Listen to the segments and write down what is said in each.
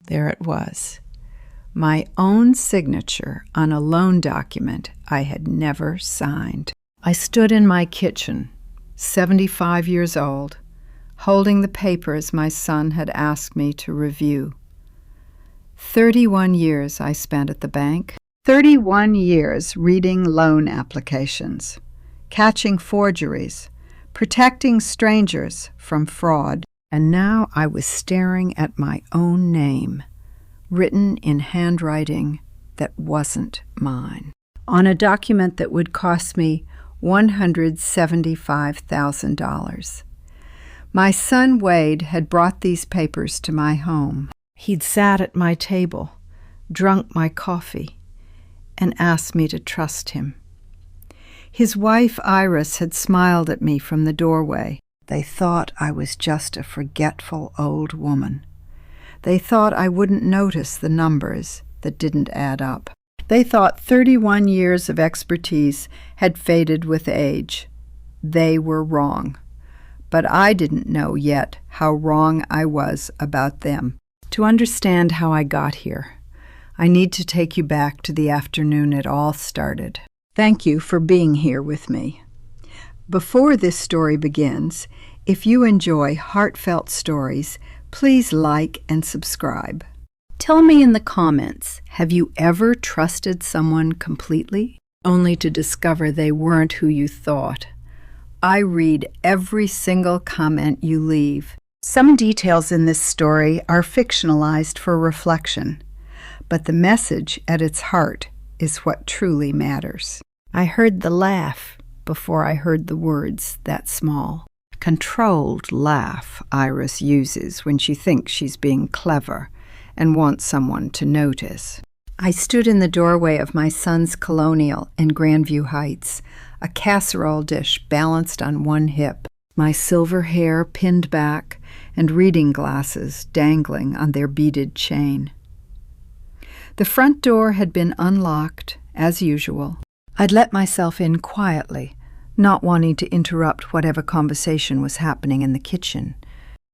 There it was. My own signature on a loan document I had never signed. I stood in my kitchen, 75 years old, holding the papers my son had asked me to review. 31 years I spent at the bank. 31 years reading loan applications, catching forgeries, protecting strangers from fraud. And now I was staring at my own name, written in handwriting that wasn't mine, on a document that would cost me $175,000. My son Wade had brought these papers to my home. He'd sat at my table, drunk my coffee, and asked me to trust him. His wife Iris had smiled at me from the doorway. They thought I was just a forgetful old woman. They thought I wouldn't notice the numbers that didn't add up. They thought 31 years of expertise had faded with age. They were wrong. But I didn't know yet how wrong I was about them. To understand how I got here, I need to take you back to the afternoon it all started. Thank you for being here with me. Before this story begins, if you enjoy heartfelt stories, please like and subscribe. Tell me in the comments, have you ever trusted someone completely, only to discover they weren't who you thought? I read every single comment you leave. Some details in this story are fictionalized for reflection, but the message at its heart is what truly matters. I heard the laugh before I heard the words that small. Controlled laugh Iris uses when she thinks she's being clever and wants someone to notice. I stood in the doorway of my son's colonial in Grandview Heights, a casserole dish balanced on one hip, my silver hair pinned back and reading glasses dangling on their beaded chain. The front door had been unlocked, as usual. I'd let myself in quietly, not wanting to interrupt whatever conversation was happening in the kitchen.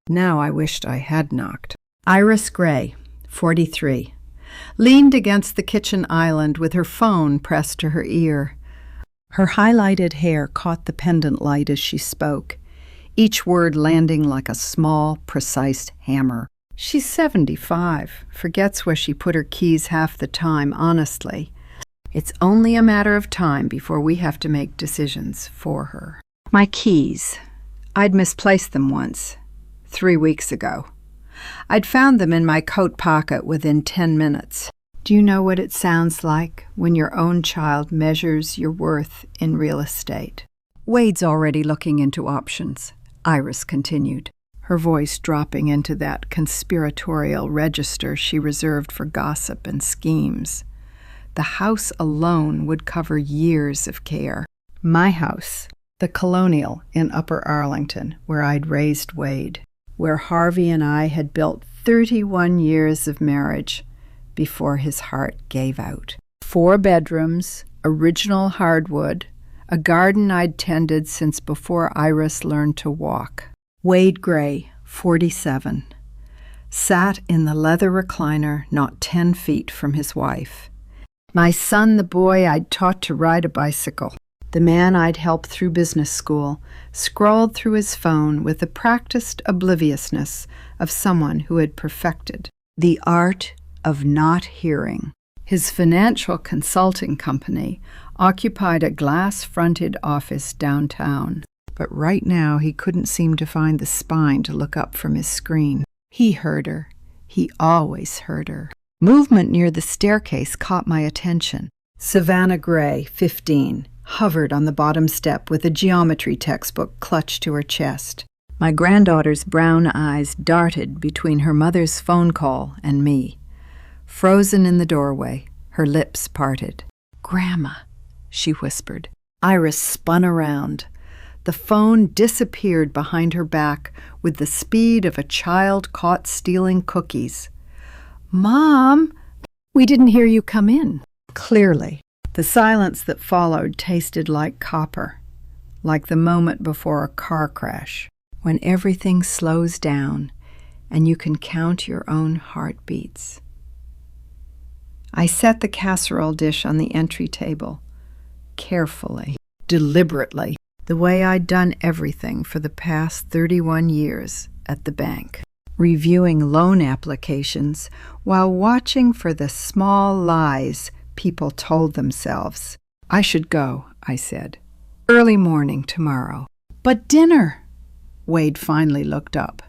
Now I wished I had knocked. Iris Gray, 43, leaned against the kitchen island with her phone pressed to her ear. Her highlighted hair caught the pendant light as she spoke, each word landing like a small, precise hammer. She's 75, forgets where she put her keys half the time, honestly. It's only a matter of time before we have to make decisions for her. My keys. I'd misplaced them once, 3 weeks ago. I'd found them in my coat pocket within 10 minutes. Do you know what it sounds like when your own child measures your worth in real estate? Wade's already looking into options, Iris continued, her voice dropping into that conspiratorial register she reserved for gossip and schemes. The house alone would cover years of care. My house, the Colonial in Upper Arlington, where I'd raised Wade, where Harvey and I had built 31 years of marriage before his heart gave out. 4 bedrooms, original hardwood, a garden I'd tended since before Iris learned to walk. Wade Gray, 47, sat in the leather recliner not 10 feet from his wife. My son, the boy I'd taught to ride a bicycle, the man I'd helped through business school, scrawled through his phone with the practiced obliviousness of someone who had perfected the art of not hearing. His financial consulting company occupied a glass-fronted office downtown, but right now he couldn't seem to find the spine to look up from his screen. He heard her. He always heard her. Movement near the staircase caught my attention. Savannah Gray, 15, hovered on the bottom step with a geometry textbook clutched to her chest. My granddaughter's brown eyes darted between her mother's phone call and me. Frozen in the doorway, her lips parted. "Grandma," she whispered. Iris spun around. The phone disappeared behind her back with the speed of a child caught stealing cookies. "Mom, we didn't hear you come in." Clearly, the silence that followed tasted like copper, like the moment before a car crash, when everything slows down and you can count your own heartbeats. I set the casserole dish on the entry table, carefully, deliberately, the way I'd done everything for the past 31 years at the bank, reviewing loan applications while watching for the small lies people told themselves. I should go, I said. Early morning tomorrow. But dinner! Wade finally looked up,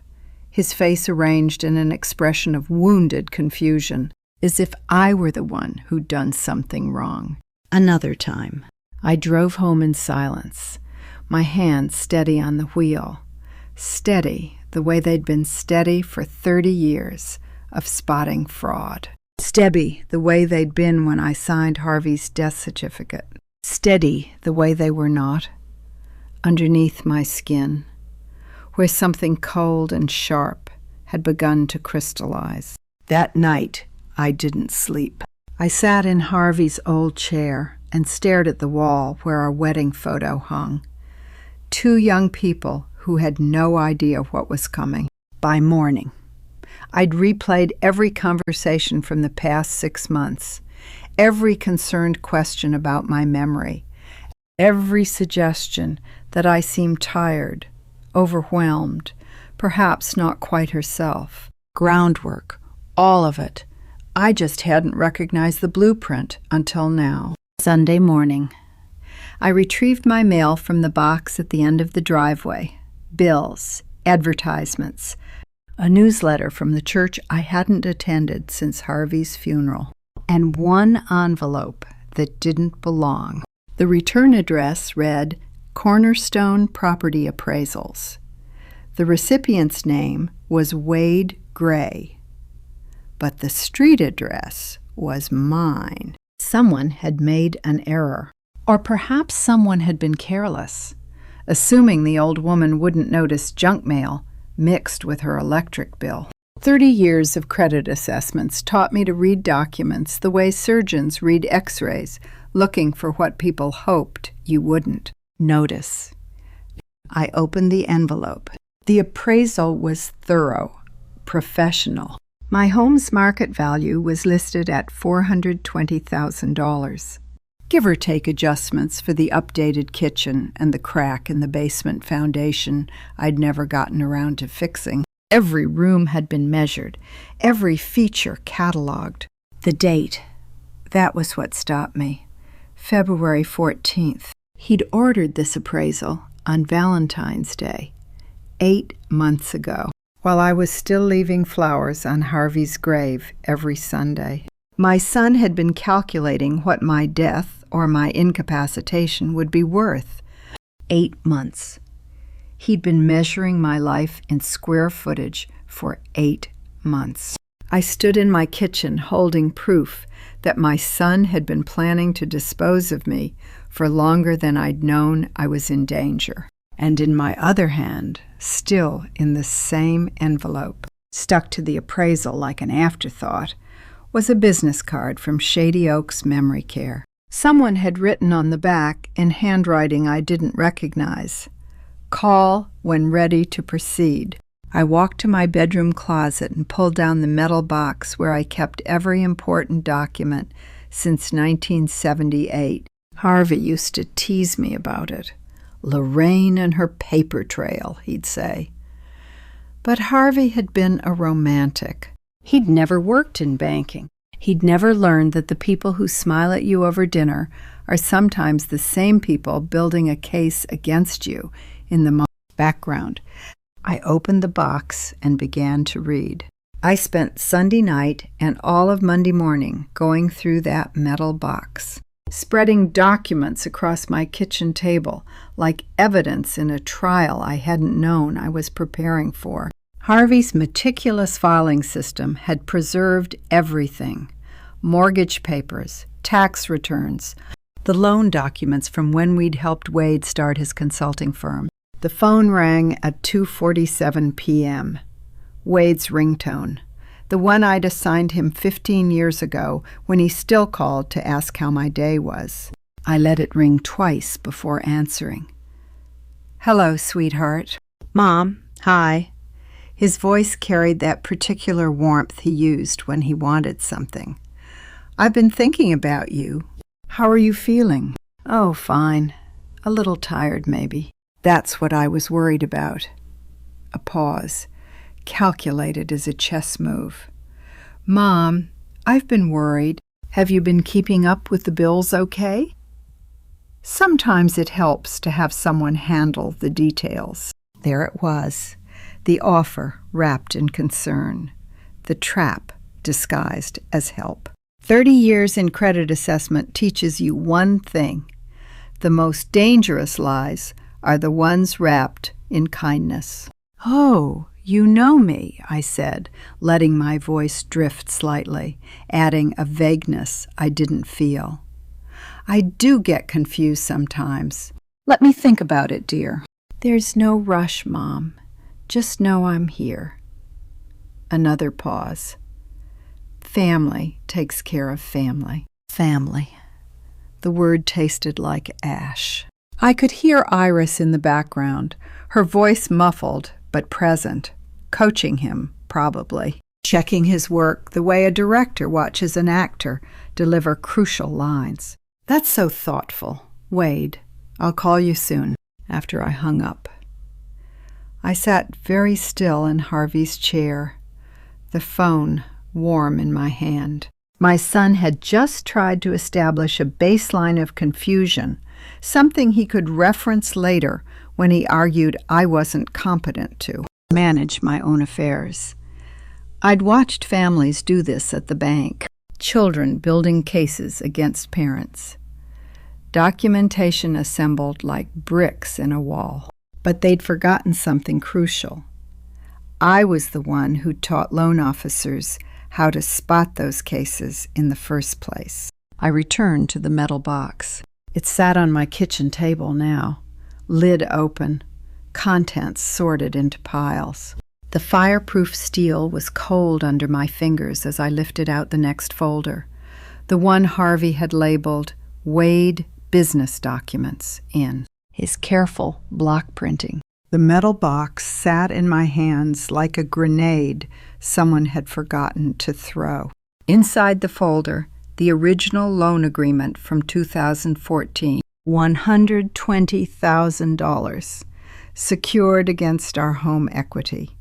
his face arranged in an expression of wounded confusion, as if I were the one who'd done something wrong. Another time. I drove home in silence, my hands steady on the wheel, steady the way they'd been steady for 30 years of spotting fraud. Steady the way they'd been when I signed Harvey's death certificate. Steady the way they were not, underneath my skin, where something cold and sharp had begun to crystallize. That night, I didn't sleep. I sat in Harvey's old chair and stared at the wall where our wedding photo hung. Two young people who had no idea what was coming. By morning, I'd replayed every conversation from the past 6 months, every concerned question about my memory, every suggestion that I seemed tired, overwhelmed, perhaps not quite herself. Groundwork, all of it. I just hadn't recognized the blueprint until now. Sunday morning. I retrieved my mail from the box at the end of the driveway. Bills, advertisements, a newsletter from the church I hadn't attended since Harvey's funeral, and one envelope that didn't belong. The return address read Cornerstone Property Appraisals. The recipient's name was Wade Gray, but the street address was mine. Someone had made an error, or perhaps someone had been careless, assuming the old woman wouldn't notice junk mail mixed with her electric bill. 30 years of credit assessments taught me to read documents the way surgeons read x-rays, looking for what people hoped you wouldn't notice. I opened the envelope. The appraisal was thorough, professional. My home's market value was listed at $420,000. Give or take adjustments for the updated kitchen and the crack in the basement foundation I'd never gotten around to fixing. Every room had been measured, every feature cataloged. The date, that was what stopped me. February 14th. He'd ordered this appraisal on Valentine's Day, 8 months ago, while I was still leaving flowers on Harvey's grave every Sunday. My son had been calculating what my death or my incapacitation would be worth. 8 months. He'd been measuring my life in square footage for 8 months. I stood in my kitchen holding proof that my son had been planning to dispose of me for longer than I'd known I was in danger. And in my other hand, still in the same envelope, stuck to the appraisal like an afterthought, was a business card from Shady Oaks Memory Care. Someone had written on the back, in handwriting I didn't recognize, "Call when ready to proceed." I walked to my bedroom closet and pulled down the metal box where I kept every important document since 1978. Harvey used to tease me about it. Lorraine and her paper trail, he'd say. But Harvey had been a romantic. He'd never worked in banking. He'd never learned that the people who smile at you over dinner are sometimes the same people building a case against you in the background. I opened the box and began to read. I spent Sunday night and all of Monday morning going through that metal box, spreading documents across my kitchen table like evidence in a trial I hadn't known I was preparing for. Harvey's meticulous filing system had preserved everything: mortgage papers, tax returns, the loan documents from when we'd helped Wade start his consulting firm. The phone rang at 2:47 p.m. Wade's ringtone, the one I'd assigned him 15 years ago when he still called to ask how my day was. I let it ring twice before answering. "Hello, sweetheart." "Mom, hi." His voice carried that particular warmth he used when he wanted something. "I've been thinking about you. How are you feeling?" "Oh, fine. A little tired, maybe." That's what I was worried about. A pause, calculated as a chess move. "Mom, I've been worried. Have you been keeping up with the bills okay?" Sometimes it helps to have someone handle the details. There it was, the offer wrapped in concern, the trap disguised as help. 30 years in credit assessment teaches you one thing. The most dangerous lies are the ones wrapped in kindness. "Oh, you know me," I said, letting my voice drift slightly, adding a vagueness I didn't feel. "I do get confused sometimes. Let me think about it, dear." "There's no rush, Mom. Just know I'm here." Another pause. Family takes care of family. Family. The word tasted like ash. I could hear Iris in the background, her voice muffled but present, coaching him, probably, checking his work the way a director watches an actor deliver crucial lines. "That's so thoughtful. Wade, I'll call you soon," after I hung up. I sat very still in Harvey's chair, the phone warm in my hand. My son had just tried to establish a baseline of confusion, something he could reference later when he argued I wasn't competent to manage my own affairs. I'd watched families do this at the bank, children building cases against parents. Documentation assembled like bricks in a wall. But they'd forgotten something crucial. I was the one who taught loan officers how to spot those cases in the first place. I returned to the metal box. It sat on my kitchen table now, lid open, contents sorted into piles. The fireproof steel was cold under my fingers as I lifted out the next folder, the one Harvey had labeled Wade Business Documents in. His careful block printing. The metal box sat in my hands like a grenade someone had forgotten to throw. Inside the folder, the original loan agreement from 2014, $120,000, secured against our home equity,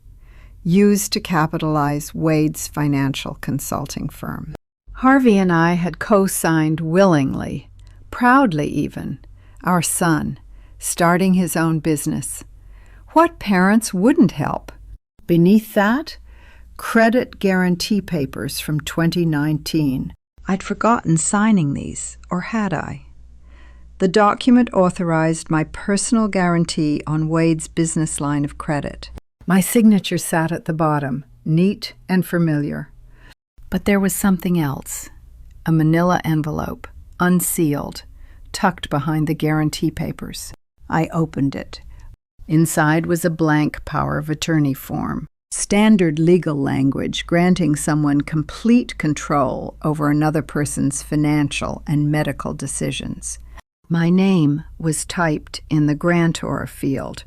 used to capitalize Wade's financial consulting firm. Harvey and I had co-signed willingly, proudly even, our son, starting his own business. What parents wouldn't help? Beneath that, credit guarantee papers from 2019. I'd forgotten signing these, or had I? The document authorized my personal guarantee on Wade's business line of credit. My signature sat at the bottom, neat and familiar. But there was something else, a manila envelope, unsealed, tucked behind the guarantee papers. I opened it. Inside was a blank power of attorney form, standard legal language granting someone complete control over another person's financial and medical decisions. My name was typed in the grantor field.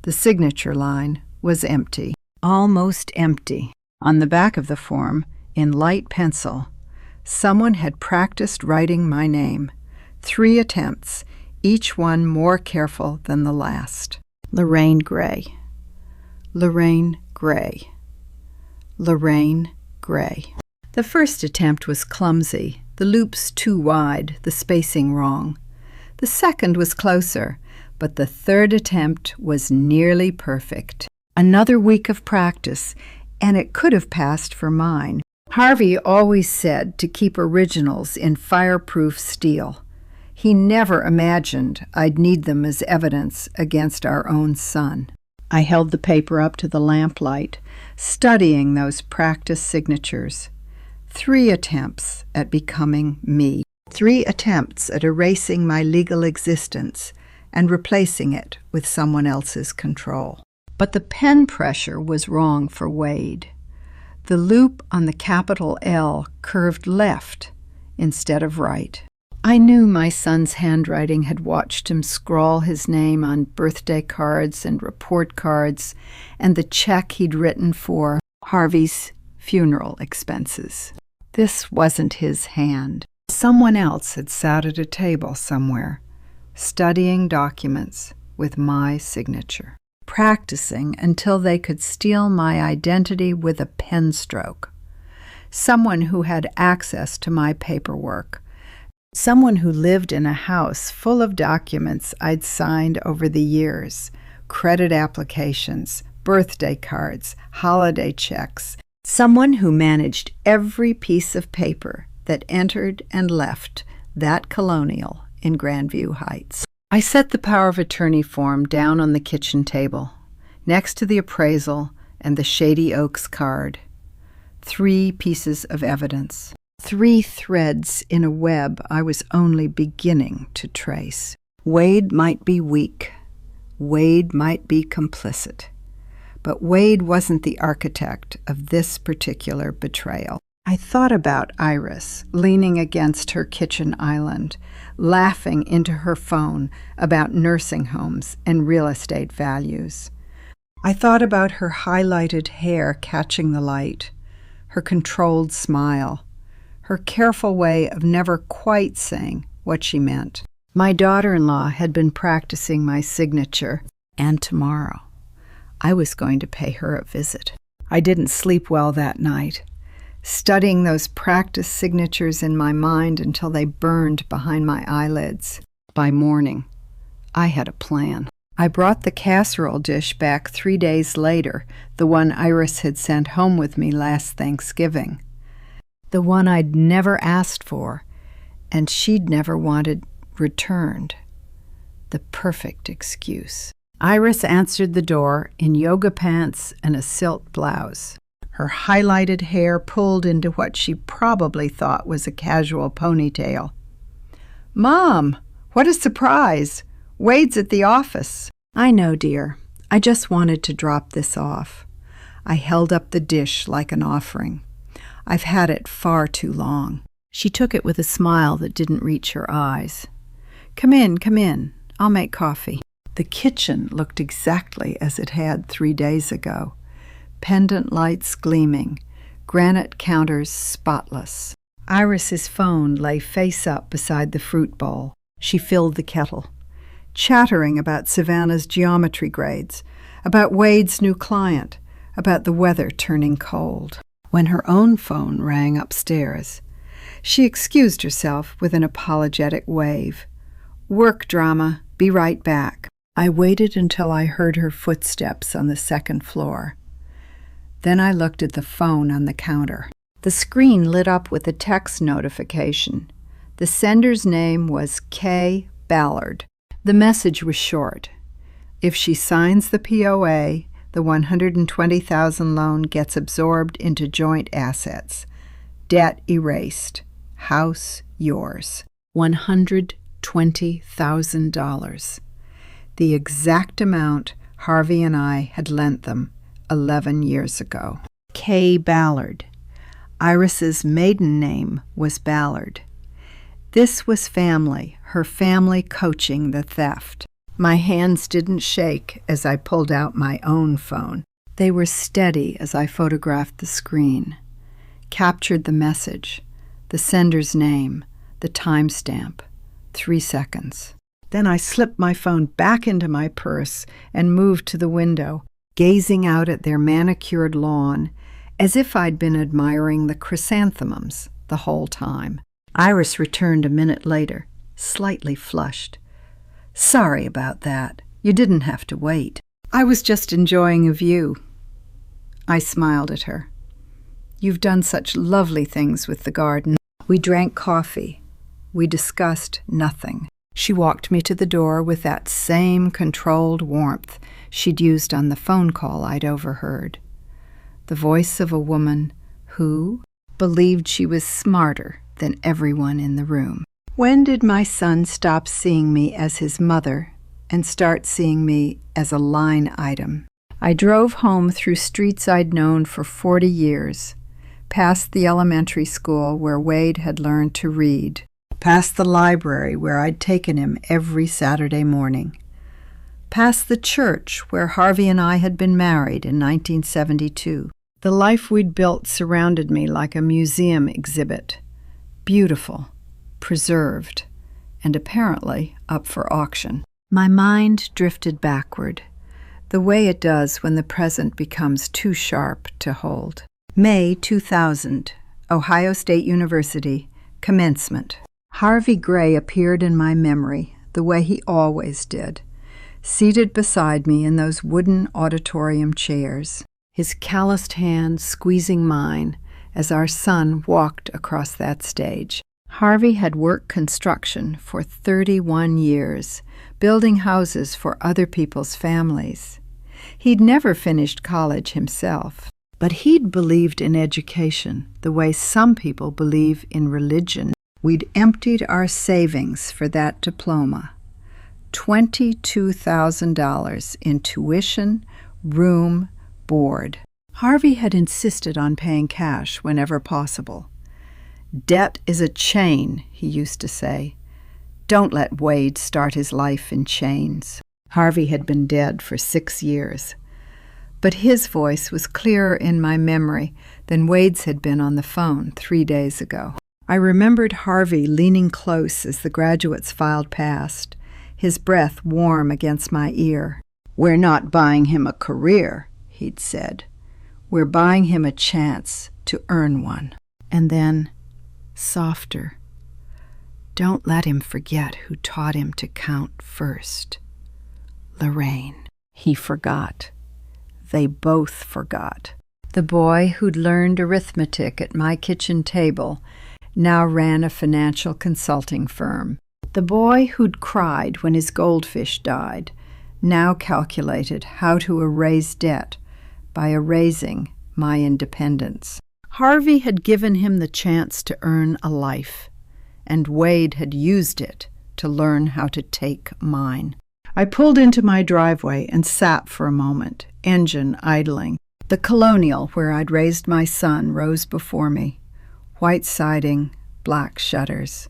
The signature line was empty, almost empty. On the back of the form, in light pencil, someone had practiced writing my name. 3 attempts, each one more careful than the last. Lorraine Gray. Lorraine Gray. Lorraine Gray. The first attempt was clumsy, the loops too wide, the spacing wrong. The second was closer, but the third attempt was nearly perfect. Another week of practice, and it could have passed for mine. Harvey always said to keep originals in fireproof steel. He never imagined I'd need them as evidence against our own son. I held the paper up to the lamplight, studying those practice signatures. 3 attempts at becoming me. 3 attempts at erasing my legal existence and replacing it with someone else's control. But the pen pressure was wrong for Wade. The loop on the capital L curved left instead of right. I knew my son's handwriting had watched him scrawl his name on birthday cards and report cards and the check he'd written for Harvey's funeral expenses. This wasn't his hand. Someone else had sat at a table somewhere, studying documents with my signature, practicing until they could steal my identity with a pen stroke. Someone who had access to my paperwork. Someone who lived in a house full of documents I'd signed over the years, credit applications, birthday cards, holiday checks. Someone who managed every piece of paper that entered and left that colonial in Grandview Heights. I set the power of attorney form down on the kitchen table, next to the appraisal and the Shady Oaks card. 3 pieces of evidence. 3 threads in a web I was only beginning to trace. Wade might be weak. Wade might be complicit. But Wade wasn't the architect of this particular betrayal. I thought about Iris leaning against her kitchen island, laughing into her phone about nursing homes and real estate values. I thought about her highlighted hair catching the light, her controlled smile, her careful way of never quite saying what she meant. My daughter-in-law had been practicing my signature, and tomorrow I was going to pay her a visit. I didn't sleep well that night, studying those practice signatures in my mind until they burned behind my eyelids. By morning, I had a plan. I brought the casserole dish back 3 days later, the one Iris had sent home with me last Thanksgiving. The one I'd never asked for, and she'd never wanted returned. The perfect excuse. Iris answered the door in yoga pants and a silk blouse, her highlighted hair pulled into what she probably thought was a casual ponytail. "Mom, what a surprise! Wade's at the office." "I know, dear. I just wanted to drop this off." I held up the dish like an offering. I've had it far too long. She took it with a smile that didn't reach her eyes. Come in. I'll make coffee." The kitchen looked exactly as it had 3 days ago. Pendant lights gleaming, granite counters spotless. Iris's phone lay face up beside the fruit bowl. She filled the kettle, chattering about Savannah's geometry grades, about Wade's new client, about the weather turning cold. When her own phone rang upstairs, she excused herself with an apologetic wave. "Work drama, be right back." I waited until I heard her footsteps on the second floor. Then I looked at the phone on the counter. The screen lit up with a text notification. The sender's name was K. Ballard. The message was short. If she signs the POA, the $120,000 loan gets absorbed into joint assets. Debt erased. House yours. $120,000. The exact amount Harvey and I had lent them 11 years ago. K. Ballard. Iris's maiden name was Ballard. This was family, her family coaching the theft. My hands didn't shake as I pulled out my own phone. They were steady as I photographed the screen, captured the message, the sender's name, the timestamp, 3 seconds. Then I slipped my phone back into my purse and moved to the window, gazing out at their manicured lawn as if I'd been admiring the chrysanthemums the whole time. Iris returned a minute later, slightly flushed. "Sorry about that. You didn't have to wait. I was just enjoying a view." I smiled at her. "You've done such lovely things with the garden." We drank coffee. We discussed nothing. She walked me to the door with that same controlled warmth she'd used on the phone call I'd overheard. The voice of a woman who believed she was smarter than everyone in the room. When did my son stop seeing me as his mother and start seeing me as a line item? I drove home through streets I'd known for 40 years, past the elementary school where Wade had learned to read, past the library where I'd taken him every Saturday morning, past the church where Harvey and I had been married in 1972. The life we'd built surrounded me like a museum exhibit, beautiful, preserved, and apparently up for auction. My mind drifted backward, the way it does when the present becomes too sharp to hold. May 2000, Ohio State University, commencement. Harvey Gray appeared in my memory the way he always did, seated beside me in those wooden auditorium chairs, his calloused hand squeezing mine as our son walked across that stage. Harvey had worked construction for 31 years, building houses for other people's families. He'd never finished college himself, but he'd believed in education the way some people believe in religion. We'd emptied our savings for that diploma, $22,000 in tuition, room, board. Harvey had insisted on paying cash whenever possible. "Debt is a chain," he used to say. "Don't let Wade start his life in chains." Harvey had been dead for 6 years, but his voice was clearer in my memory than Wade's had been on the phone 3 days ago. I remembered Harvey leaning close as the graduates filed past, his breath warm against my ear. "We're not buying him a career," he'd said. "We're buying him a chance to earn one." And then, softer, "Don't let him forget who taught him to count first. Lorraine." He forgot. They both forgot. The boy who'd learned arithmetic at my kitchen table now ran a financial consulting firm. The boy who'd cried when his goldfish died now calculated how to erase debt by erasing my independence. Harvey had given him the chance to earn a life, and Wade had used it to learn how to take mine. I pulled into my driveway and sat for a moment, engine idling. The Colonial, where I'd raised my son, rose before me, white siding, black shutters.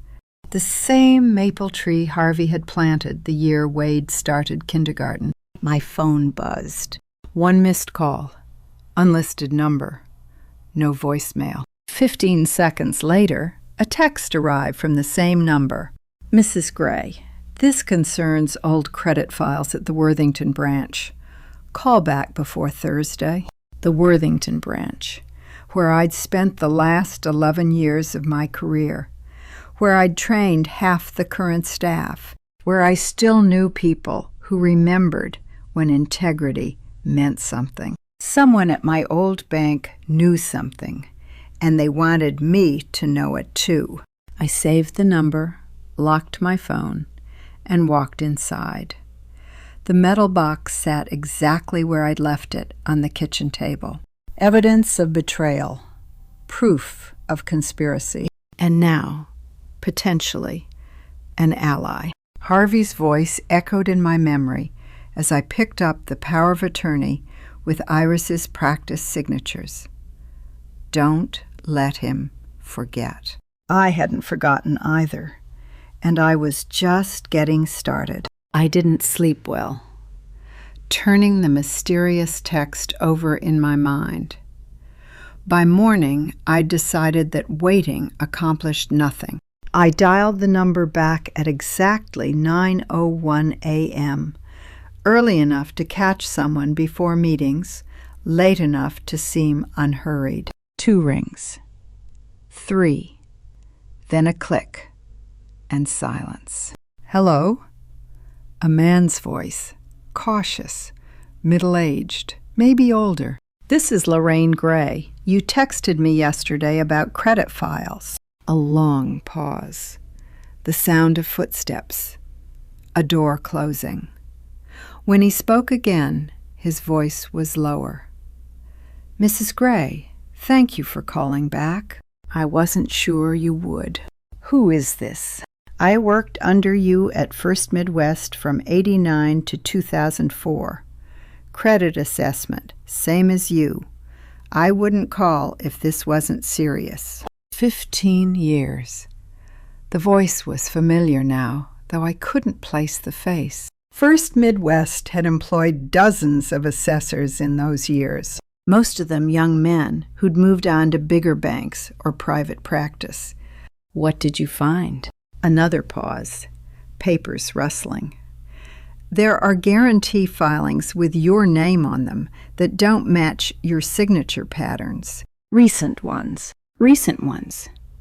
The same maple tree Harvey had planted the year Wade started kindergarten. My phone buzzed. 1 missed call, unlisted number, no voicemail. 15 seconds later, a text arrived from the same number. "Mrs. Gray, this concerns old credit files at the Worthington branch. Call back before Thursday." The Worthington branch, where I'd spent the last 11 years of my career, where I'd trained half the current staff, where I still knew people who remembered when integrity meant something. Someone at my old bank knew something, and they wanted me to know it too. I saved the number, locked my phone, and walked inside. The metal box sat exactly where I'd left it on the kitchen table. Evidence of betrayal, proof of conspiracy, and now, potentially, an ally. Harvey's voice echoed in my memory as I picked up the power of attorney with Iris's practice signatures. Don't let him forget. I hadn't forgotten either, and I was just getting started. I didn't sleep well, turning the mysterious text over in my mind. By morning, I'd decided that waiting accomplished nothing. I dialed the number back at exactly 9:01 a.m., early enough to catch someone before meetings, late enough to seem unhurried. 2 rings. 3. Then a click and silence. "Hello?" A man's voice, cautious, middle-aged, maybe older. "This is Lorraine Gray. You texted me yesterday about credit files." A long pause. The sound of footsteps. A door closing. When he spoke again, his voice was lower. "Mrs. Gray, thank you for calling back. I wasn't sure you would. Who is this?" "I worked under you at First Midwest from '89 to 2004. Credit assessment, same as you. I wouldn't call if this wasn't serious." 15 years. The voice was familiar now, though I couldn't place the face. First Midwest had employed dozens of assessors in those years, most of them young men who'd moved on to bigger banks or private practice. "What did you find?" Another pause, papers rustling. "There are guarantee filings with your name on them that don't match your signature patterns. Recent ones.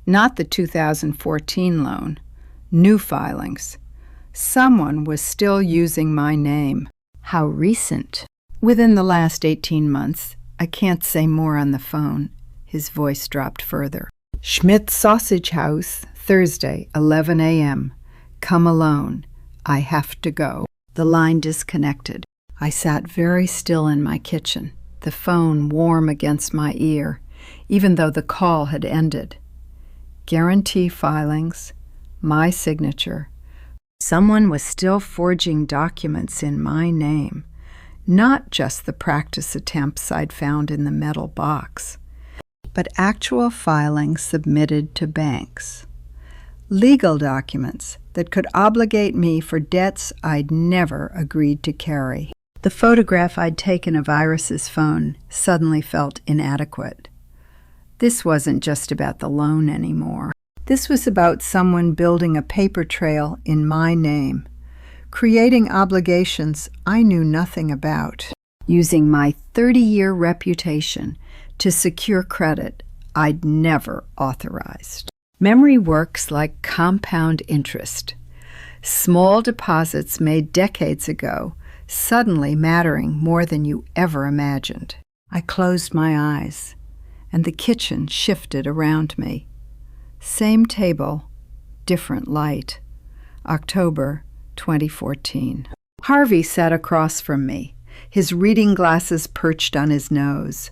Not the 2014 loan. New filings. Someone was still using my name." "How recent?" "Within the last 18 months. I can't say more on the phone." His voice dropped further. "Schmidt's Sausage House, Thursday, 11 a.m. Come alone. I have to go." The line disconnected. I sat very still in my kitchen, the phone warm against my ear, even though the call had ended. Guarantee filings, my signature. Someone was still forging documents in my name, not just the practice attempts I'd found in the metal box, but actual filings submitted to banks. Legal documents that could obligate me for debts I'd never agreed to carry. The photograph I'd taken of Iris's phone suddenly felt inadequate. This wasn't just about the loan anymore. This was about someone building a paper trail in my name, creating obligations I knew nothing about, using my 30-year reputation to secure credit I'd never authorized. Memory works like compound interest. Small deposits made decades ago suddenly mattering more than you ever imagined. I closed my eyes, and the kitchen shifted around me. Same table, different light. October 2014. Harvey sat across from me, his reading glasses perched on his nose,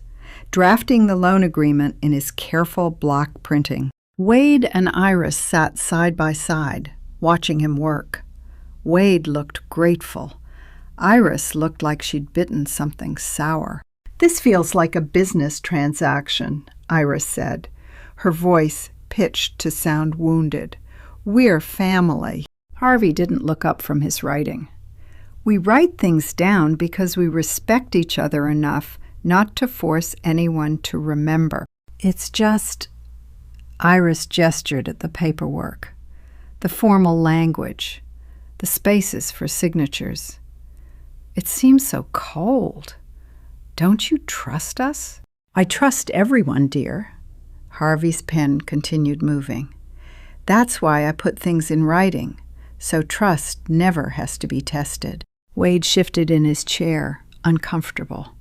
drafting the loan agreement in his careful block printing. Wade and Iris sat side by side, watching him work. Wade looked grateful. Iris looked like she'd bitten something sour. "This feels like a business transaction," Iris said, her voice pitched to sound wounded. "We're family." Harvey didn't look up from his writing. "We write things down because we respect each other enough not to force anyone to remember. It's just—" Iris gestured at the paperwork, the formal language, the spaces for signatures. "It seems so cold. Don't you trust us?" "I trust everyone, dear." Harvey's pen continued moving. "That's why I put things in writing, so trust never has to be tested." Wade shifted in his chair, uncomfortable.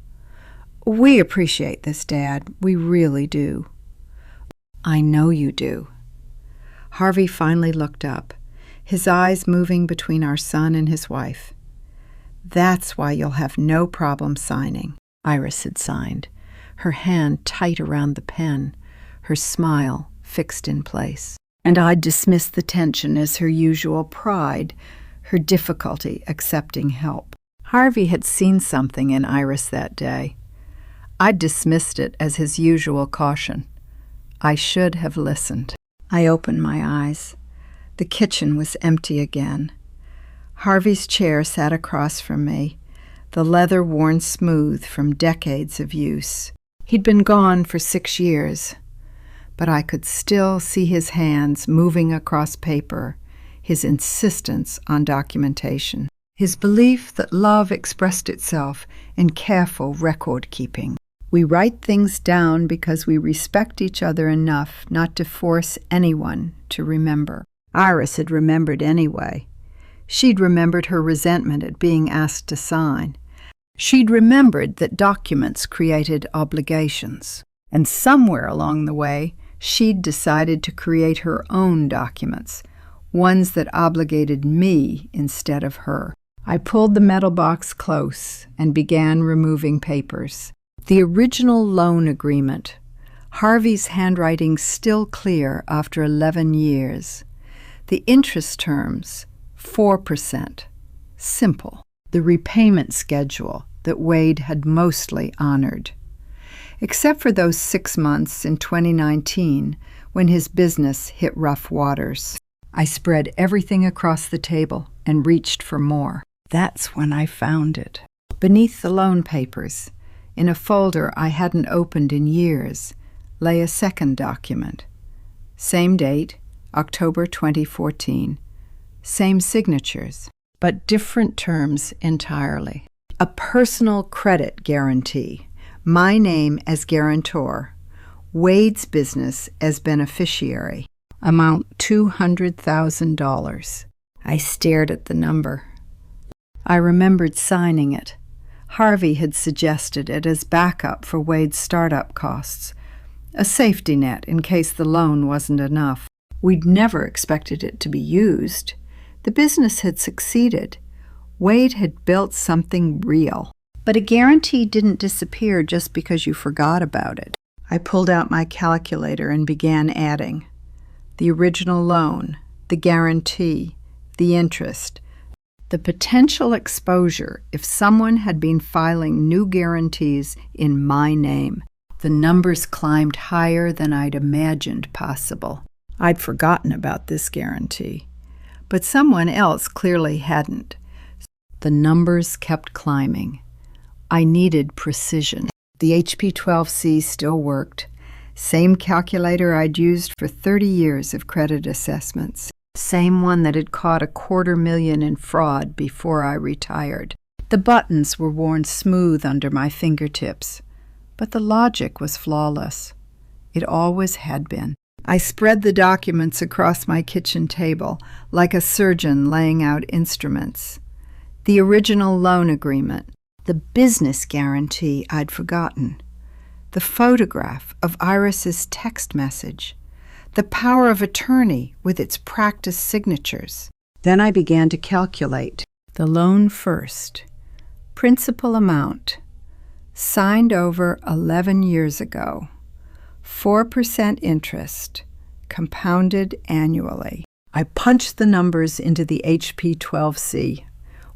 "We appreciate this, Dad. We really do." "I know you do." Harvey finally looked up, his eyes moving between our son and his wife. "That's why you'll have no problem signing." Iris had signed, her hand tight around the pen, her smile fixed in place. And I'd dismissed the tension as her usual pride, her difficulty accepting help. Harvey had seen something in Iris that day. I'd dismissed it as his usual caution. I should have listened. I opened my eyes. The kitchen was empty again. Harvey's chair sat across from me, the leather worn smooth from decades of use. He'd been gone for 6 years, but I could still see his hands moving across paper, his insistence on documentation, his belief that love expressed itself in careful record-keeping. We write things down because we respect each other enough not to force anyone to remember. Iris had remembered anyway. She'd remembered her resentment at being asked to sign. She'd remembered that documents created obligations. And somewhere along the way, she'd decided to create her own documents, ones that obligated me instead of her. I pulled the metal box close and began removing papers. The original loan agreement, Harvey's handwriting still clear after 11 years. The interest terms, 4%, simple. The repayment schedule that Wade had mostly honored, except for those 6 months in 2019 when his business hit rough waters. I spread everything across the table and reached for more. That's when I found it. Beneath the loan papers, in a folder I hadn't opened in years, lay a second document. Same date, October 2014. Same signatures, but different terms entirely. A personal credit guarantee, my name as guarantor, Wade's business as beneficiary. Amount $200,000. I stared at the number. I remembered signing it. Harvey had suggested it as backup for Wade's startup costs, a safety net in case the loan wasn't enough. We'd never expected it to be used. The business had succeeded. Wade had built something real. But a guarantee didn't disappear just because you forgot about it. I pulled out my calculator and began adding. The original loan, the guarantee, the interest, the potential exposure if someone had been filing new guarantees in my name. The numbers climbed higher than I'd imagined possible. I'd forgotten about this guarantee, but someone else clearly hadn't. The numbers kept climbing. I needed precision. The HP-12C still worked. Same calculator I'd used for 30 years of credit assessments. Same one that had caught $250,000 in fraud before I retired. The buttons were worn smooth under my fingertips, but the logic was flawless. It always had been. I spread the documents across my kitchen table like a surgeon laying out instruments. The original loan agreement, the business guarantee I'd forgotten, the photograph of Iris's text message, the power of attorney with its practiced signatures. Then I began to calculate. The loan first. Principal amount. Signed over 11 years ago. 4% interest. Compounded annually. I punched the numbers into the HP-12C,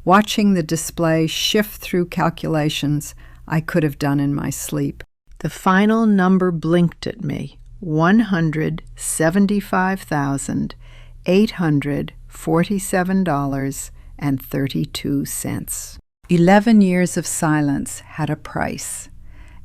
watching the display shift through calculations I could have done in my sleep. The final number blinked at me. $175,847.32. 11 years of silence had a price,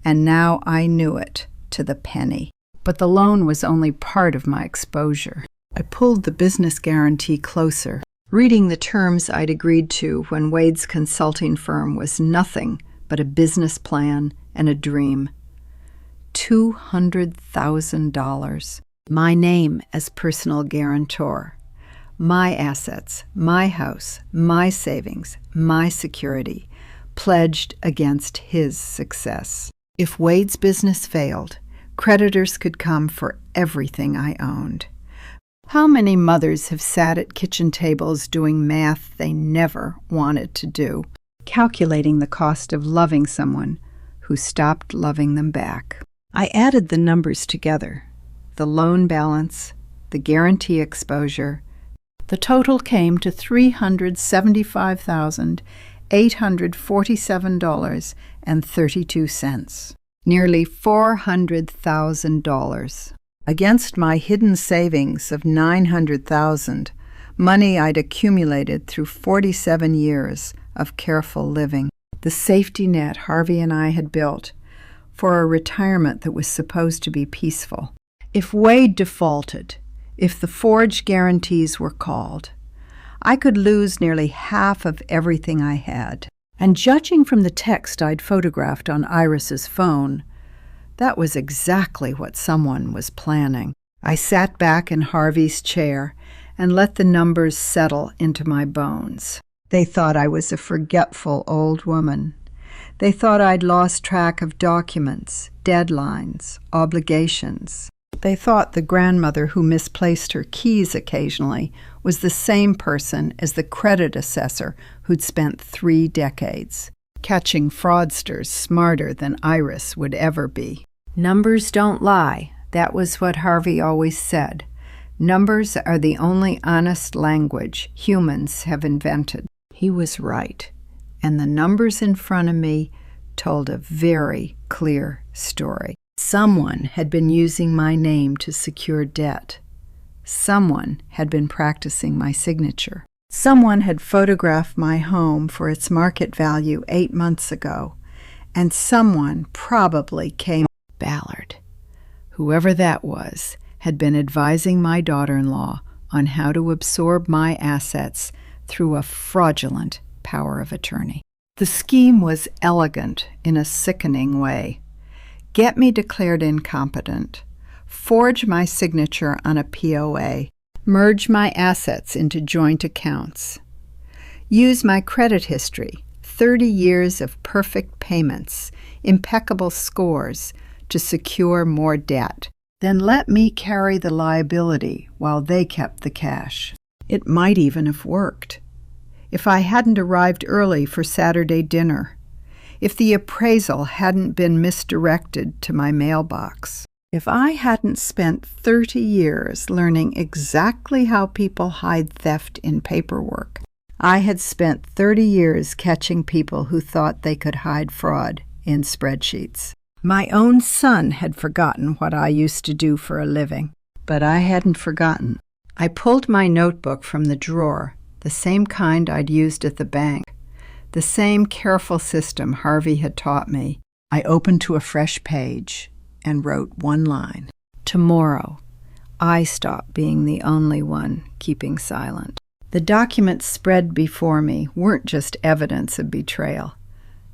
and now I knew it to the penny. But the loan was only part of my exposure. I pulled the business guarantee closer, reading the terms I'd agreed to when Wade's consulting firm was nothing but a business plan and a dream. $200,000. My name as personal guarantor. My assets, my house, my savings, my security, pledged against his success. If Wade's business failed, creditors could come for everything I owned. How many mothers have sat at kitchen tables doing math they never wanted to do, calculating the cost of loving someone who stopped loving them back? I added the numbers together, the loan balance, the guarantee exposure. The total came to $375,847.32, nearly $400,000. Against my hidden savings of $900,000, money I'd accumulated through 47 years of careful living, the safety net Harvey and I had built for a retirement that was supposed to be peaceful. If Wade defaulted, if the forged guarantees were called, I could lose nearly half of everything I had. And judging from the text I'd photographed on Iris's phone, that was exactly what someone was planning. I sat back in Harvey's chair and let the numbers settle into my bones. They thought I was a forgetful old woman. They thought I'd lost track of documents, deadlines, obligations. They thought the grandmother who misplaced her keys occasionally was the same person as the credit assessor who'd spent 3 decades, catching fraudsters smarter than Iris would ever be. Numbers don't lie. That was what Harvey always said. Numbers are the only honest language humans have invented. He was right, and the numbers in front of me told a very clear story. Someone had been using my name to secure debt. Someone had been practicing my signature. Someone had photographed my home for its market value 8 months ago, and someone probably came. Ballard, whoever that was, had been advising my daughter-in-law on how to absorb my assets through a fraudulent power of attorney. The scheme was elegant in a sickening way. Get me declared incompetent, forge my signature on a POA, merge my assets into joint accounts, use my credit history, 30 years of perfect payments, impeccable scores, to secure more debt. Then let me carry the liability while they kept the cash. It might even have worked. If I hadn't arrived early for Saturday dinner, if the appraisal hadn't been misdirected to my mailbox, if I hadn't spent 30 years learning exactly how people hide theft in paperwork, I had spent 30 years catching people who thought they could hide fraud in spreadsheets. My own son had forgotten what I used to do for a living, but I hadn't forgotten. I pulled my notebook from the drawer, the same kind I'd used at the bank, the same careful system Harvey had taught me. I opened to a fresh page and wrote one line. Tomorrow, I stop being the only one keeping silent. The documents spread before me weren't just evidence of betrayal.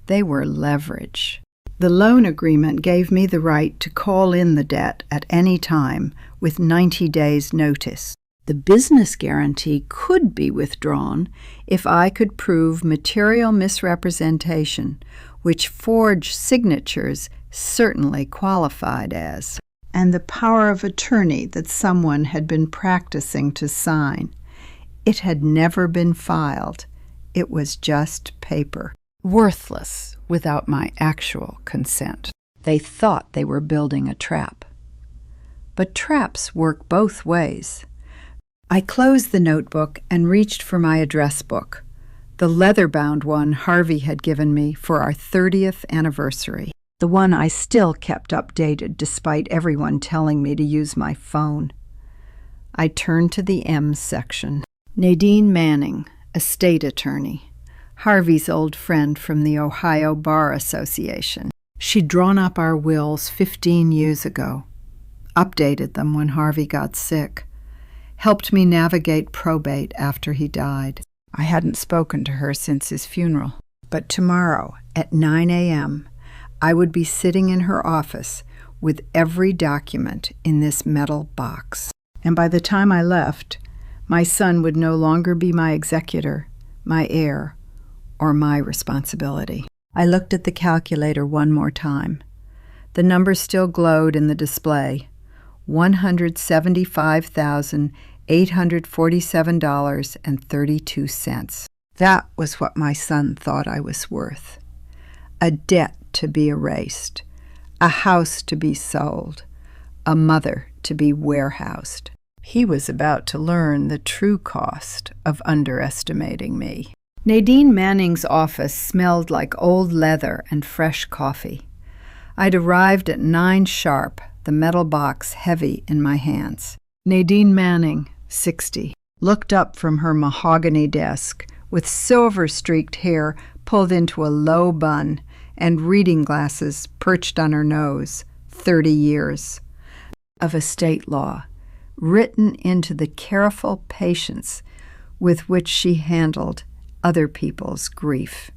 They were leverage. The loan agreement gave me the right to call in the debt at any time with 90 days' notice. The business guarantee could be withdrawn if I could prove material misrepresentation, which forged signatures certainly qualified as, and the power of attorney that someone had been practicing to sign. It had never been filed. It was just paper, worthless without my actual consent. They thought they were building a trap. But traps work both ways. I closed the notebook and reached for my address book, the leather-bound one Harvey had given me for our 30th anniversary, the one I still kept updated despite everyone telling me to use my phone. I turned to the M section. Nadine Manning, estate attorney, Harvey's old friend from the Ohio Bar Association. She'd drawn up our wills 15 years ago, updated them when Harvey got sick, helped me navigate probate after he died. I hadn't spoken to her since his funeral, but tomorrow at 9 a.m., I would be sitting in her office with every document in this metal box. And by the time I left, my son would no longer be my executor, my heir, or my responsibility. I looked at the calculator one more time. The numbers still glowed in the display. $175,847.32. That was what my son thought I was worth. A debt to be erased, a house to be sold, a mother to be warehoused. He was about to learn the true cost of underestimating me. Nadine Manning's office smelled like old leather and fresh coffee. I'd arrived at 9 sharp, the metal box heavy in my hands. Nadine Manning, 60, looked up from her mahogany desk with silver-streaked hair pulled into a low bun and reading glasses perched on her nose. 30 years of estate law, written into the careful patience with which she handled other people's grief.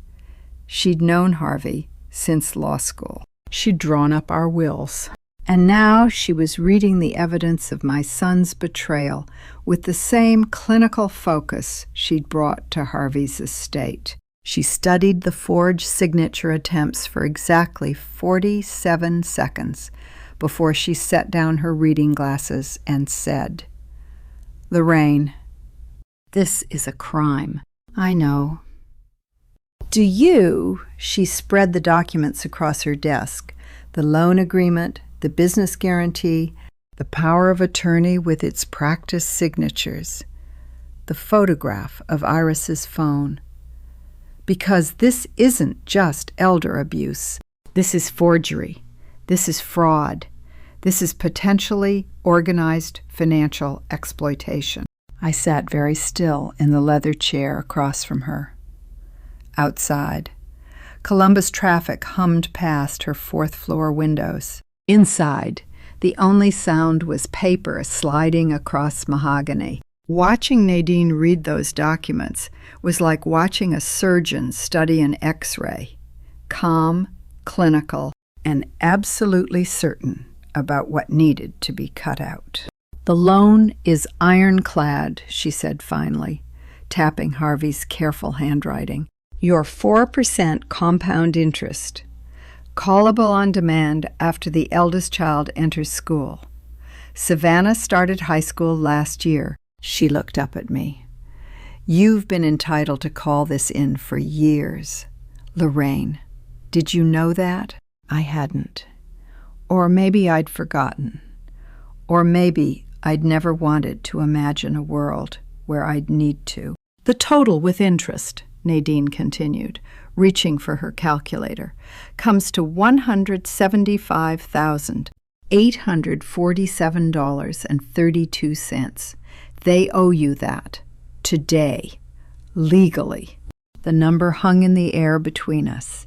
She'd known Harvey since law school. She'd drawn up our wills. And now she was reading the evidence of my son's betrayal with the same clinical focus she'd brought to Harvey's estate. She studied the forged signature attempts for exactly 47 seconds before she set down her reading glasses and said, "Lorraine, this is a crime." "I know." "Do you," she spread the documents across her desk, the loan agreement, the business guarantee, the power of attorney with its practiced signatures, the photograph of Iris's phone. Because this isn't just elder abuse. This is forgery. This is fraud. This is potentially organized financial exploitation. I sat very still in the leather chair across from her. Outside, Columbus traffic hummed past her fourth-floor windows. Inside, the only sound was paper sliding across mahogany. Watching Nadine read those documents was like watching a surgeon study an X-ray, calm, clinical, and absolutely certain about what needed to be cut out. "The loan is ironclad," she said finally, tapping Harvey's careful handwriting. "Your 4% compound interest, callable on demand after the eldest child enters school. Savannah started high school last year." She looked up at me. "You've been entitled to call this in for years. Lorraine, did you know that?" I hadn't. Or maybe I'd forgotten. Or maybe I'd never wanted to imagine a world where I'd need to. "The total with interest," Nadine continued, reaching for her calculator, "comes to $175,847.32. They owe you that. Today. Legally." The number hung in the air between us.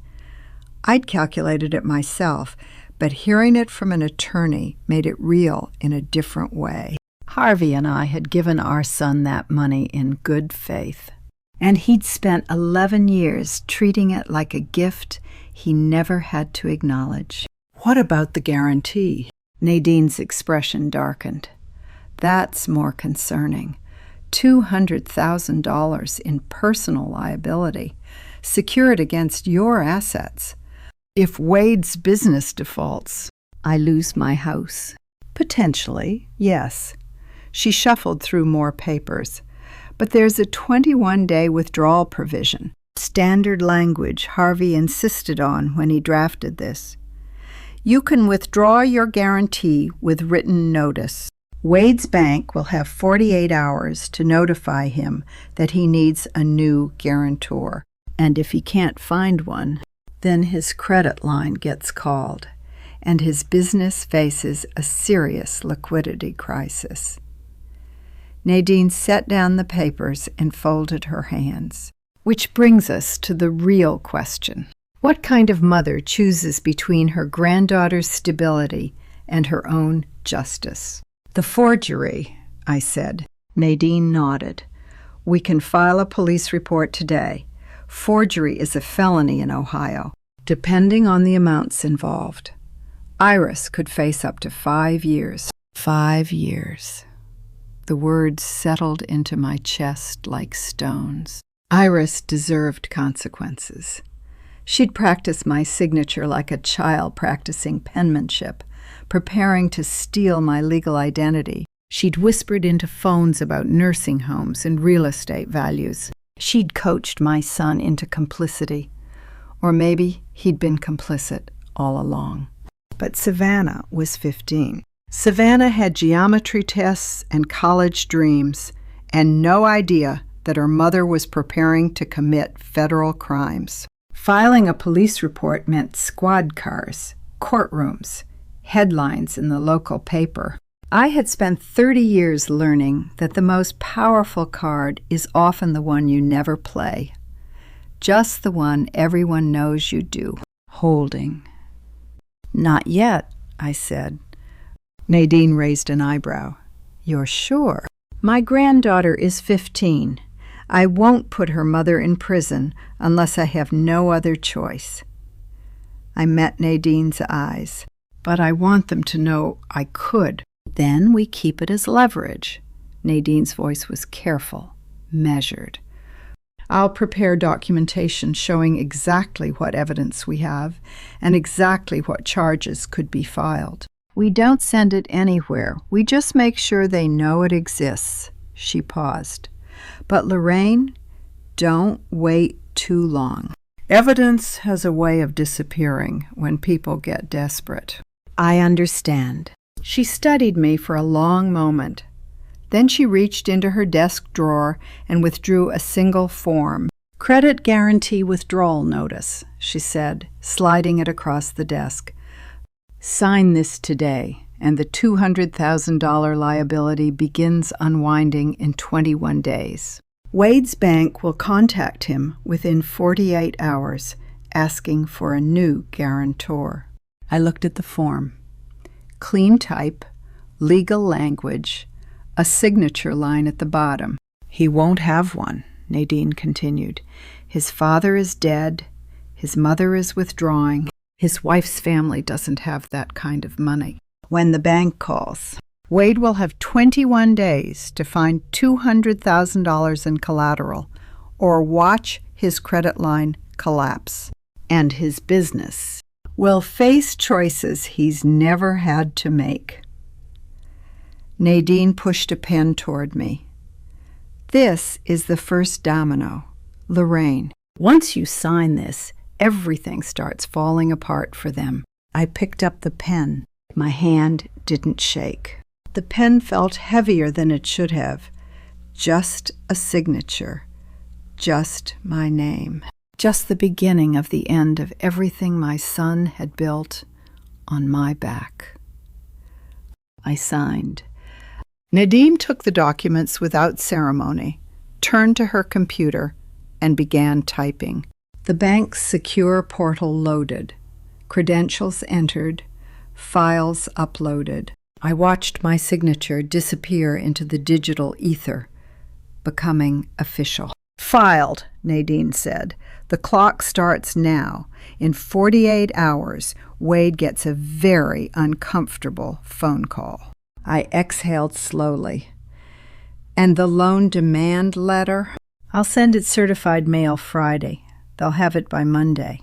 I'd calculated it myself, but hearing it from an attorney made it real in a different way. Harvey and I had given our son that money in good faith, and he'd spent 11 years treating it like a gift he never had to acknowledge. "What about the guarantee?" Nadine's expression darkened. "That's more concerning. $200,000 in personal liability, secured against your assets. If Wade's business defaults, I lose my house." "Potentially, yes." She shuffled through more papers. "But there's a 21-day withdrawal provision, standard language Harvey insisted on when he drafted this. You can withdraw your guarantee with written notice. Wade's bank will have 48 hours to notify him that he needs a new guarantor. And if he can't find one, then his credit line gets called, and his business faces a serious liquidity crisis." Nadine set down the papers and folded her hands. "Which brings us to the real question. What kind of mother chooses between her granddaughter's stability and her own justice?" "The forgery," I said. Nadine nodded. "We can file a police report today. Forgery is a felony in Ohio, depending on the amounts involved. Iris could face up to 5 years. 5 years. The words settled into my chest like stones. Iris deserved consequences. She'd practiced my signature like a child practicing penmanship, preparing to steal my legal identity. She'd whispered into phones about nursing homes and real estate values. She'd coached my son into complicity. Or maybe he'd been complicit all along. But Savannah was 15. Savannah had geometry tests and college dreams, and no idea that her mother was preparing to commit federal crimes. Filing a police report meant squad cars, courtrooms, headlines in the local paper. I had spent 30 years learning that the most powerful card is often the one you never play. Just the one everyone knows you do. Holding. "Not yet," I said. Nadine raised an eyebrow. "You're sure?" "My granddaughter is 15. I won't put her mother in prison unless I have no other choice." I met Nadine's eyes. "But I want them to know I could." "Then we keep it as leverage." Nadine's voice was careful, measured. "I'll prepare documentation showing exactly what evidence we have and exactly what charges could be filed. We don't send it anywhere. We just make sure they know it exists." She paused. "But Lorraine, don't wait too long. Evidence has a way of disappearing when people get desperate." "I understand." She studied me for a long moment. Then she reached into her desk drawer and withdrew a single form. "Credit guarantee withdrawal notice," she said, sliding it across the desk. "Sign this today and the $200,000 liability begins unwinding in 21 days. Wade's bank will contact him within 48 hours, asking for a new guarantor. I looked at the form. Clean type, legal language, a signature line at the bottom. He won't have one, Nadine continued. His father is dead. His mother is withdrawing. His wife's family doesn't have that kind of money. When the bank calls, Wade will have 21 days to find $200,000 in collateral or watch his credit line collapse. And his business will face choices he's never had to make. Nadine pushed a pen toward me. This is the first domino, Lorraine. Once you sign this, everything starts falling apart for them. I picked up the pen. My hand didn't shake. The pen felt heavier than it should have. Just a signature. Just my name. Just the beginning of the end of everything my son had built on my back. I signed. Nadine took the documents without ceremony, turned to her computer, and began typing. The bank's secure portal loaded. Credentials entered. Files uploaded. I watched my signature disappear into the digital ether, becoming official. Filed, Nadine said. The clock starts now. In 48 hours, Wade gets a very uncomfortable phone call. I exhaled slowly. And the loan demand letter? I'll send it certified mail Friday. They'll have it by Monday.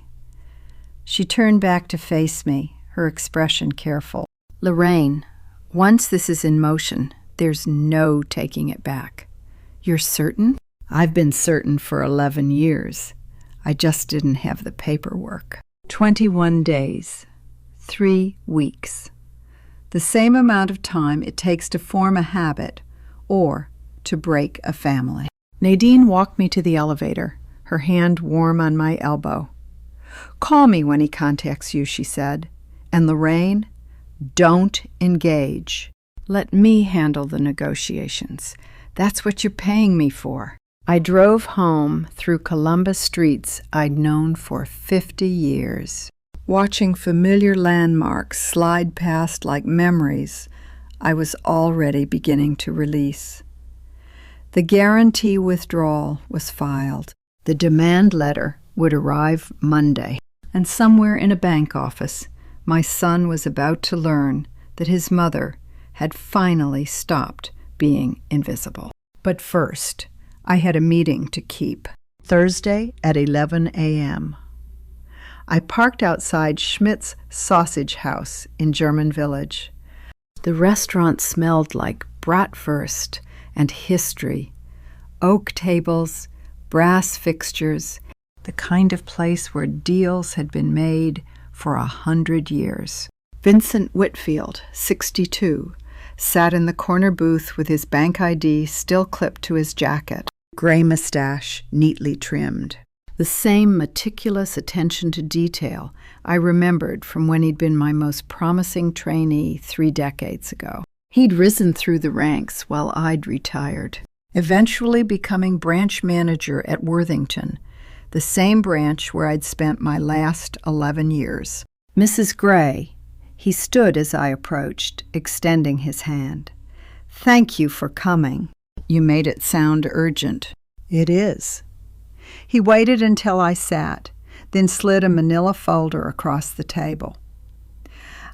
She turned back to face me, her expression careful. Lorraine, once this is in motion, there's no taking it back. You're certain? I've been certain for 11 years. I just didn't have the paperwork. 21 days. 3 weeks. The same amount of time it takes to form a habit or to break a family. Nadine walked me to the elevator, her hand warm on my elbow. Call me when he contacts you, she said. And Lorraine, don't engage. Let me handle the negotiations. That's what you're paying me for. I drove home through Columbus streets I'd known for 50 years. Watching familiar landmarks slide past like memories I was already beginning to release. The guarantee withdrawal was filed. The demand letter would arrive Monday. And somewhere in a bank office, my son was about to learn that his mother had finally stopped being invisible. But first, I had a meeting to keep. Thursday at 11 a.m. I parked outside Schmidt's Sausage House in German Village. The restaurant smelled like bratwurst and history, oak tables, brass fixtures, the kind of place where deals had been made for 100 years. Vincent Whitfield, 62, sat in the corner booth with his bank ID still clipped to his jacket, gray mustache neatly trimmed. The same meticulous attention to detail I remembered from when he'd been my most promising trainee 3 decades ago. He'd risen through the ranks while I'd retired, eventually becoming branch manager at Worthington, the same branch where I'd spent my last 11 years. Mrs. Gray, he stood as I approached, extending his hand. Thank you for coming. You made it sound urgent. It is. He waited until I sat, then slid a manila folder across the table.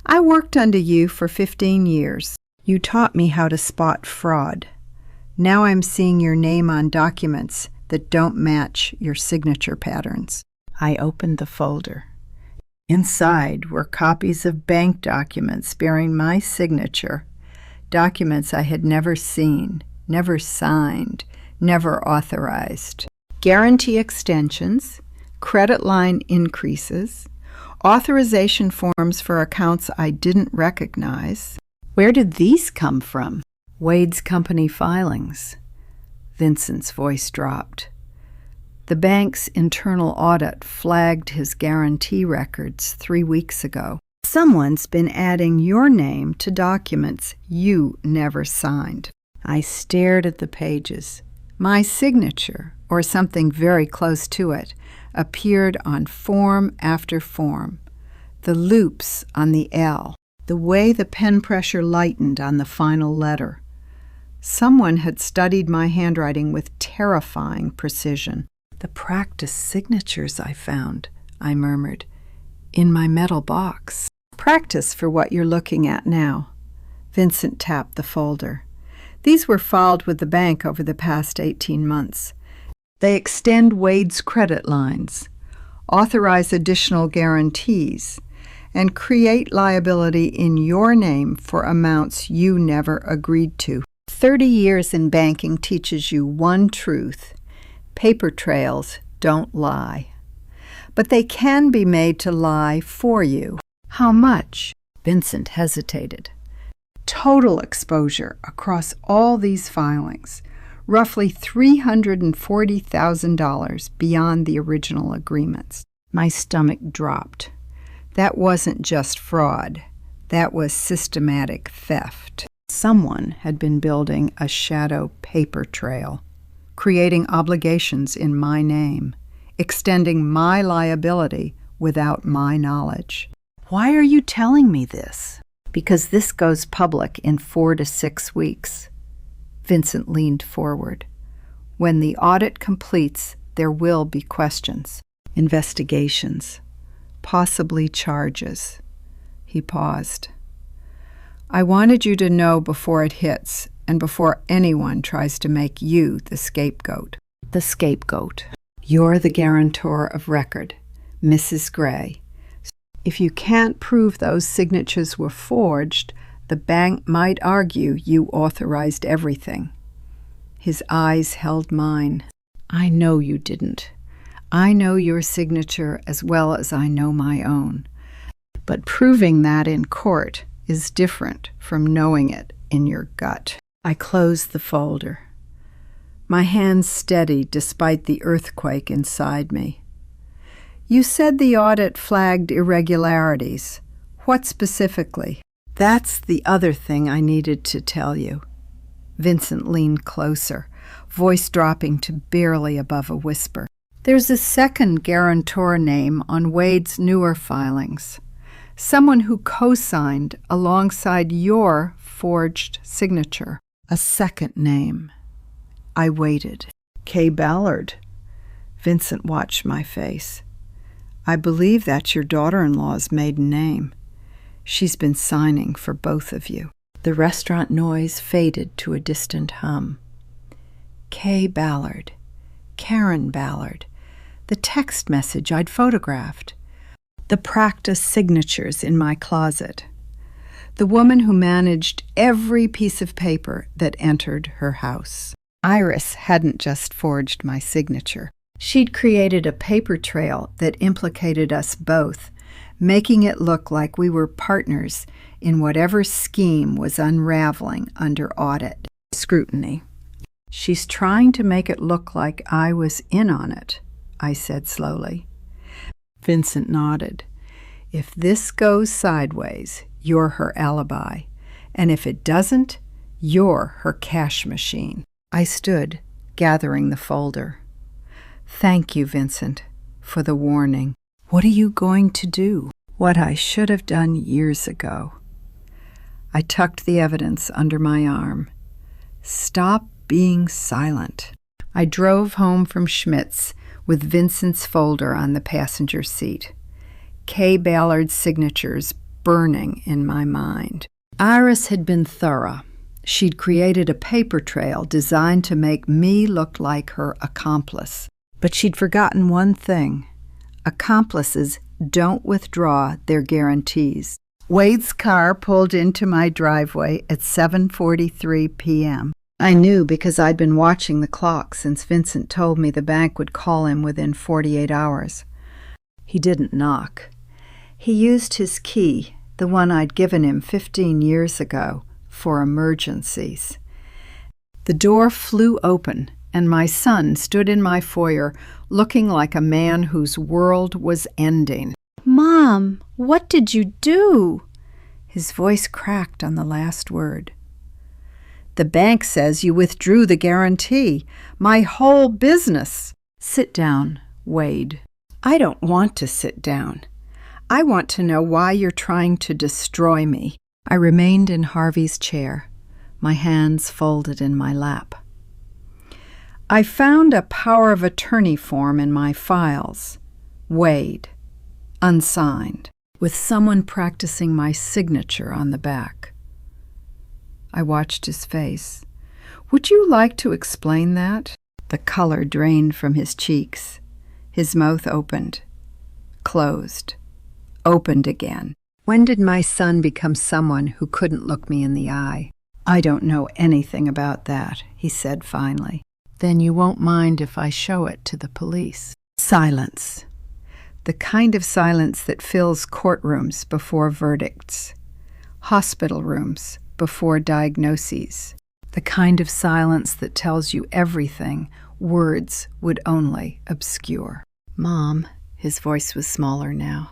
I worked under you for 15 years. You taught me how to spot fraud. Now I'm seeing your name on documents that don't match your signature patterns. I opened the folder. Inside were copies of bank documents bearing my signature, documents I had never seen, never signed, never authorized. Guarantee extensions, credit line increases, authorization forms for accounts I didn't recognize. Where did these come from? Wade's company filings. Vincent's voice dropped. The bank's internal audit flagged his guarantee records 3 weeks ago. Someone's been adding your name to documents you never signed. I stared at the pages. My signature, or something very close to it, appeared on form after form. The loops on the L, the way the pen pressure lightened on the final letter. Someone had studied my handwriting with terrifying precision. "The practice signatures I found," I murmured, "in my metal box." "Practice for what you're looking at now." Vincent tapped the folder. "These were filed with the bank over the past 18 months. They extend Wade's credit lines, authorize additional guarantees, and create liability in your name for amounts you never agreed to. 30 years in banking teaches you one truth: paper trails don't lie. But they can be made to lie for you. How much?" Vincent hesitated. "Total exposure across all these filings, roughly $340,000 beyond the original agreements." My stomach dropped. That wasn't just fraud. That was systematic theft. Someone had been building a shadow paper trail, creating obligations in my name, extending my liability without my knowledge. "Why are you telling me this?" "Because this goes public in 4 to 6 weeks. Vincent leaned forward. "When the audit completes, there will be questions, investigations, possibly charges." He paused. "I wanted you to know before it hits, and before anyone tries to make you the scapegoat." "The scapegoat. You're the guarantor of record, Mrs. Gray. If you can't prove those signatures were forged, the bank might argue you authorized everything." His eyes held mine. "I know you didn't. I know your signature as well as I know my own. But proving that in court is different from knowing it in your gut." I closed the folder. My hands steadied despite the earthquake inside me. "You said the audit flagged irregularities. What specifically?" "That's the other thing I needed to tell you." Vincent leaned closer, voice dropping to barely above a whisper. "There's a second guarantor name on Wade's newer filings. Someone who co-signed alongside your forged signature. A second name." I waited. "Kay Ballard." Vincent watched my face. "I believe that's your daughter-in-law's maiden name. She's been signing for both of you." The restaurant noise faded to a distant hum. Kay Ballard. Karen Ballard. The text message I'd photographed. The practice signatures in my closet. The woman who managed every piece of paper that entered her house. Iris hadn't just forged my signature. She'd created a paper trail that implicated us both, making it look like we were partners in whatever scheme was unraveling under audit scrutiny. "She's trying to make it look like I was in on it," I said slowly. Vincent nodded. "If this goes sideways, you're her alibi, and if it doesn't, you're her cash machine." I stood, gathering the folder. "Thank you, Vincent, for the warning." "What are you going to do?" "What I should have done years ago." I tucked the evidence under my arm. "Stop being silent." I drove home from Schmidt's with Vincent's folder on the passenger seat. Kay Ballard's signatures burning in my mind. Iris had been thorough. She'd created a paper trail designed to make me look like her accomplice. But she'd forgotten one thing. Accomplices don't withdraw their guarantees. Wade's car pulled into my driveway at 7:43 p.m. I knew because I'd been watching the clock since Vincent told me the bank would call him within 48 hours. He didn't knock. He used his key, the one I'd given him 15 years ago, for emergencies. The door flew open, and my son stood in my foyer looking like a man whose world was ending. Mom, what did you do?" His voice cracked on the last word. "The bank says you withdrew the guarantee. My whole business." "Sit down, Wade." "I don't want to sit down. I want to know why you're trying to destroy me." I remained in Harvey's chair, my hands folded in my lap. "I found a power of attorney form in my files. Wade, unsigned, with someone practicing my signature on the back." I watched his face. "Would you like to explain that?" The color drained from his cheeks. His mouth opened, closed, opened again. "When did my son become someone who couldn't look me in the eye?" "I don't know anything about that," he said finally. "Then you won't mind if I show it to the police." Silence. The kind of silence that fills courtrooms before verdicts, hospital rooms before diagnoses, the kind of silence that tells you everything words would only obscure. "Mom," his voice was smaller now,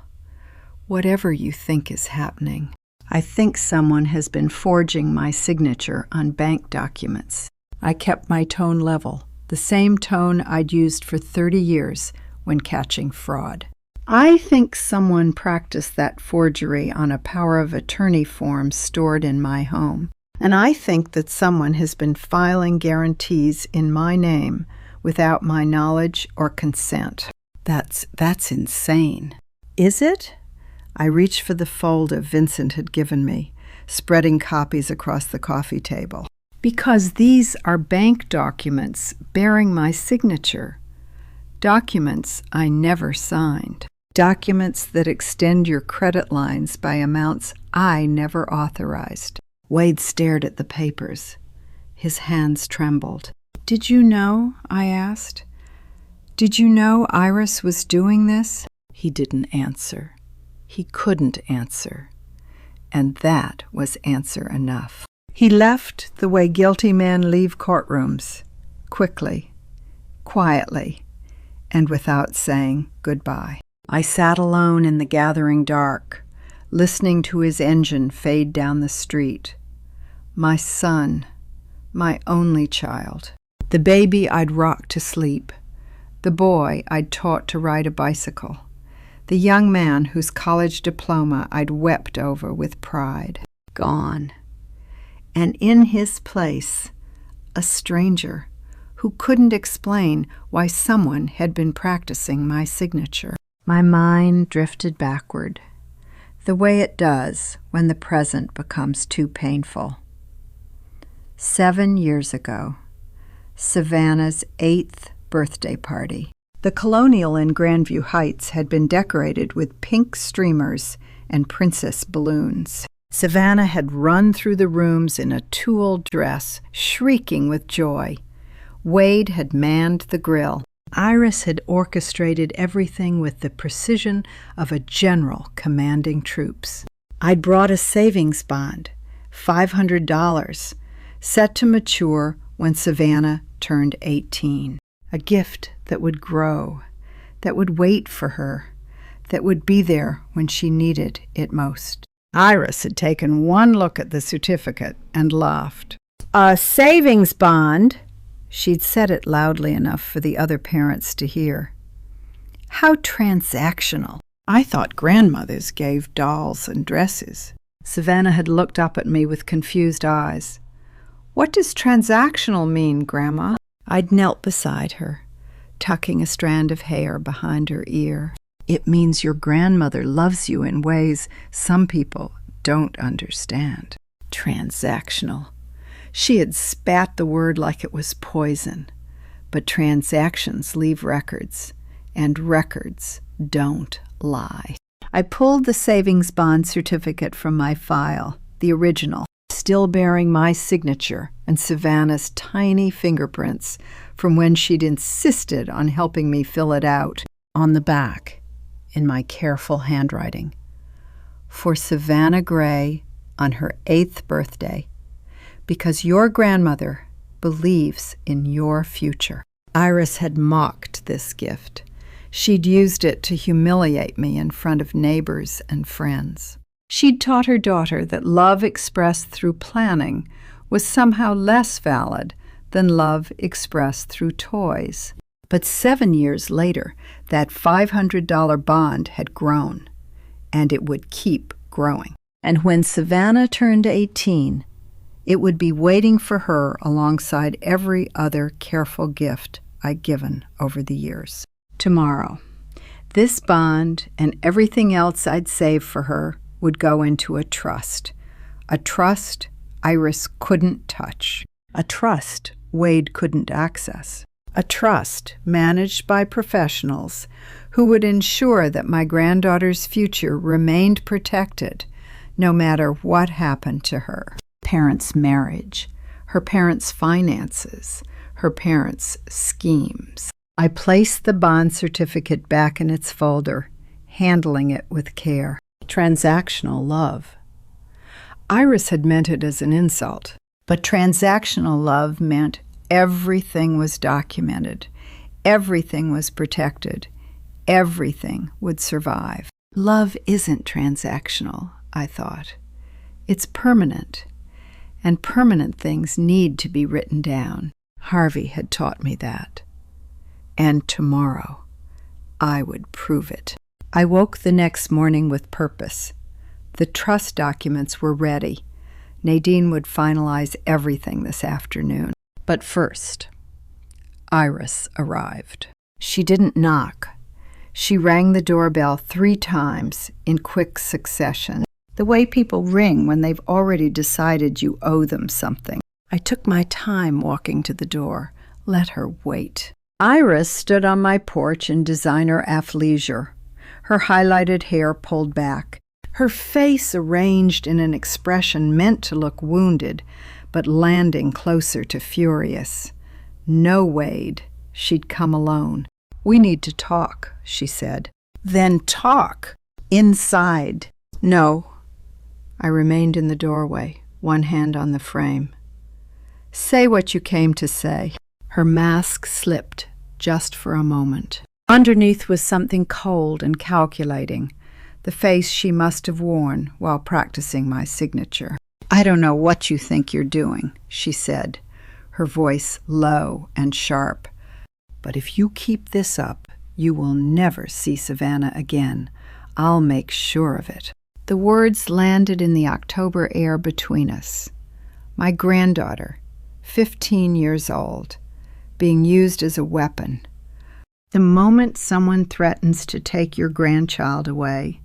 "whatever you think is happening, I think someone has been forging my signature on bank documents." I kept my tone level, the same tone I'd used for 30 years when catching fraud. "I think someone practiced that forgery on a power of attorney form stored in my home. And I think that someone has been filing guarantees in my name without my knowledge or consent." That's insane." "Is it?" I reached for the folder Vincent had given me, spreading copies across the coffee table. "Because these are bank documents bearing my signature. Documents I never signed. Documents that extend your credit lines by amounts I never authorized." Wade stared at the papers. His hands trembled. "Did you know?" I asked. "Did you know Iris was doing this?" He didn't answer. He couldn't answer. And that was answer enough. He left the way guilty men leave courtrooms, quickly, quietly, and without saying goodbye. I sat alone in the gathering dark, listening to his engine fade down the street. My son, my only child, the baby I'd rocked to sleep, the boy I'd taught to ride a bicycle, the young man whose college diploma I'd wept over with pride. Gone. And in his place, a stranger who couldn't explain why someone had been practicing my signature. My mind drifted backward, the way it does when the present becomes too painful. 7 years ago, Savannah's 8th birthday party. The Colonial in Grandview Heights had been decorated with pink streamers and princess balloons. Savannah had run through the rooms in a tulle dress, shrieking with joy. Wade had manned the grill. Iris had orchestrated everything with the precision of a general commanding troops. I'd brought a savings bond, $500, set to mature when Savannah turned 18. A gift that would grow, that would wait for her, that would be there when she needed it most. Iris had taken one look at the certificate and laughed. "A savings bond?" She'd said it loudly enough for the other parents to hear. "How transactional. I thought grandmothers gave dolls and dresses." Savannah had looked up at me with confused eyes. "What does transactional mean, Grandma?" I'd knelt beside her, tucking a strand of hair behind her ear. "It means your grandmother loves you in ways some people don't understand." Transactional. She had spat the word like it was poison. But transactions leave records, and records don't lie. I pulled the savings bond certificate from my file, the original, still bearing my signature and Savannah's tiny fingerprints from when she'd insisted on helping me fill it out. On the back, in my careful handwriting, "For Savannah Gray on her 8th birthday, because your grandmother believes in your future." Iris had mocked this gift. She'd used it to humiliate me in front of neighbors and friends. She'd taught her daughter that love expressed through planning was somehow less valid than love expressed through toys. But 7 years later, that $500 bond had grown, and it would keep growing. And when Savannah turned 18, it would be waiting for her alongside every other careful gift I'd given over the years. Tomorrow, this bond and everything else I'd saved for her would go into a trust Iris couldn't touch, a trust Wade couldn't access, a trust managed by professionals who would ensure that my granddaughter's future remained protected no matter what happened to her. Parents' marriage, her parents' finances, her parents' schemes. I placed the bond certificate back in its folder, handling it with care. Transactional love. Iris had meant it as an insult, but transactional love meant everything was documented, everything was protected, everything would survive. Love isn't transactional, I thought. It's permanent, and permanent things need to be written down. Harvey had taught me that. And tomorrow, I would prove it. I woke the next morning with purpose. The trust documents were ready. Nadine would finalize everything this afternoon. But first, Iris arrived. She didn't knock. She rang the doorbell 3 times in quick succession, the way people ring when they've already decided you owe them something. I took my time walking to the door, let her wait. Iris stood on my porch in designer athleisure, her highlighted hair pulled back, her face arranged in an expression meant to look wounded, but landing closer to furious. No, Wade. She'd come alone. "We need to talk," she said. "Then talk. Inside." "No." I remained in the doorway, one hand on the frame. "Say what you came to say." Her mask slipped just for a moment. Underneath was something cold and calculating, the face she must have worn while practicing my signature. "I don't know what you think you're doing," she said, her voice low and sharp. "But if you keep this up, you will never see Savannah again. I'll make sure of it." The words landed in the October air between us. My granddaughter, 15 years old, being used as a weapon. The moment someone threatens to take your grandchild away,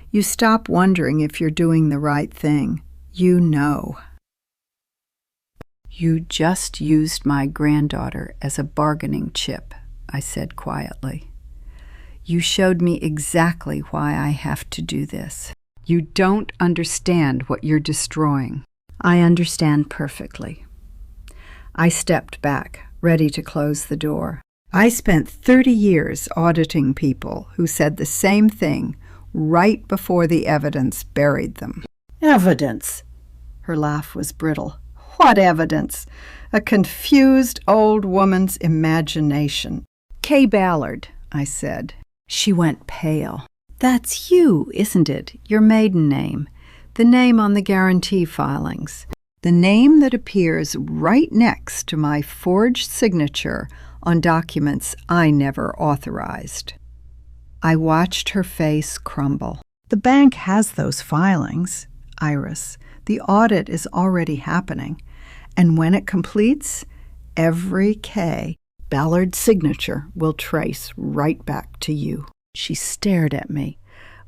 you stop wondering if you're doing the right thing. You know. "You just used my granddaughter as a bargaining chip," I said quietly. "You showed me exactly why I have to do this. You don't understand what you're destroying." "I understand perfectly." I stepped back, ready to close the door. I spent 30 years auditing people who said the same thing right before the evidence buried them. "Evidence?" Her laugh was brittle. "What evidence? A confused old woman's imagination." "Kay Ballard," I said. She went pale. "That's you, isn't it? Your maiden name. The name on the guarantee filings. The name that appears right next to my forged signature on documents I never authorized." I watched her face crumble. "The bank has those filings, Iris. The audit is already happening. And when it completes, every K Ballard signature will trace right back to you." She stared at me,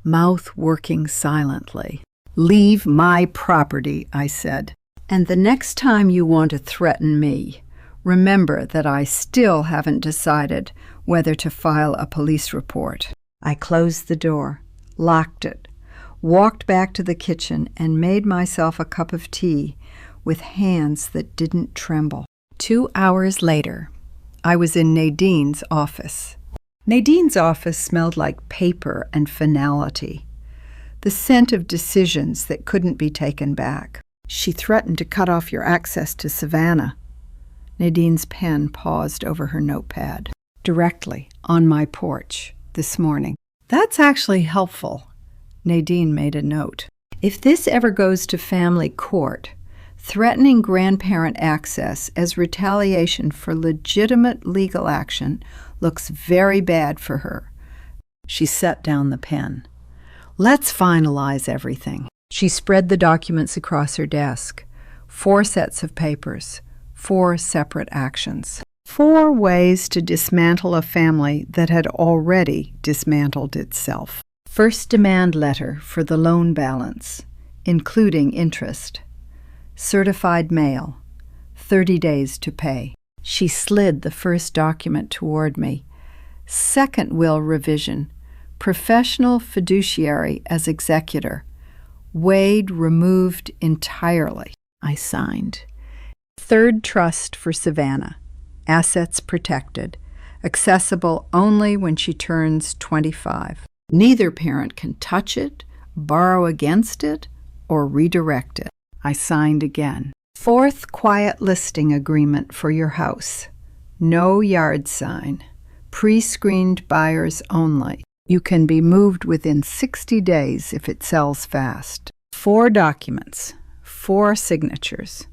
mouth working silently. "Leave my property," I said. "And the next time you want to threaten me, remember that I still haven't decided whether to file a police report." I closed the door, locked it, walked back to the kitchen, and made myself a cup of tea with hands that didn't tremble. 2 hours later, I was in Nadine's office. Nadine's office smelled like paper and finality, the scent of decisions that couldn't be taken back. "She threatened to cut off your access to Savannah." Nadine's pen paused over her notepad. "Directly on my porch. this morning. That's actually helpful. Nadine made a note. If this ever goes to family court, threatening grandparent access as retaliation for legitimate legal action looks very bad for her. She set down the pen. Let's finalize everything. She spread the documents across her desk. 4 sets of papers, 4 separate actions. 4 ways to dismantle a family that had already dismantled itself. First demand letter for the loan balance, including interest. Certified mail, 30 days to pay. She slid the first document toward me. Second will revision, professional fiduciary as executor. Wade removed entirely. I signed. Third trust for Savannah. Assets protected. Accessible only when she turns 25. Neither parent can touch it, borrow against it, or redirect it. I signed again. Fourth quiet listing agreement for your house. No yard sign. Pre-screened buyers only. You can be moved within 60 days if it sells fast. 4 documents. 4 signatures.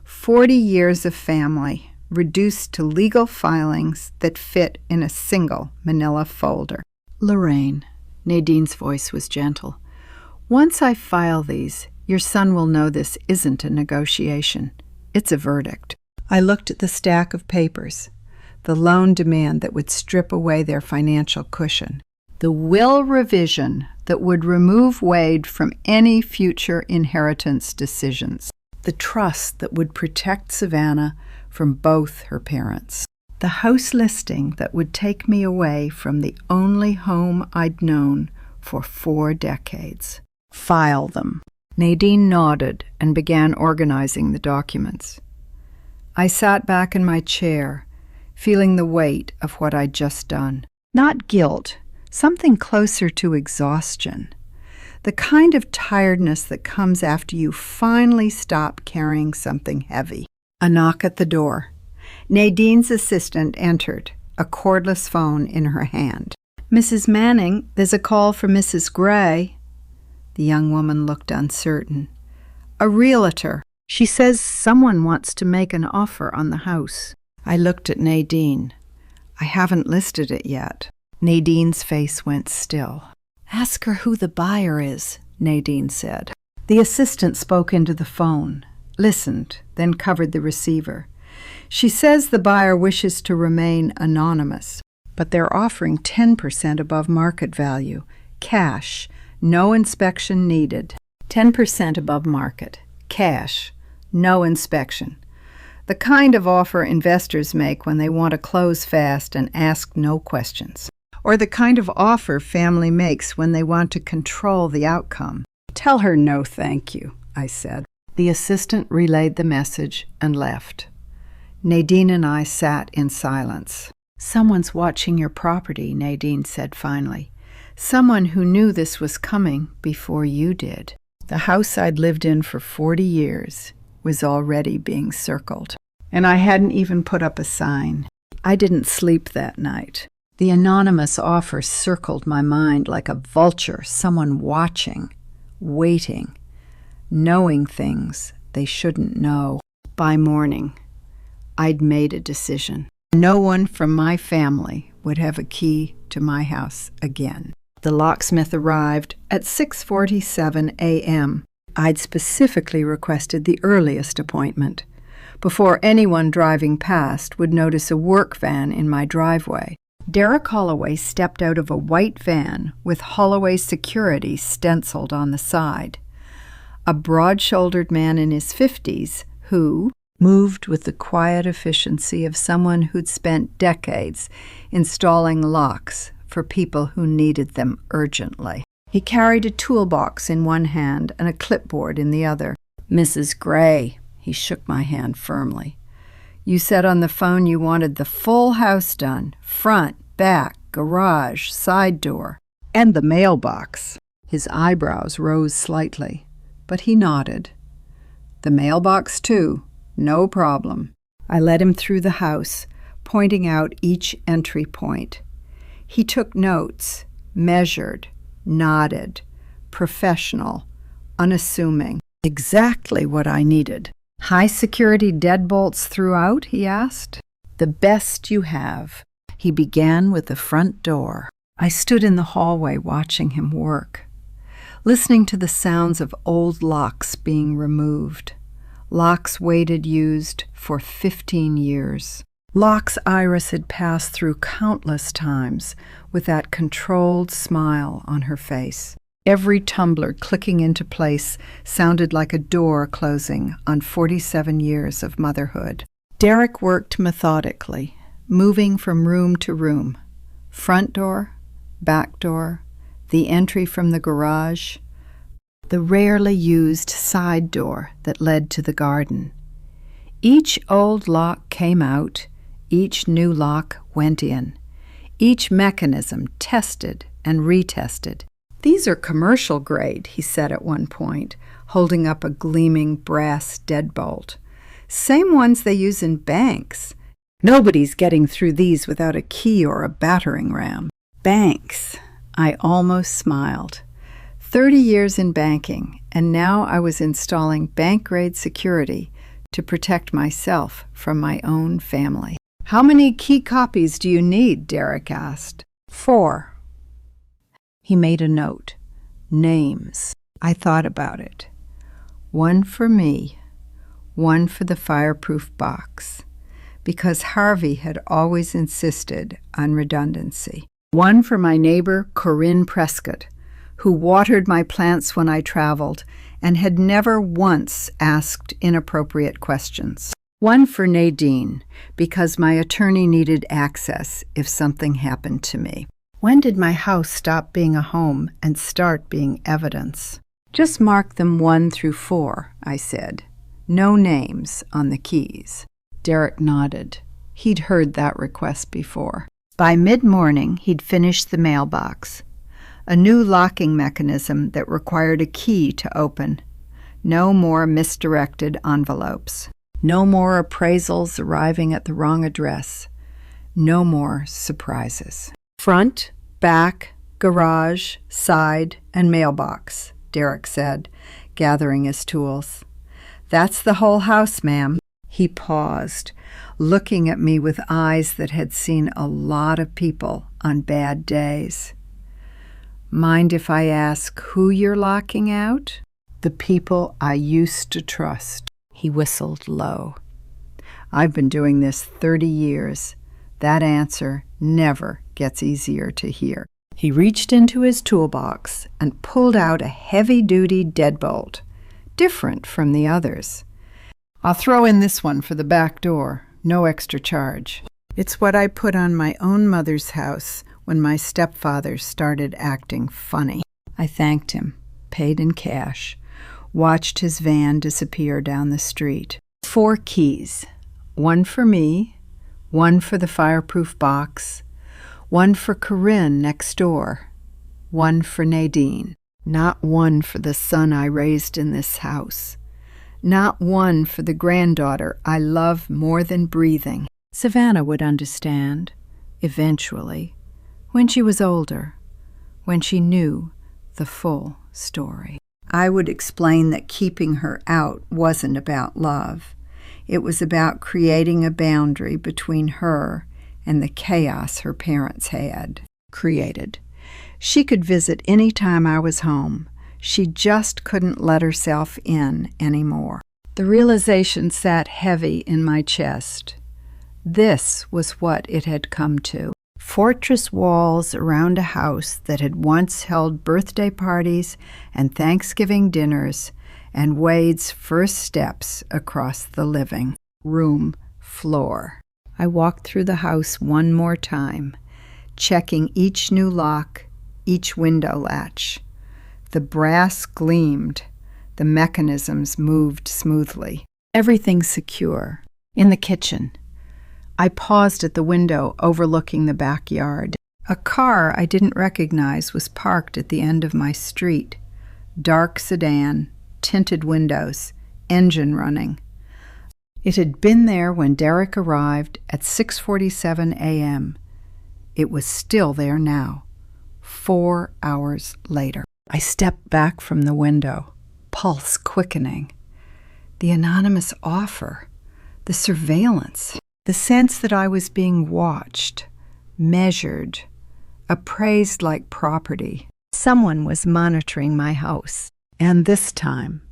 40 years of family reduced to legal filings that fit in a single manila folder. Lorraine, Nadine's voice was gentle. Once I file these, your son will know this isn't a negotiation. It's a verdict. I looked at the stack of papers, the loan demand that would strip away their financial cushion, the will revision that would remove Wade from any future inheritance decisions, the trust that would protect Savannah from both her parents, the house listing that would take me away from the only home I'd known for 4 decades. File them. Nadine nodded and began organizing the documents. I sat back in my chair, feeling the weight of what I'd just done. Not guilt, something closer to exhaustion. The kind of tiredness that comes after you finally stop carrying something heavy. A knock at the door. Nadine's assistant entered, a cordless phone in her hand. Mrs. Manning, there's a call for Mrs. Gray. The young woman looked uncertain. A realtor. She says someone wants to make an offer on the house. I looked at Nadine. I haven't listed it yet. Nadine's face went still. Ask her who the buyer is, Nadine said. The assistant spoke into the phone, listened, then covered the receiver. She says the buyer wishes to remain anonymous, but they're offering 10% above market value, cash, no inspection needed. 10% above market, cash, no inspection. The kind of offer investors make when they want to close fast and ask no questions. Or the kind of offer family makes when they want to control the outcome. Tell her no thank you, I said. The assistant relayed the message and left. Nadine and I sat in silence. Someone's watching your property, Nadine said finally. Someone who knew this was coming before you did. The house I'd lived in for 40 years was already being circled. And I hadn't even put up a sign. I didn't sleep that night. The anonymous offer circled my mind like a vulture, someone watching, waiting, knowing things they shouldn't know. By morning, I'd made a decision. No one from my family would have a key to my house again. The locksmith arrived at 6:47 a.m. I'd specifically requested the earliest appointment, before anyone driving past would notice a work van in my driveway. Derek Holloway stepped out of a white van with Holloway Security stenciled on the side. A broad-shouldered man in his 50s who moved with the quiet efficiency of someone who'd spent decades installing locks for people who needed them urgently. He carried a toolbox in one hand and a clipboard in the other. Mrs. Gray, he shook my hand firmly. You said on the phone you wanted the full house done, front, back, garage, side door, and the mailbox. His eyebrows rose slightly, but he nodded. The mailbox, too. No problem. I led him through the house, pointing out each entry point. He took notes, measured, nodded, professional, unassuming. Exactly what I needed. High-security deadbolts throughout, he asked. The best you have. He began with the front door. I stood in the hallway watching him work, listening to the sounds of old locks being removed. Locks Wade used for 15 years. Locks Iris had passed through countless times with that controlled smile on her face. Every tumbler clicking into place sounded like a door closing on 47 years of motherhood. Derek worked methodically, moving from room to room. Front door, back door, the entry from the garage, the rarely used side door that led to the garden. Each old lock came out, each new lock went in, each mechanism tested and retested. These are commercial grade, he said at one point, holding up a gleaming brass deadbolt. Same ones they use in banks. Nobody's getting through these without a key or a battering ram. Banks. I almost smiled. 30 years in banking, and now I was installing bank-grade security to protect myself from my own family. How many key copies do you need? Derek asked. 4. He made a note. Names. I thought about it. 1 for me, 1 for the fireproof box, because Harvey had always insisted on redundancy. 1 for my neighbor, Corinne Prescott, who watered my plants when I traveled and had never once asked inappropriate questions. 1 for Nadine, because my attorney needed access if something happened to me. When did my house stop being a home and start being evidence? Just mark them 1 through 4, I said. No names on the keys. Derek nodded. He'd heard that request before. By mid-morning, he'd finished the mailbox. A new locking mechanism that required a key to open. No more misdirected envelopes. No more appraisals arriving at the wrong address. No more surprises. Front, back, garage, side, and mailbox, Derek said, gathering his tools. That's the whole house, ma'am. He paused, looking at me with eyes that had seen a lot of people on bad days. Mind if I ask who you're locking out? The people I used to trust. He whistled low. I've been doing this 30 years. That answer never gets easier to hear. He reached into his toolbox and pulled out a heavy-duty deadbolt, different from the others. I'll throw in this one for the back door, no extra charge. It's what I put on my own mother's house when my stepfather started acting funny. I thanked him, paid in cash, watched his van disappear down the street. 4 keys, 1 for me, 1 for the fireproof box, 1 for Corinne next door, 1 for Nadine. Not 1 for the son I raised in this house. Not 1 for the granddaughter I love more than breathing. Savannah would understand, eventually, when she was older, when she knew the full story. I would explain that keeping her out wasn't about love. It was about creating a boundary between her and the chaos her parents had created. She could visit any time I was home. She just couldn't let herself in anymore. The realization sat heavy in my chest. This was what it had come to. Fortress walls around a house that had once held birthday parties and Thanksgiving dinners, and Wade's first steps across the living room floor. I walked through the house one more time, checking each new lock, each window latch. The brass gleamed. The mechanisms moved smoothly. Everything secure. In the kitchen, I paused at the window overlooking the backyard. A car I didn't recognize was parked at the end of my street. Dark sedan, tinted windows, engine running. It had been there when Derek arrived at 6:47 a.m. It was still there now, 4 hours later. I stepped back from the window, pulse quickening. The anonymous offer, the surveillance, the sense that I was being watched, measured, appraised like property. Someone was monitoring my house. And this time,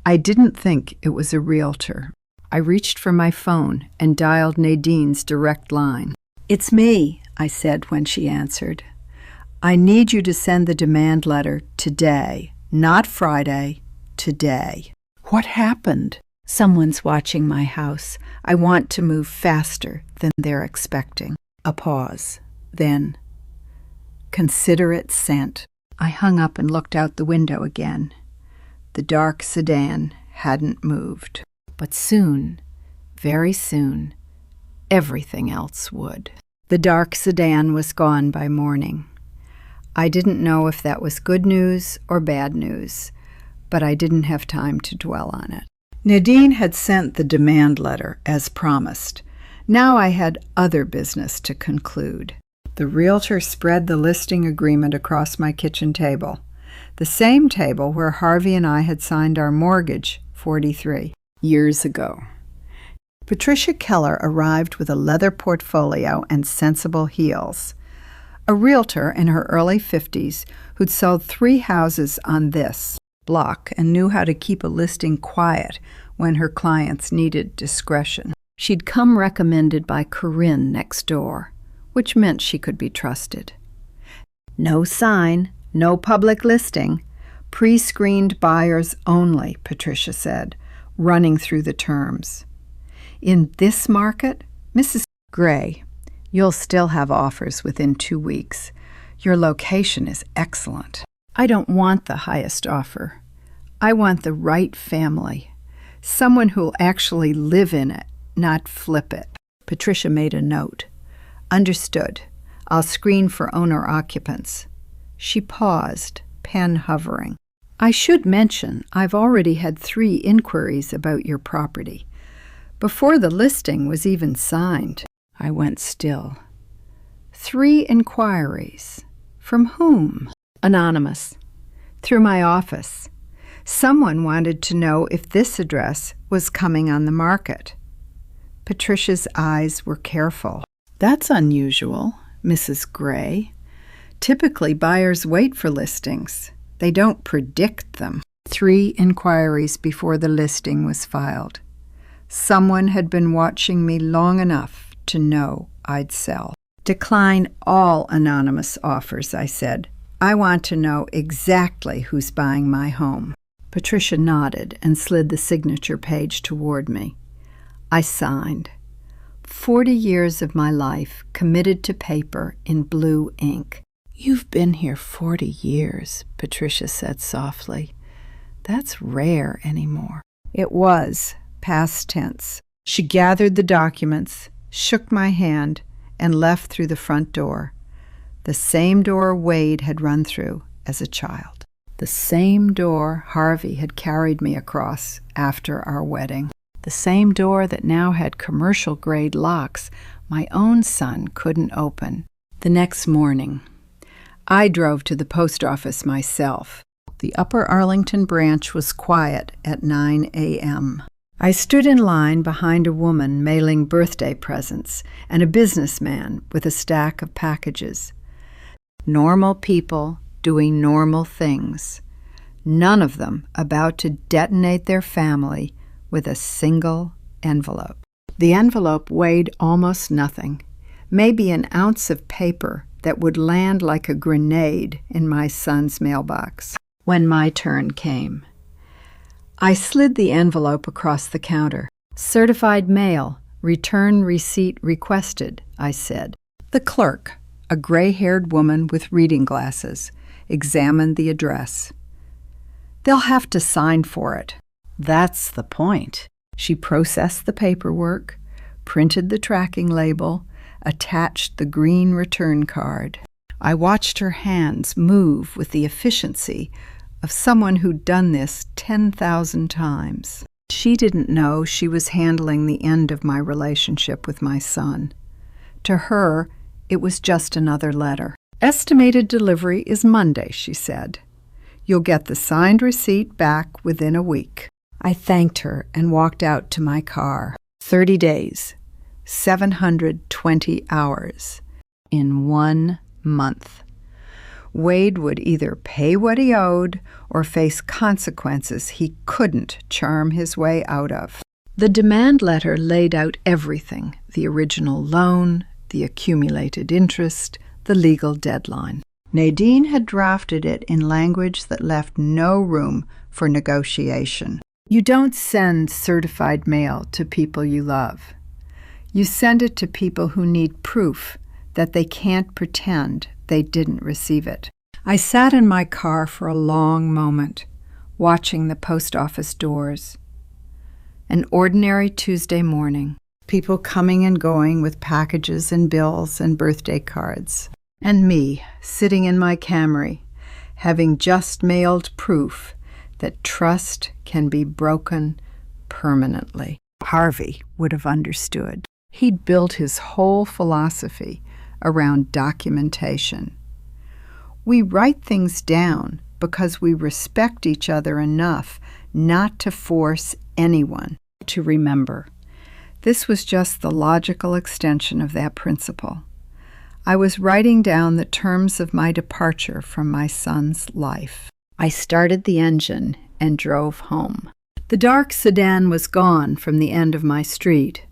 I didn't think it was a realtor. I reached for my phone and dialed Nadine's direct line. "It's me," I said when she answered. "I need you to send the demand letter today, not Friday, today." "What happened?" "Someone's watching my house. I want to move faster than they're expecting." A pause. Then, "Consider it sent." I hung up and looked out the window again. The dark sedan hadn't moved. But soon, very soon, everything else would. The dark sedan was gone by morning. I didn't know if that was good news or bad news, but I didn't have time to dwell on it. Nadine had sent the demand letter as promised. Now I had other business to conclude. The realtor spread the listing agreement across my kitchen table, the same table where Harvey and I had signed our mortgage 43 years ago. Patricia Keller arrived with a leather portfolio and sensible heels. A realtor in her early 50s who'd sold 3 houses on this block and knew how to keep a listing quiet when her clients needed discretion. She'd come recommended by Corinne next door, which meant she could be trusted. No sign, no public listing, pre-screened buyers only, Patricia said, running through the terms. In this market, Mrs. Gray, you'll still have offers within 2 weeks. Your location is excellent. I don't want the highest offer. I want the right family, someone who'll actually live in it, not flip it. Patricia made a note. Understood. I'll screen for owner-occupants. She paused, pen hovering. I should mention I've already had 3 inquiries about your property. Before the listing was even signed. I went still. 3 inquiries. From whom? Anonymous. Through my office. Someone wanted to know if this address was coming on the market. Patricia's eyes were careful. That's unusual, Mrs. Gray. Typically, buyers wait for listings. They don't predict them. 3 inquiries before the listing was filed. Someone had been watching me long enough to know I'd sell. Decline all anonymous offers, I said. I want to know exactly who's buying my home. Patricia nodded and slid the signature page toward me. I signed. 40 years of my life committed to paper in blue ink. You've been here 40 years, Patricia said softly. That's rare anymore. It was, past tense. She gathered the documents, shook my hand, and left through the front door. The same door Wade had run through as a child. The same door Harvey had carried me across after our wedding. The same door that now had commercial-grade locks my own son couldn't open. The next morning, I drove to the post office myself. The Upper Arlington branch was quiet at 9 a.m. I stood in line behind a woman mailing birthday presents and a businessman with a stack of packages. Normal people doing normal things, none of them about to detonate their family with a single envelope. The envelope weighed almost nothing, maybe an ounce of paper that would land like a grenade in my son's mailbox. When my turn came, I slid the envelope across the counter. Certified mail, return receipt requested, I said. The clerk, a gray-haired woman with reading glasses, examined the address. They'll have to sign for it. That's the point. She processed the paperwork, printed the tracking label, attached the green return card. I watched her hands move with the efficiency of someone who'd done this 10,000 times. She didn't know she was handling the end of my relationship with my son. To her, It was just another letter. Estimated delivery is Monday, she said. You'll get the signed receipt back within a week. I thanked her and walked out to my car. 30 days, 720 hours, in 1 month. Wade would either pay what he owed or face consequences he couldn't charm his way out of. The demand letter laid out everything: the original loan, the accumulated interest, the legal deadline. Nadine had drafted it in language that left no room for negotiation. You don't send certified mail to people you love. You send it to people who need proof that they can't pretend they didn't receive it. I sat in my car for a long moment, watching the post office doors. An ordinary Tuesday morning, people coming and going with packages and bills and birthday cards. And me, sitting in my Camry, having just mailed proof that trust can be broken permanently. Harvey would have understood. He'd built his whole philosophy around documentation. We write things down because we respect each other enough not to force anyone to remember. This was just the logical extension of that principle. I was writing down the terms of my departure from my son's life. I started the engine and drove home. The dark sedan was gone from the end of my street,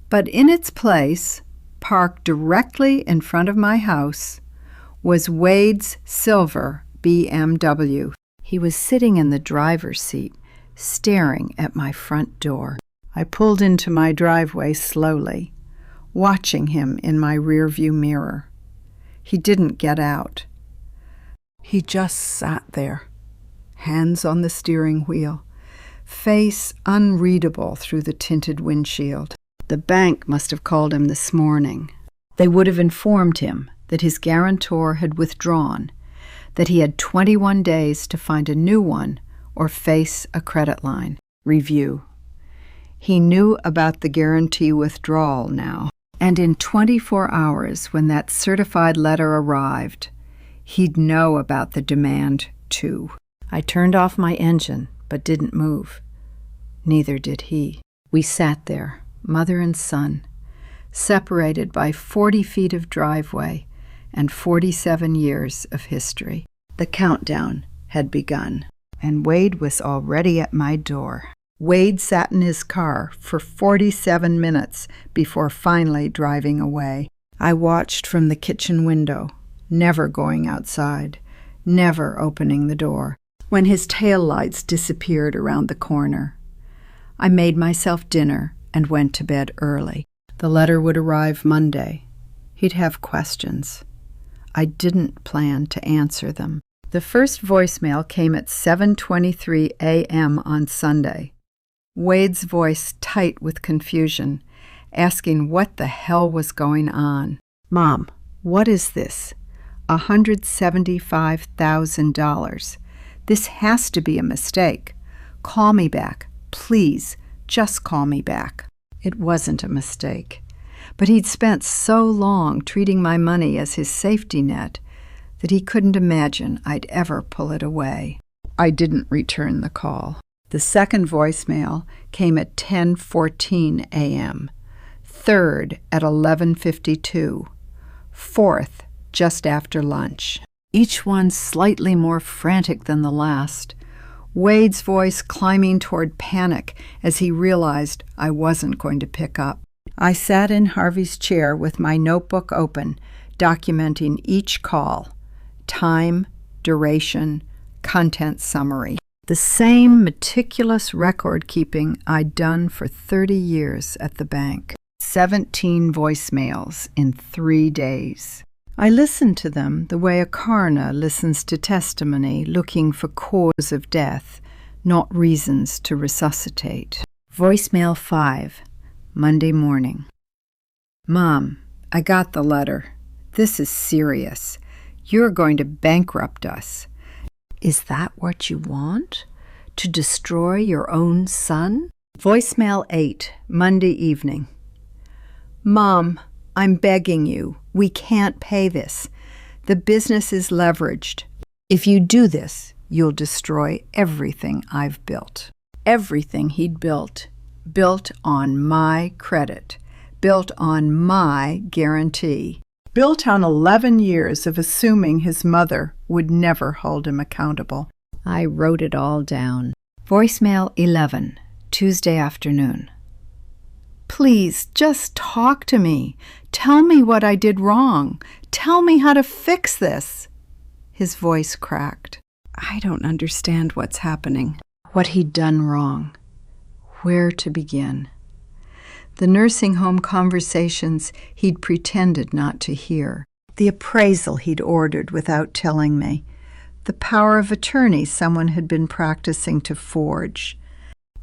but in its place, parked directly in front of my house, was Wade's silver BMW. He was sitting in the driver's seat, staring at my front door. I pulled into my driveway slowly, watching him in my rearview mirror. He didn't get out. He just sat there, hands on the steering wheel, face unreadable through the tinted windshield. The bank must have called him this morning. They would have informed him that his guarantor had withdrawn, that he had 21 days to find a new one or face a credit line review. He knew about the guarantee withdrawal now, and in 24 hours, when that certified letter arrived, he'd know about the demand too. I turned off my engine, but didn't move. Neither did he. We sat there, mother and son, separated by 40 feet of driveway and 47 years of history. The countdown had begun, and Wade was already at my door. Wade sat in his car for 47 minutes before finally driving away. I watched from the kitchen window, never going outside, never opening the door, when his taillights disappeared around the corner. I made myself dinner and went to bed early. The letter would arrive Monday. He'd have questions. I didn't plan to answer them. The first voicemail came at 7:23 a.m. on Sunday. Wade's voice tight with confusion, asking what the hell was going on. Mom, what is this? $175,000. This has to be a mistake. Call me back. Please, just call me back. It wasn't a mistake. But he'd spent so long treating my money as his safety net that he couldn't imagine I'd ever pull it away. I didn't return the call. The second voicemail came at 10:14 a.m., third at 11:52, fourth just after lunch. Each one slightly more frantic than the last, Wade's voice climbing toward panic as he realized I wasn't going to pick up. I sat in Harvey's chair with my notebook open, documenting each call, time, duration, content summary. The same meticulous record-keeping I'd done for 30 years at the bank. 17 voicemails in 3 days. I listened to them the way a coroner listens to testimony looking for cause of death, not reasons to resuscitate. Voicemail 5, Monday morning. Mom, I got the letter. This is serious. You're going to bankrupt us. Is that what you want? To destroy your own son? Voicemail 8, Monday evening. Mom, I'm begging you. We can't pay this. The business is leveraged. If you do this, you'll destroy everything I've built." Everything he'd built on my credit, built on my guarantee, built on 11 years of assuming his mother would never hold him accountable. I wrote it all down. Voicemail 11, Tuesday afternoon. "Please, just talk to me. Tell me what I did wrong. Tell me how to fix this." His voice cracked. I don't understand what's happening, what he'd done wrong, where to begin. The nursing home conversations he'd pretended not to hear, the appraisal he'd ordered without telling me, the power of attorney someone had been practicing to forge.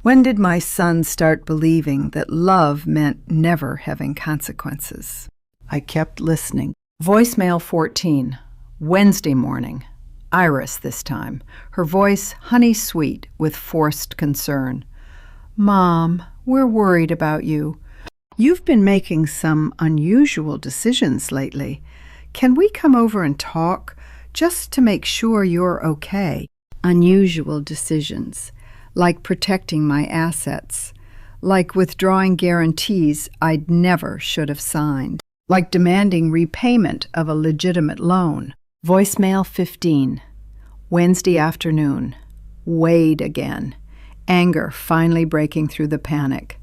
When did my son start believing that love meant never having consequences? I kept listening. Voicemail 14, Wednesday morning. Iris this time, her voice honey-sweet with forced concern. "Mom, we're worried about you. You've been making some unusual decisions lately. Can we come over and talk, just to make sure you're okay?" Unusual decisions, like protecting my assets, like withdrawing guarantees I'd never should have signed, like demanding repayment of a legitimate loan. Voicemail 15, Wednesday afternoon. Wade again. Anger finally breaking through the panic.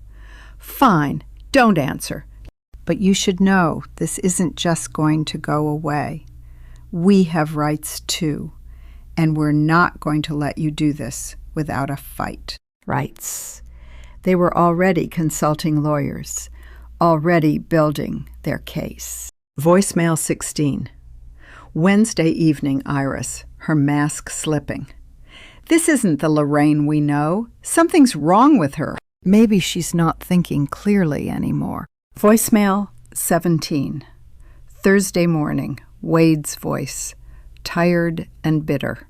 "Fine, don't answer. But you should know this isn't just going to go away. We have rights too, and we're not going to let you do this without a fight." Rights. They were already consulting lawyers, already building their case. Voicemail 16. Wednesday evening, Iris, her mask slipping. "This isn't the Lorraine we know. Something's wrong with her. Maybe she's not thinking clearly anymore." Voicemail 17. Thursday morning, Wade's voice, tired and bitter.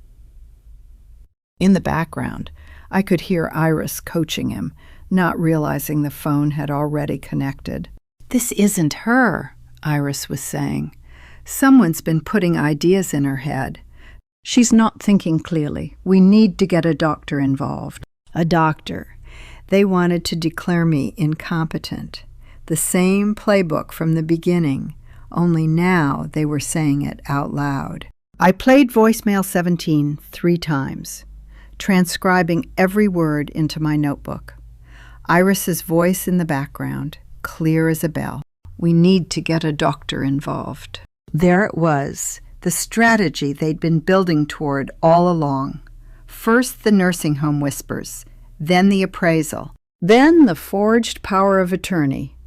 In the background, I could hear Iris coaching him, not realizing the phone had already connected. "This isn't her," Iris was saying. "Someone's been putting ideas in her head. She's not thinking clearly. We need to get a doctor involved." A doctor. They wanted to declare me incompetent. The same playbook from the beginning, only now they were saying it out loud. I played voicemail 17 3 times, transcribing every word into my notebook. Iris's voice in the background, clear as a bell. "We need to get a doctor involved." There it was, the strategy they'd been building toward all along. First the nursing home whispers, then the appraisal, then the forged power of attorney.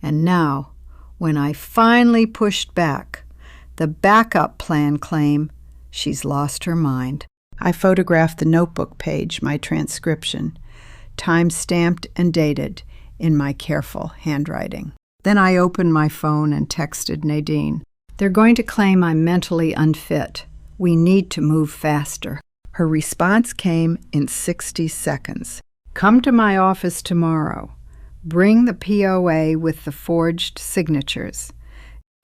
And now, when I finally pushed back, the backup plan claim, she's lost her mind. I photographed the notebook page, my transcription, time-stamped and dated in my careful handwriting. Then I opened my phone and texted Nadine. "They're going to claim I'm mentally unfit. We need to move faster." Her response came in 60 seconds. "Come to my office tomorrow. Bring the POA with the forged signatures.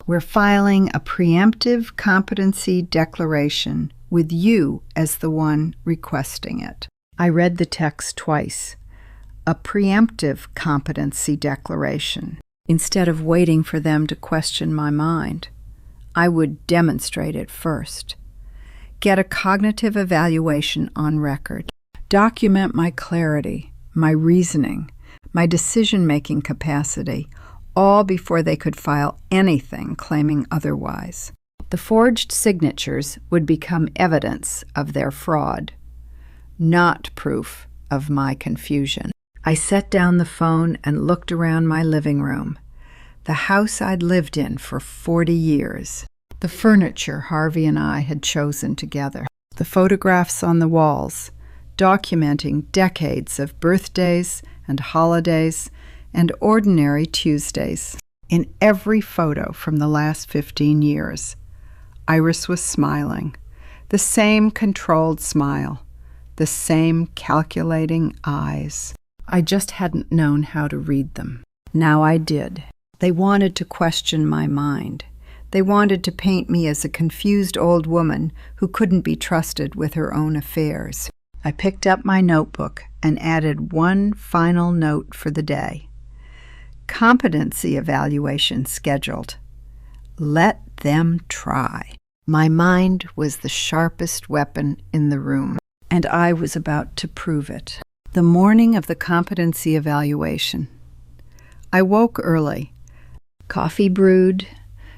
We're filing a preemptive competency declaration with you as the one requesting it." I read the text twice. A preemptive competency declaration. Instead of waiting for them to question my mind, I would demonstrate it first. Get a cognitive evaluation on record. Document my clarity, my reasoning, my decision-making capacity, all before they could file anything claiming otherwise. The forged signatures would become evidence of their fraud, not proof of my confusion. I set down the phone and looked around my living room, the house I'd lived in for 40 years, the furniture Harvey and I had chosen together, the photographs on the walls, documenting decades of birthdays and holidays and ordinary Tuesdays. In every photo from the last 15 years, Iris was smiling, the same controlled smile, the same calculating eyes. I just hadn't known how to read them. Now I did. They wanted to question my mind. They wanted to paint me as a confused old woman who couldn't be trusted with her own affairs. I picked up my notebook and added one final note for the day. Competency evaluation scheduled. Let them try. My mind was the sharpest weapon in the room, and I was about to prove it. The morning of the competency evaluation. I woke early. Coffee brewed,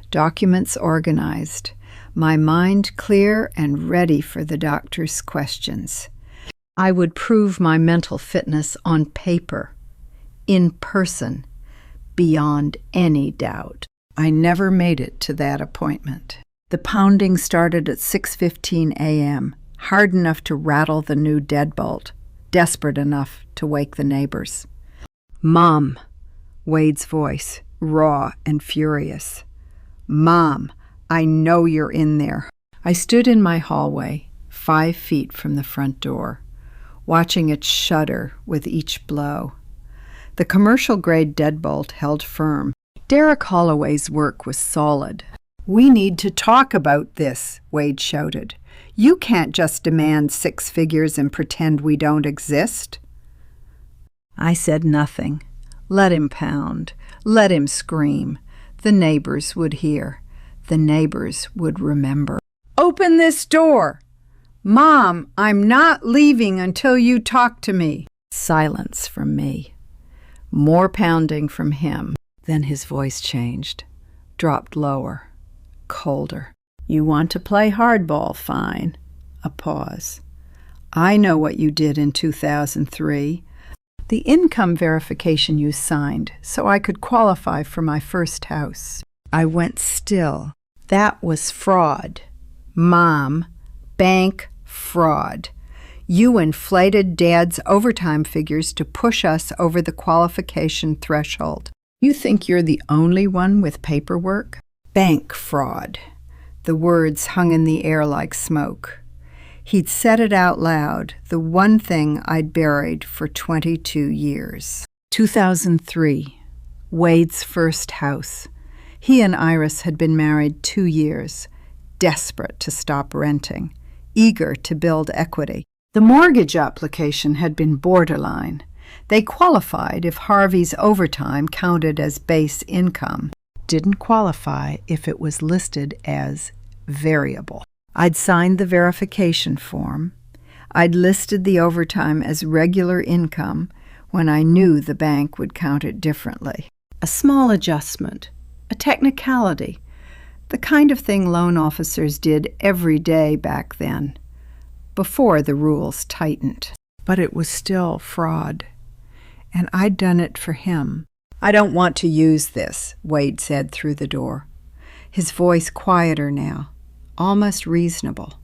documents organized, my mind clear and ready for the doctor's questions. I would prove my mental fitness on paper, in person, beyond any doubt. I never made it to that appointment. The pounding started at 6:15 a.m., hard enough to rattle the new deadbolt, desperate enough to wake the neighbors. "Mom," Wade's voice, raw and furious. "Mom, I know you're in there." I stood in my hallway, 5 feet from the front door, watching it shudder with each blow. The commercial-grade deadbolt held firm. Derek Holloway's work was solid. "We need to talk about this," Wade shouted. "You can't just demand 6 figures and pretend we don't exist." I said nothing. Let him pound. Let him scream. The neighbors would hear. The neighbors would remember. "Open this door!" "Mom, I'm not leaving until you talk to me." Silence from me. More pounding from him. Then his voice changed, dropped lower, colder. "You want to play hardball, fine." A pause. "I know what you did in 2003. The income verification you signed so I could qualify for my first house." I went still. "That was fraud. Mom, bank fraud. You inflated Dad's overtime figures to push us over the qualification threshold. You think you're the only one with paperwork? Bank fraud." The words hung in the air like smoke. He'd said it out loud, the one thing I'd buried for 22 years. 2003, Wade's first house. He and Iris had been married 2 years, desperate to stop renting, eager to build equity. The mortgage application had been borderline. They qualified if Harvey's overtime counted as base income. Didn't qualify if it was listed as variable. I'd signed the verification form. I'd listed the overtime as regular income when I knew the bank would count it differently. A small adjustment, a technicality, the kind of thing loan officers did every day back then, before the rules tightened. But it was still fraud, and I'd done it for him. "I don't want to use this," Wade said through the door, his voice quieter now. Almost reasonable,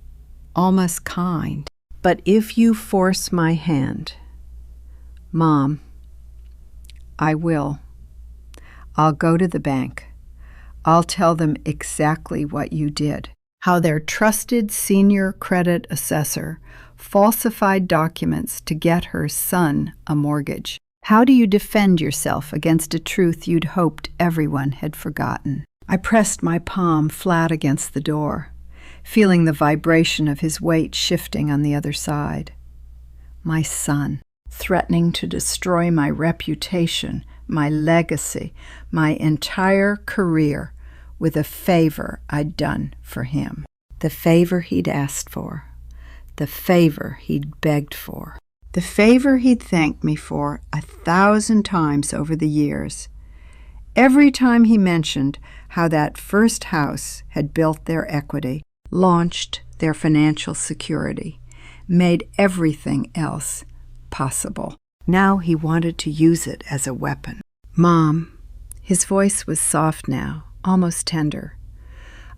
almost kind. "But if you force my hand, Mom, I will. I'll go to the bank. I'll tell them exactly what you did, how their trusted senior credit assessor falsified documents to get her son a mortgage. How do you defend yourself against a truth you'd hoped everyone had forgotten?" I pressed my palm flat against the door, feeling the vibration of his weight shifting on the other side. My son, threatening to destroy my reputation, my legacy, my entire career with a favor I'd done for him. The favor he'd asked for. The favor he'd begged for. The favor he'd thanked me for 1,000 times over the years. Every time he mentioned how that first house had built their equity, launched their financial security, made everything else possible. Now he wanted to use it as a weapon. "Mom," his voice was soft now, almost tender.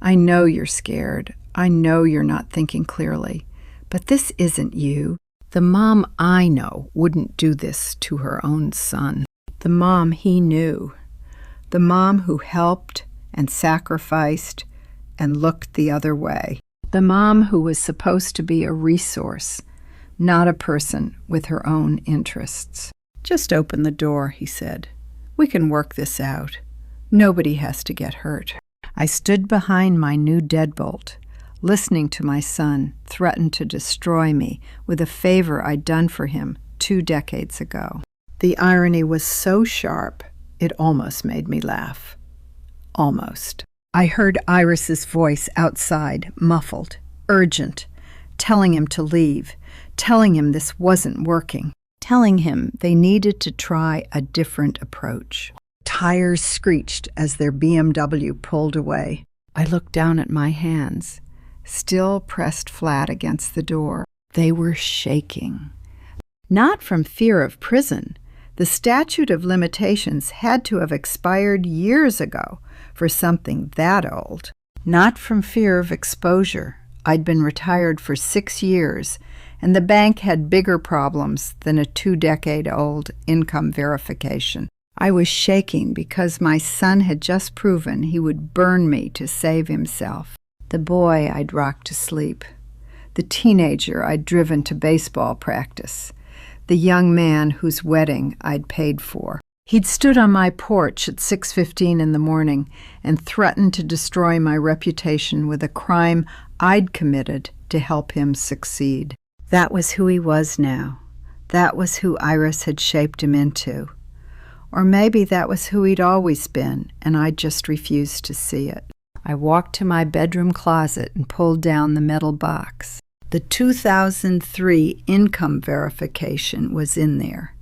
"I know you're scared. I know you're not thinking clearly. But this isn't you. The mom I know wouldn't do this to her own son. The mom he knew. The mom who helped and sacrificed and looked the other way. The mom who was supposed to be a resource, not a person with her own interests." "Just open the door," he said. "We can work this out. Nobody has to get hurt. I stood behind my new deadbolt, listening to my son threaten to destroy me with a favor I'd done for him 2 decades ago. The irony was so sharp, it almost made me laugh. Almost. I heard Iris's voice outside, muffled, urgent, telling him to leave, telling him this wasn't working, telling him they needed to try a different approach. Tires screeched as their BMW pulled away. I looked down at my hands, still pressed flat against the door. They were shaking. Not from fear of prison. The statute of limitations had to have expired years ago for something that old. Not from fear of exposure. I'd been retired for 6 years, and the bank had bigger problems than a 2-decade-old income verification. I was shaking because my son had just proven he would burn me to save himself. The boy I'd rocked to sleep. The teenager I'd driven to baseball practice. The young man whose wedding I'd paid for. He'd stood on my porch at 6:15 in the morning and threatened to destroy my reputation with a crime I'd committed to help him succeed. That was who he was now. That was who Iris had shaped him into. Or maybe that was who he'd always been, and I just refused to see it. I walked to my bedroom closet and pulled down the metal box. The 2003 income verification was in there.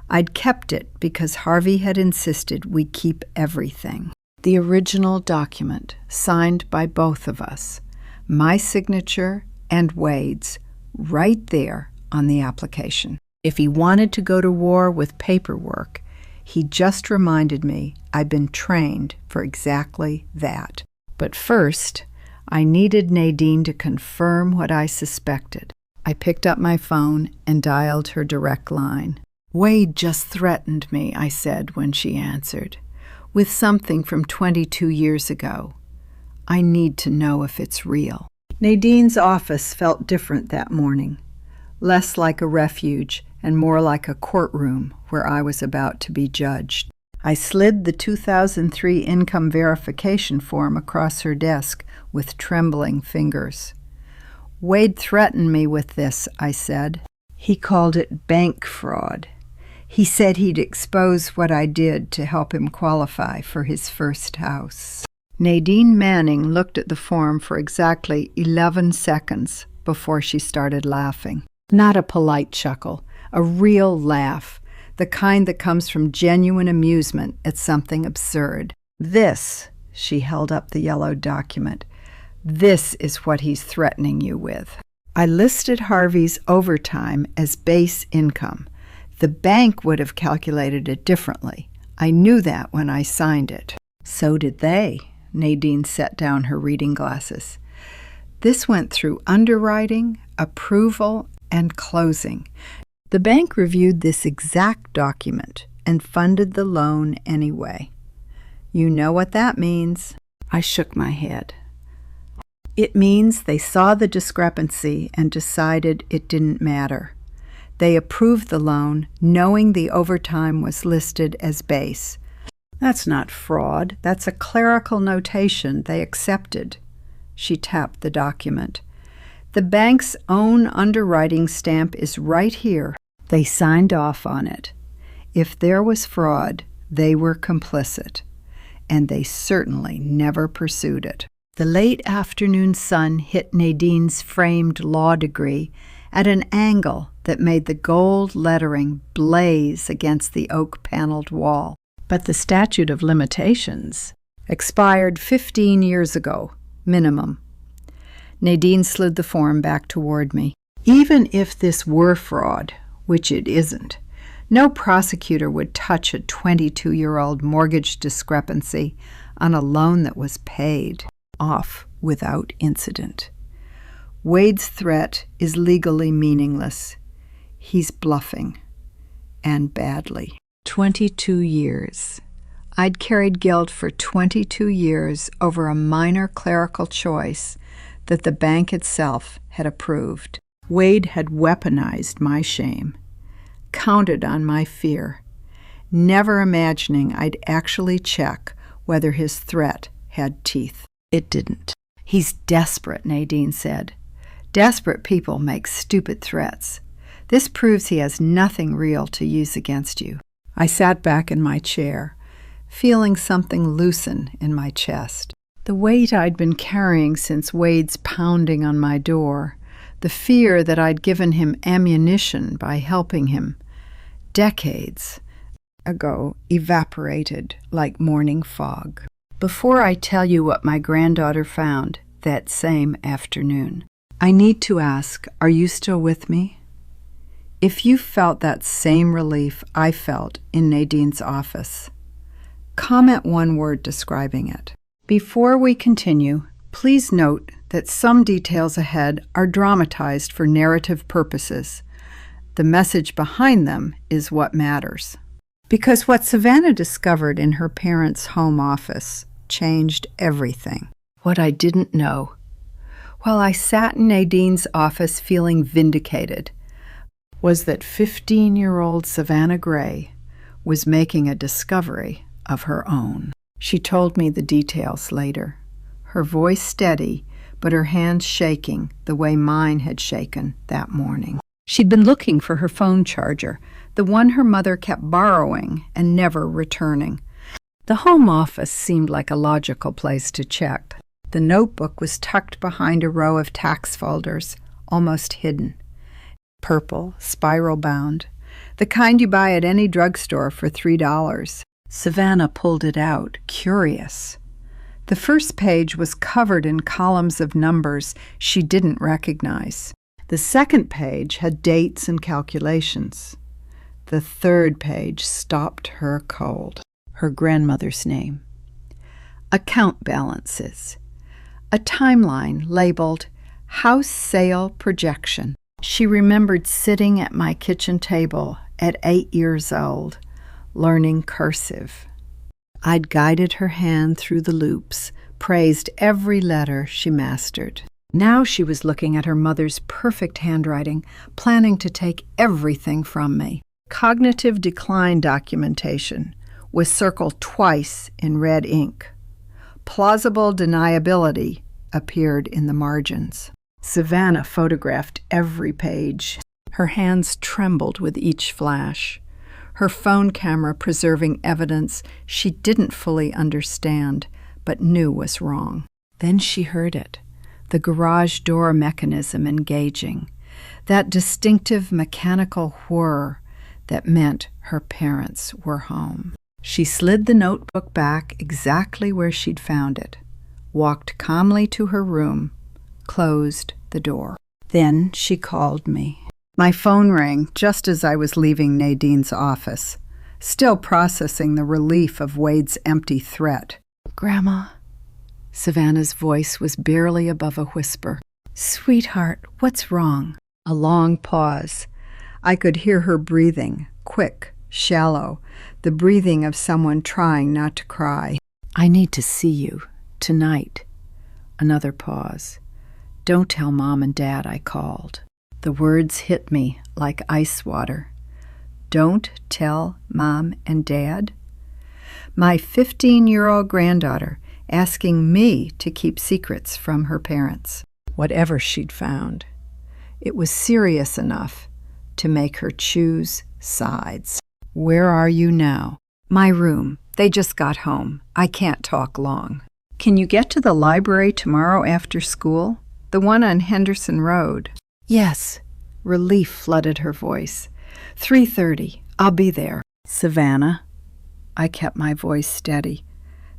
I'd kept it because Harvey had insisted we keep everything. The original document, signed by both of us, my signature and Wade's, right there on the application. If he wanted to go to war with paperwork, he just reminded me I'd been trained for exactly that. But first, I needed Nadine to confirm what I suspected. I picked up my phone and dialed her direct line. "Wade just threatened me," I said when she answered, "with something from 22 years ago. I need to know if it's real." Nadine's office felt different that morning, less like a refuge and more like a courtroom where I was about to be judged. I slid the 2003 income verification form across her desk with trembling fingers. "Wade threatened me with this," I said. "He called it bank fraud. He said he'd expose what I did to help him qualify for his first house." Nadine Manning looked at the form for exactly 11 seconds before she started laughing. Not a polite chuckle, a real laugh, the kind that comes from genuine amusement at something absurd. "This," she held up the yellow document, "this is what he's threatening you with." I listed Harvey's overtime as base income. The bank would have calculated it differently. I knew that when I signed it. So did they. Nadine set down her reading glasses. This went through underwriting, approval, and closing. The bank reviewed this exact document and funded the loan anyway. You know what that means. I shook my head. It means they saw the discrepancy and decided it didn't matter. They approved the loan knowing the overtime was listed as base. That's not fraud. That's a clerical notation they accepted. She tapped the document. The bank's own underwriting stamp is right here. They signed off on it. If there was fraud, they were complicit, and they certainly never pursued it. The late afternoon sun hit Nadine's framed law degree at an angle that made the gold lettering blaze against the oak-paneled wall. But the statute of limitations expired 15 years ago, minimum. Nadine slid the form back toward me. Even if this were fraud, which it isn't, no prosecutor would touch a 22-year-old mortgage discrepancy on a loan that was paid off without incident. Wade's threat is legally meaningless. He's bluffing, and badly. 22 years. I'd carried guilt for 22 years over a minor clerical choice that the bank itself had approved. Wade had weaponized my shame, counted on my fear, never imagining I'd actually check whether his threat had teeth. It didn't. "He's desperate," Nadine said. "Desperate people make stupid threats. This proves he has nothing real to use against you." I sat back in my chair, feeling something loosen in my chest. The weight I'd been carrying since Wade's pounding on my door, the fear that I'd given him ammunition by helping him decades ago, evaporated like morning fog. Before I tell you what my granddaughter found that same afternoon, I need to ask, are you still with me? If you felt that same relief I felt in Nadine's office, comment one word describing it. Before we continue, please note that some details ahead are dramatized for narrative purposes. The message behind them is what matters. Because what Savannah discovered in her parents' home office changed everything. What I didn't know. While I sat in Nadine's office feeling vindicated, was that 15-year-old Savannah Gray was making a discovery of her own. She told me the details later, her voice steady, but her hands shaking the way mine had shaken that morning. She'd been looking for her phone charger, the one her mother kept borrowing and never returning. The home office seemed like a logical place to check. The notebook was tucked behind a row of tax folders, almost hidden. Purple, spiral-bound, the kind you buy at any drugstore for $3. Savannah pulled it out, curious. The first page was covered in columns of numbers she didn't recognize. The second page had dates and calculations. The third page stopped her cold. Her grandmother's name. Account balances. A timeline labeled House Sale Projection. She remembered sitting at my kitchen table at 8 years old, learning cursive. I'd guided her hand through the loops, praised every letter she mastered. Now she was looking at her mother's perfect handwriting, planning to take everything from me. Cognitive decline documentation was circled twice in red ink. Plausible deniability appeared in the margins. Savannah photographed every page. Her hands trembled with each flash, her phone camera preserving evidence she didn't fully understand but knew was wrong. Then she heard it, the garage door mechanism engaging, that distinctive mechanical whir that meant her parents were home. She slid the notebook back exactly where she'd found it, walked calmly to her room, closed the door. Then she called me. My phone rang just as I was leaving Nadine's office, still processing the relief of Wade's empty threat. "Grandma." Savannah's voice was barely above a whisper. "Sweetheart, what's wrong?" A long pause. I could hear her breathing, quick, shallow, the breathing of someone trying not to cry. "I need to see you, tonight." Another pause. "Don't tell Mom and Dad I called." The words hit me like ice water. Don't tell Mom and Dad? My 15-year-old granddaughter asking me to keep secrets from her parents. Whatever she'd found, it was serious enough to make her choose sides. "Where are you now?" "My room. They just got home. I can't talk long." "Can you get to the library tomorrow after school? The one on Henderson Road." "Yes." Relief flooded her voice. 3:30. I'll be there." "Savannah." I kept my voice steady,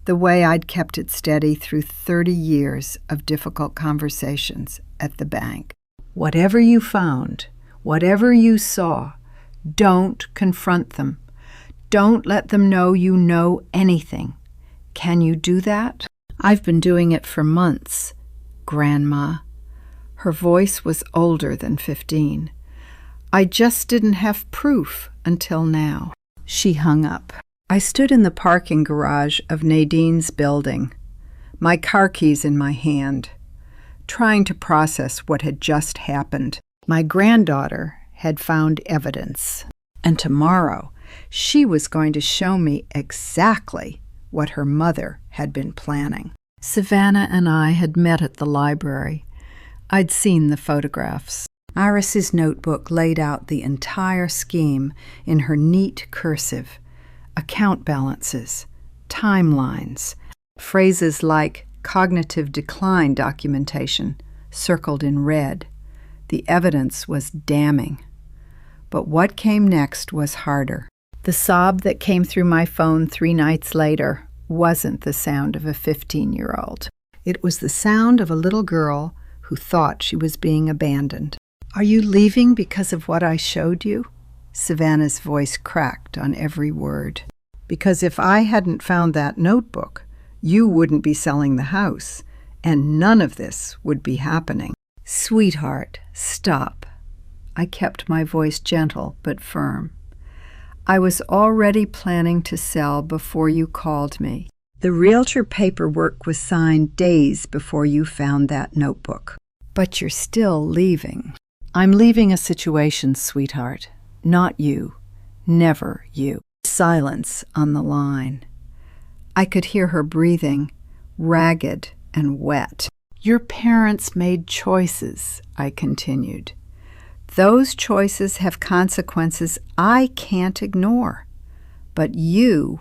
the way I'd kept it steady through 30 years of difficult conversations at the bank. "Whatever you found, whatever you saw, don't confront them. Don't let them know you know anything. Can you do that?" "I've been doing it for months, Grandma." Her voice was older than 15. "I just didn't have proof until now." She hung up. I stood in the parking garage of Nadine's building, my car keys in my hand, trying to process what had just happened. My granddaughter had found evidence, and tomorrow she was going to show me exactly what her mother had been planning. Savannah and I had met at the library. I'd seen the photographs. Iris's notebook laid out the entire scheme in her neat cursive. Account balances, timelines, phrases like cognitive decline documentation circled in red. The evidence was damning. But what came next was harder. The sob that came through my phone 3 nights later wasn't the sound of a 15-year-old. It was the sound of a little girl who thought she was being abandoned. "Are you leaving because of what I showed you?" Savannah's voice cracked on every word. "Because if I hadn't found that notebook, you wouldn't be selling the house, and none of this would be happening." "Sweetheart, stop." I kept my voice gentle but firm. "I was already planning to sell before you called me. The realtor paperwork was signed days before you found that notebook. But you're still leaving." "I'm leaving a situation, sweetheart. Not you. Never you." Silence on the line. I could hear her breathing, ragged and wet. "Your parents made choices," I continued. "Those choices have consequences I can't ignore. But you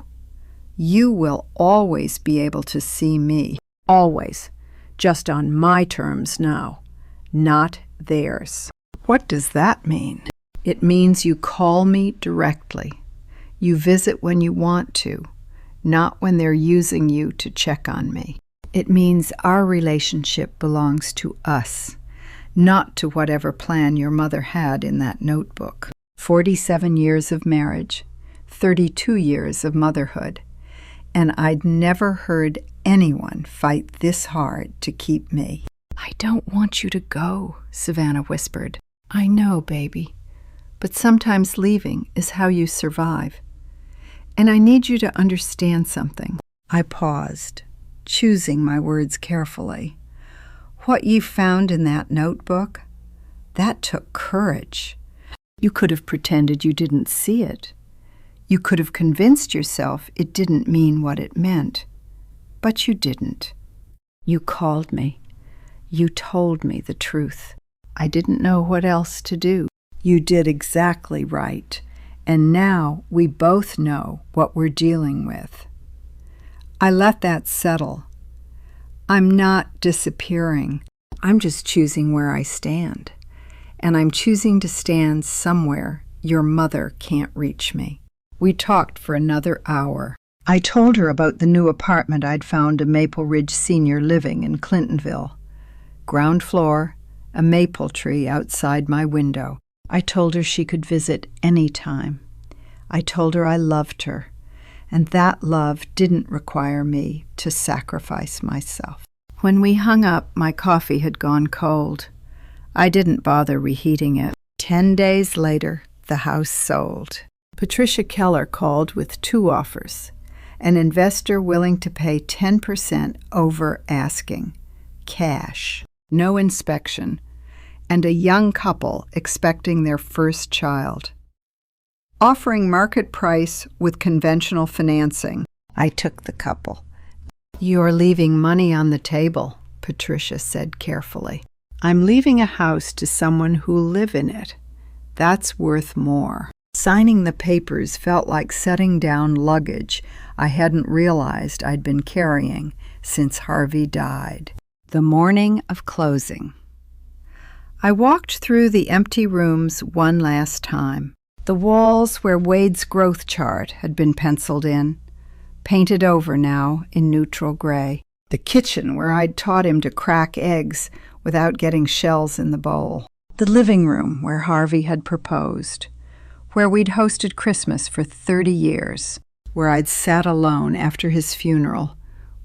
will always be able to see me. Always. Just on my terms now, not theirs." "What does that mean?" "It means you call me directly. You visit when you want to, not when they're using you to check on me. It means our relationship belongs to us, not to whatever plan your mother had in that notebook. 47 years of marriage, 32 years of motherhood, and I'd never heard anyone fight this hard to keep me." "I don't want you to go," Savannah whispered. "I know, baby, but sometimes leaving is how you survive. And I need you to understand something." I paused, choosing my words carefully. "What you found in that notebook, that took courage. You could have pretended you didn't see it. You could have convinced yourself it didn't mean what it meant. But you didn't. You called me. You told me the truth. I didn't know what else to do. You did exactly right. And now we both know what we're dealing with." I let that settle. I'm not disappearing. I'm just choosing where I stand. And I'm choosing to stand somewhere your mother can't reach me. We talked for another hour. I told her about the new apartment I'd found in Maple Ridge Senior Living in Clintonville. Ground floor, a maple tree outside my window. I told her she could visit any time. I told her I loved her, and that love didn't require me to sacrifice myself. When we hung up, my coffee had gone cold. I didn't bother reheating it. 10 days later, the house sold. Patricia Keller called with 2 offers. An investor willing to pay 10% over asking, cash, no inspection, and a young couple expecting their first child. Offering market price with conventional financing. I took the couple. "You're leaving money on the table," Patricia said carefully. "I'm leaving a house to someone who'll live in it. That's worth more." Signing the papers felt like setting down luggage I hadn't realized I'd been carrying since Harvey died. The morning of closing. I walked through the empty rooms one last time. The walls where Wade's growth chart had been penciled in, painted over now in neutral gray. The kitchen where I'd taught him to crack eggs without getting shells in the bowl. The living room where Harvey had proposed. Where we'd hosted Christmas for 30 years. Where I'd sat alone after his funeral,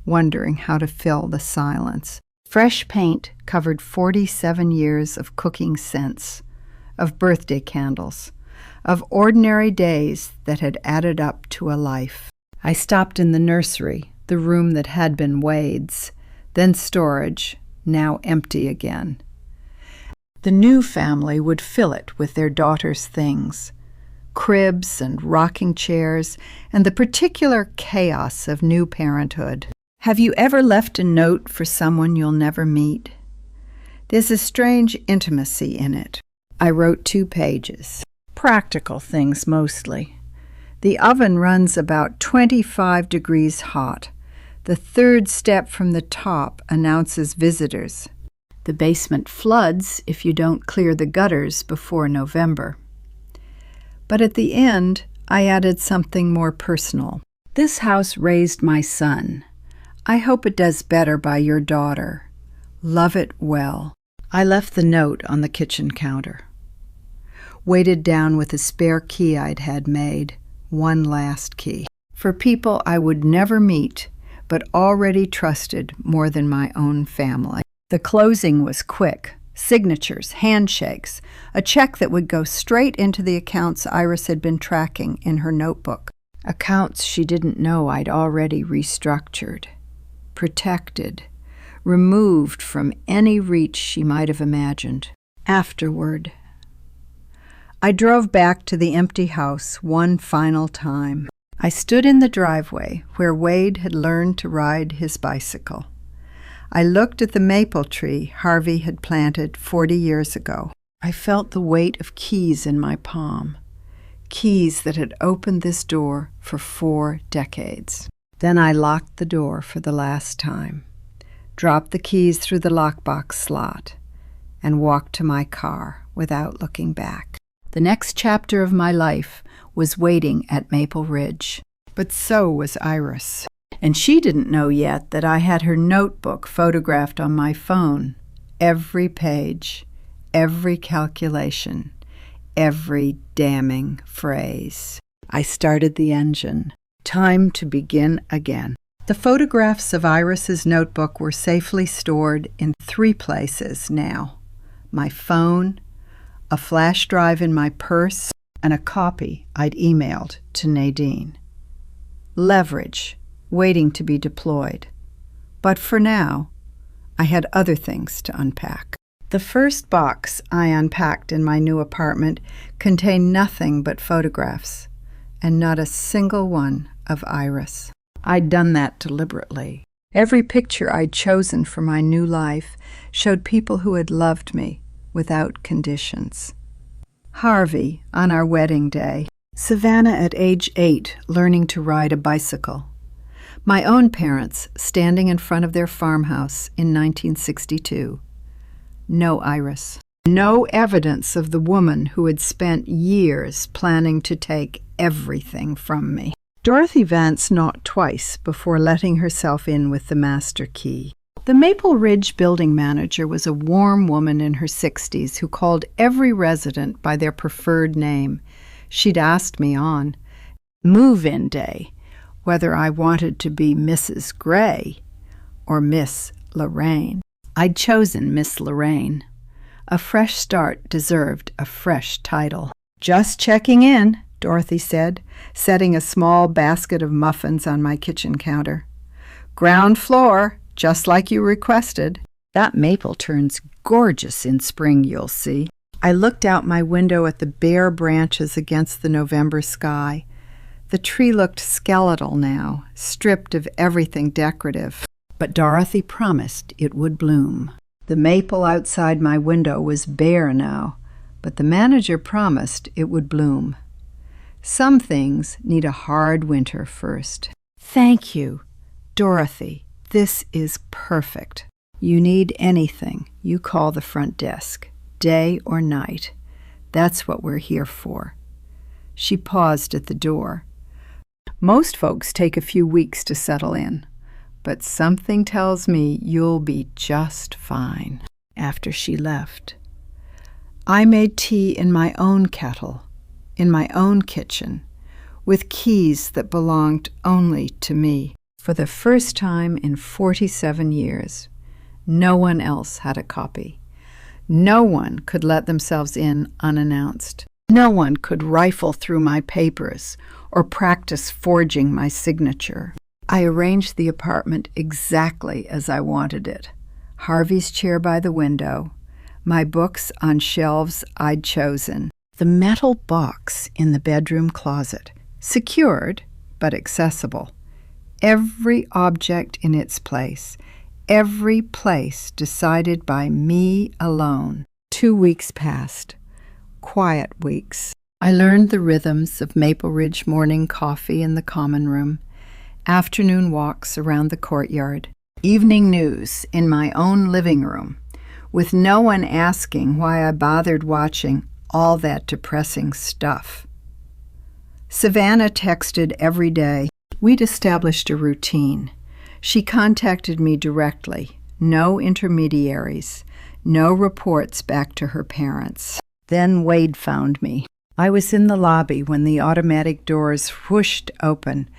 wondering how to fill the silence. Fresh paint covered 47 years of cooking scents, of birthday candles, of ordinary days that had added up to a life. I stopped in the nursery, the room that had been Wade's, then storage, now empty again. The new family would fill it with their daughter's things, cribs and rocking chairs, and the particular chaos of new parenthood. Have you ever left a note for someone you'll never meet? There's a strange intimacy in it. I wrote 2 pages. Practical things mostly. The oven runs about 25 degrees hot. The 3rd step from the top announces visitors. The basement floods if you don't clear the gutters before November. But at the end, I added something more personal. This house raised my son. I hope it does better by your daughter. Love it well. I left the note on the kitchen counter. Weighted down with a spare key I'd had made, one last key. For people I would never meet, but already trusted more than my own family. The closing was quick. Signatures, handshakes, a check that would go straight into the accounts Iris had been tracking in her notebook. Accounts she didn't know I'd already restructured, protected, removed from any reach she might have imagined. Afterward, I drove back to the empty house one final time. I stood in the driveway where Wade had learned to ride his bicycle. I looked at the maple tree Harvey had planted 40 years ago. I felt the weight of keys in my palm, keys that had opened this door for 4 decades. Then I locked the door for the last time, dropped the keys through the lockbox slot, and walked to my car without looking back. The next chapter of my life was waiting at Maple Ridge. But so was Iris. And she didn't know yet that I had her notebook photographed on my phone. Every page, every calculation, every damning phrase. I started the engine. Time to begin again. The photographs of Iris's notebook were safely stored in 3 places now. My phone, a flash drive in my purse, and a copy I'd emailed to Nadine. Leverage, waiting to be deployed. But for now, I had other things to unpack. The first box I unpacked in my new apartment contained nothing but photographs, and not a single one of Iris. I'd done that deliberately. Every picture I'd chosen for my new life showed people who had loved me without conditions. Harvey on our wedding day, Savannah at age 8 learning to ride a bicycle, my own parents standing in front of their farmhouse in 1962. No Iris. No evidence of the woman who had spent years planning to take everything from me. Dorothy Vance knocked twice before letting herself in with the master key. The Maple Ridge building manager was a warm woman in her 60s who called every resident by their preferred name. She'd asked me on move-in day whether I wanted to be Mrs. Gray or Miss Lorraine. I'd chosen Miss Lorraine. A fresh start deserved a fresh title. "Just checking in," Dorothy said, setting a small basket of muffins on my kitchen counter. "Ground floor, just like you requested. That maple turns gorgeous in spring, you'll see." I looked out my window at the bare branches against the November sky. The tree looked skeletal now, stripped of everything decorative. But Dorothy promised it would bloom. The maple outside my window was bare now, but the manager promised it would bloom. Some things need a hard winter first. "Thank you, Dorothy. This is perfect. You need anything, you call the front desk, day or night. That's what we're here for." She paused at the door. "Most folks take a few weeks to settle in, but something tells me you'll be just fine." After she left, I made tea in my own kettle, in my own kitchen, with keys that belonged only to me. For the first time in 47 years, no one else had a copy. No one could let themselves in unannounced. No one could rifle through my papers or practice forging my signature. I arranged the apartment exactly as I wanted it. Harvey's chair by the window, my books on shelves I'd chosen, The metal box in the bedroom closet, secured but accessible. Every object in its place, every place decided by me alone. 2 weeks passed, quiet weeks. I learned the rhythms of Maple Ridge morning coffee in the common room, afternoon walks around the courtyard, evening news in my own living room, with no one asking why I bothered watching all that depressing stuff. Savannah texted every day. We'd established a routine. She contacted me directly, no intermediaries, no reports back to her parents. Then Wade found me. I was in the lobby when the automatic doors whooshed open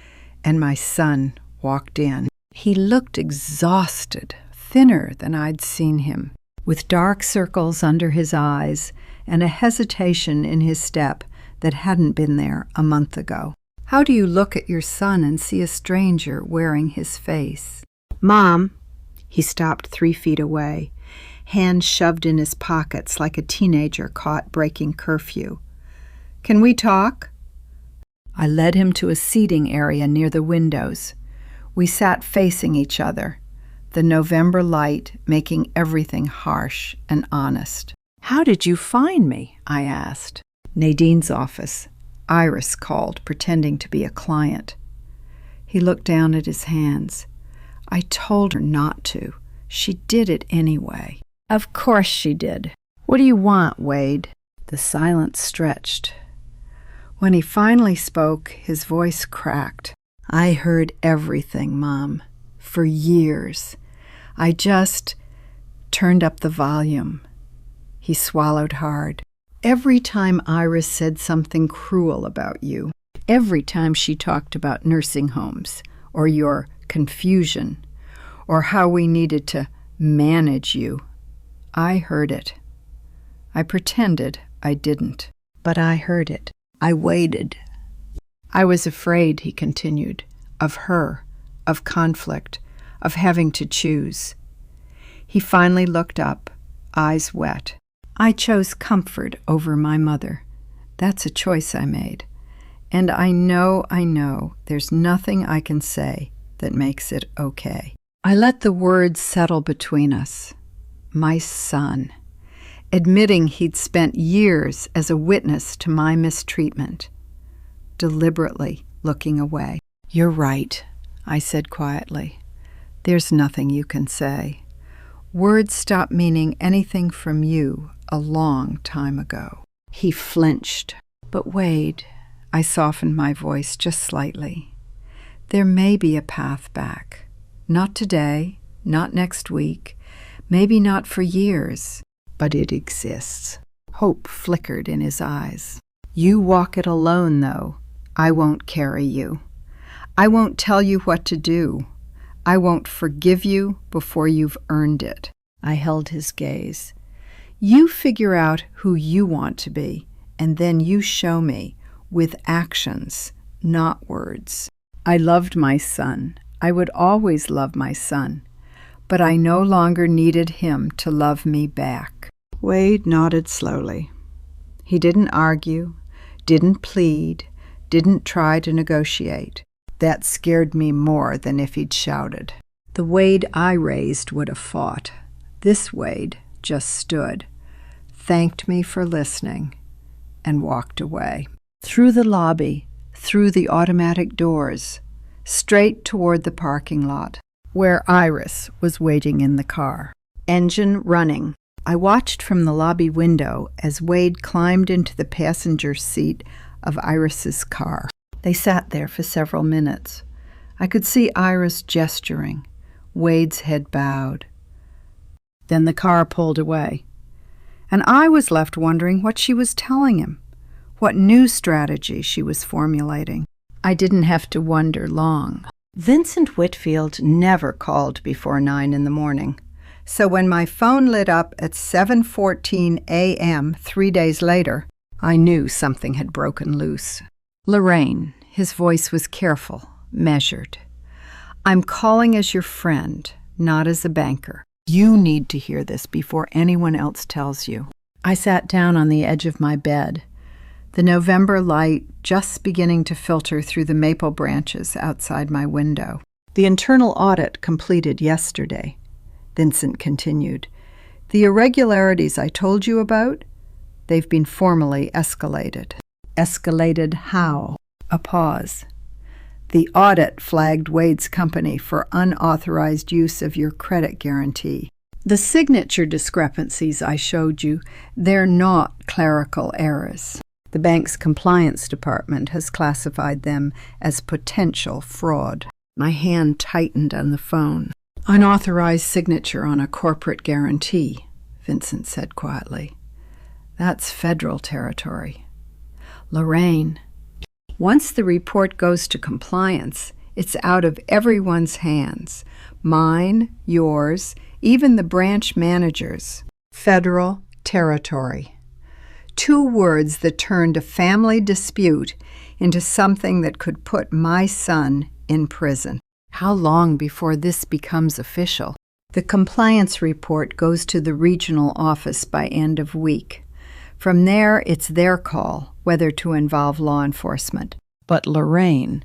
and my son walked in. He looked exhausted, thinner than I'd seen him, with dark circles under his eyes and a hesitation in his step that hadn't been there a month ago. How do you look at your son and see a stranger wearing his face? Mom, he stopped 3 feet away, hands shoved in his pockets like a teenager caught breaking curfew. Can we talk? I led him to a seating area near the windows. We sat facing each other, the November light making everything harsh and honest. How did you find me? I asked. Nadine's office. Iris called, pretending to be a client. He looked down at his hands. I told her not to. She did it anyway. Of course she did. What do you want, Wade? The silence stretched. When he finally spoke, his voice cracked. I heard everything, Mom, for years. I just turned up the volume. He swallowed hard. Every time Iris said something cruel about you, every time she talked about nursing homes, or your confusion, or how we needed to manage you, I heard it. I pretended I didn't, but I heard it. I waited. I was afraid, he continued, of her, of conflict, of having to choose. He finally looked up, eyes wet. I chose comfort over my mother. That's a choice I made. And I know there's nothing I can say that makes it okay. I let the words settle between us. My son. Admitting he'd spent years as a witness to my mistreatment. Deliberately looking away. You're right, I said quietly. There's nothing you can say. Words stopped meaning anything from you a long time ago. He flinched. But Wade, I softened my voice just slightly. There may be a path back. Not today, not next week, maybe not for years, but it exists. Hope flickered in his eyes. You walk it alone, though. I won't carry you. I won't tell you what to do. I won't forgive you before you've earned it. I held his gaze. You figure out who you want to be, and then you show me with actions, not words. I loved my son. I would always love my son, but I no longer needed him to love me back. Wade nodded slowly. He didn't argue, didn't plead, didn't try to negotiate. That scared me more than if he'd shouted. The Wade I raised would have fought. This Wade just stood, thanked me for listening, and walked away. Through the lobby, through the automatic doors, straight toward the parking lot, where Iris was waiting in the car. Engine running. I watched from the lobby window as Wade climbed into the passenger seat of Iris's car. They sat there for several minutes. I could see Iris gesturing, Wade's head bowed. Then the car pulled away, and I was left wondering what she was telling him, what new strategy she was formulating. I didn't have to wonder long. Vincent Whitfield never called before 9 in the morning, so when my phone lit up at 7:14 a.m. 3 days later, I knew something had broken loose. Lorraine, his voice was careful, measured. I'm calling as your friend, not as a banker. You need to hear this before anyone else tells you. I sat down on the edge of my bed, the November light just beginning to filter through the maple branches outside my window. "The internal audit completed yesterday," Vincent continued. "The irregularities I told you about, they've been formally escalated." "Escalated how?" A pause. "The audit flagged Wade's company for unauthorized use of your credit guarantee. The signature discrepancies I showed you, they're not clerical errors. The bank's compliance department has classified them as potential fraud." My hand tightened on the phone. "Unauthorized signature on a corporate guarantee," Vincent said quietly. "That's federal territory. Lorraine, once the report goes to compliance, it's out of everyone's hands. Mine, yours, even the branch managers. Federal territory. 2 words that turned a family dispute into something that could put my son in prison. How long before this becomes official?" "The compliance report goes to the regional office by end of week. From there, it's their call whether to involve law enforcement. But Lorraine,"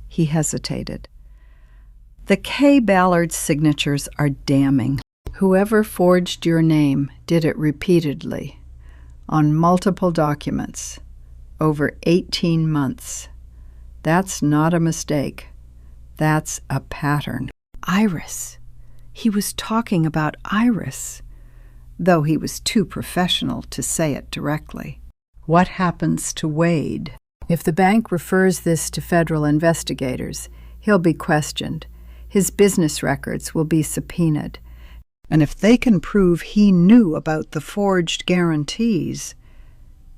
he hesitated, "the K. Ballard signatures are damning. Whoever forged your name did it repeatedly, on multiple documents, over 18 months. That's not a mistake. That's a pattern." Iris. He was talking about Iris, though he was too professional to say it directly. "What happens to Wade?" "If the bank refers this to federal investigators, he'll be questioned. His business records will be subpoenaed. And if they can prove he knew about the forged guarantees,"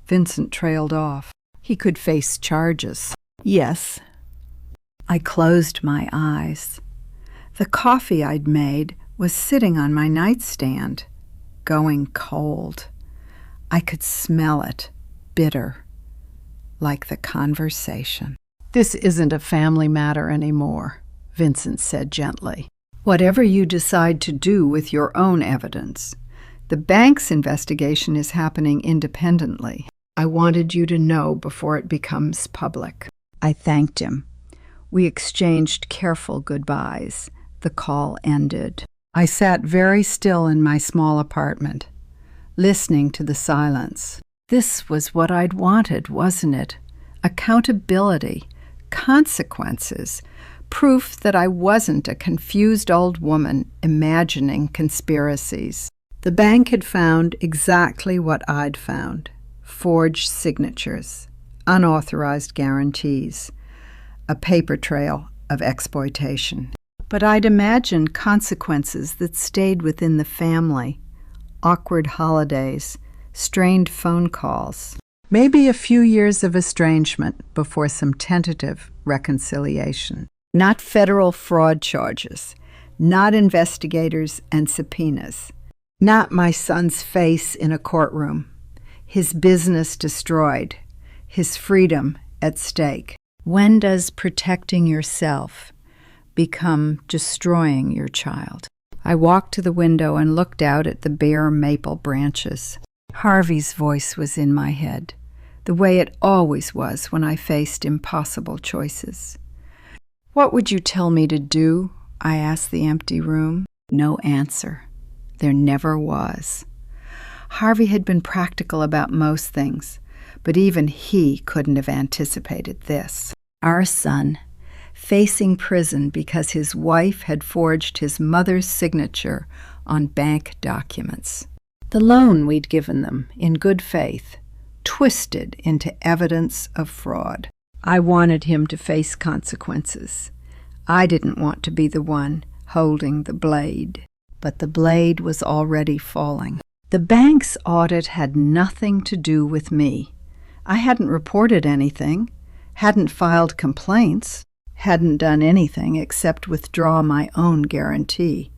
Vincent trailed off, "he could face charges." "Yes." I closed my eyes. The coffee I'd made was sitting on my nightstand, going cold. I could smell it, bitter, like the conversation. "This isn't a family matter anymore," Vincent said gently. "Whatever you decide to do with your own evidence, the bank's investigation is happening independently. I wanted you to know before it becomes public." I thanked him. We exchanged careful goodbyes. The call ended. I sat very still in my small apartment, listening to the silence. This was what I'd wanted, wasn't it? Accountability, consequences, proof that I wasn't a confused old woman imagining conspiracies. The bank had found exactly what I'd found: forged signatures, unauthorized guarantees, a paper trail of exploitation. But I'd imagined consequences that stayed within the family: awkward holidays, strained phone calls, maybe a few years of estrangement before some tentative reconciliation. Not federal fraud charges, not investigators and subpoenas, not my son's face in a courtroom, his business destroyed, his freedom at stake. When does protecting yourself become destroying your child? I walked to the window and looked out at the bare maple branches. Harvey's voice was in my head, the way it always was when I faced impossible choices. "What would you tell me to do?" I asked the empty room. No answer. There never was. Harvey had been practical about most things, but even he couldn't have anticipated this. Our son, facing prison because his wife had forged his mother's signature on bank documents. The loan we'd given them in good faith, twisted into evidence of fraud. I wanted him to face consequences. I didn't want to be the one holding the blade. But the blade was already falling. The bank's audit had nothing to do with me. I hadn't reported anything, hadn't filed complaints, hadn't done anything except withdraw my own guarantee.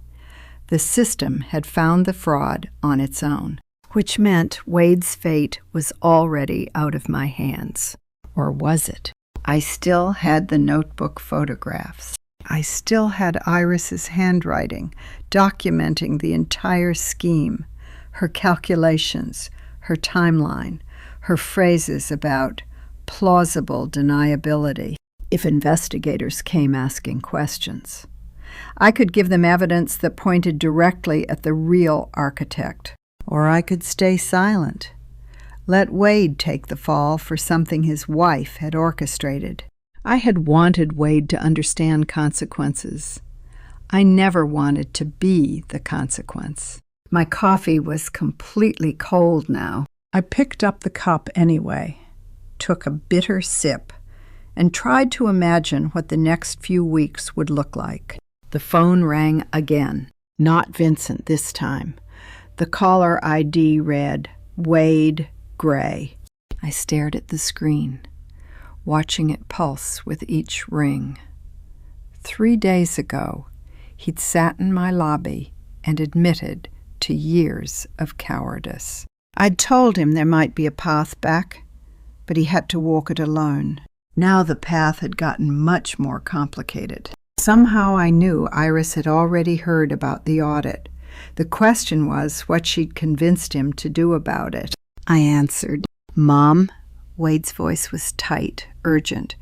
The system had found the fraud on its own, which meant Wade's fate was already out of my hands. Or was it? I still had the notebook photographs. I still had Iris's handwriting documenting the entire scheme, her calculations, her timeline, her phrases about plausible deniability if investigators came asking questions. I could give them evidence that pointed directly at the real architect, or I could stay silent. Let Wade take the fall for something his wife had orchestrated. I had wanted Wade to understand consequences. I never wanted to be the consequence. My coffee was completely cold now. I picked up the cup anyway, took a bitter sip, and tried to imagine what the next few weeks would look like. The phone rang again. Not Vincent this time. The caller ID read, Wade Gray. I stared at the screen, watching it pulse with each ring. 3 days ago, he'd sat in my lobby and admitted to years of cowardice. I'd told him there might be a path back, but he had to walk it alone. Now the path had gotten much more complicated. Somehow I knew Iris had already heard about the audit. The question was what she'd convinced him to do about it. I answered, Mom, Wade's voice was tight, urgent.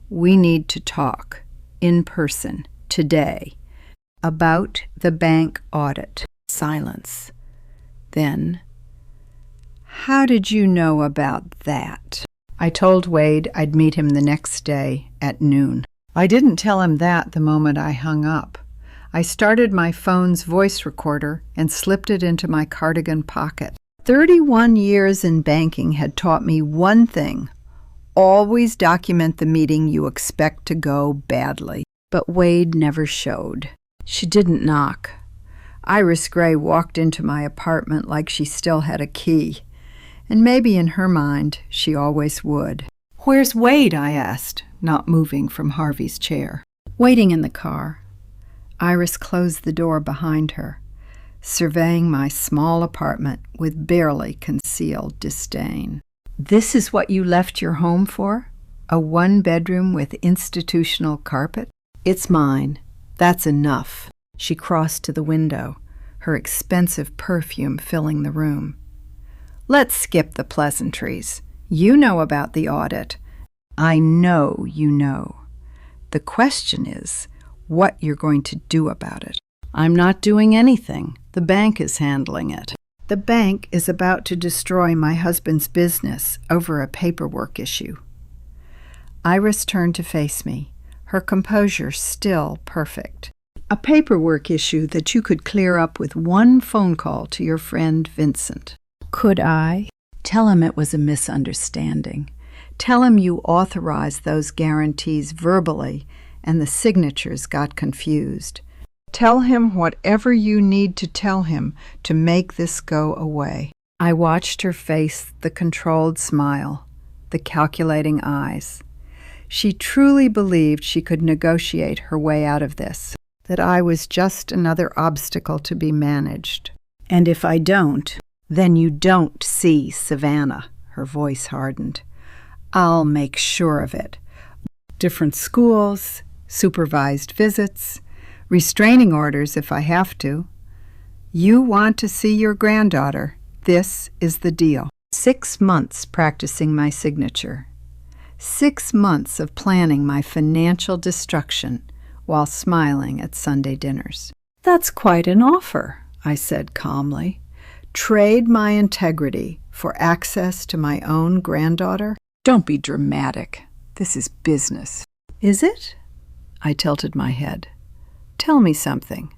We need to talk, in person, today, about the bank audit. Silence. Then, how did you know about that? I told Wade I'd meet him the next day at noon. I didn't tell him that the moment I hung up. I started my phone's voice recorder and slipped it into my cardigan pocket. 31 years in banking had taught me one thing: always document the meeting you expect to go badly. But Wade never showed. She didn't knock. Iris Gray walked into my apartment like she still had a key, and maybe in her mind she always would. Where's Wade? I asked, not moving from Harvey's chair. Waiting in the car. Iris closed the door behind her, surveying my small apartment with barely concealed disdain. This is what you left your home for? A 1-bedroom with institutional carpet? It's mine. That's enough. She crossed to the window, her expensive perfume filling the room. Let's skip the pleasantries. You know about the audit. I know you know. The question is what you're going to do about it. I'm not doing anything. The bank is handling it. The bank is about to destroy my husband's business over a paperwork issue. Iris turned to face me, her composure still perfect. A paperwork issue that you could clear up with one phone call to your friend Vincent. Could I? Tell him it was a misunderstanding. Tell him you authorized those guarantees verbally and the signatures got confused. Tell him whatever you need to tell him to make this go away. I watched her face the controlled smile, the calculating eyes. She truly believed she could negotiate her way out of this, that I was just another obstacle to be managed. And if I don't, then you don't see Savannah. Her voice hardened. I'll make sure of it. Different schools, supervised visits, restraining orders if I have to. You want to see your granddaughter. This is the deal. 6 months practicing my signature. 6 months of planning my financial destruction while smiling at Sunday dinners. That's quite an offer, I said calmly. Trade my integrity for access to my own granddaughter? Don't be dramatic. This is business. Is it? I tilted my head. Tell me something.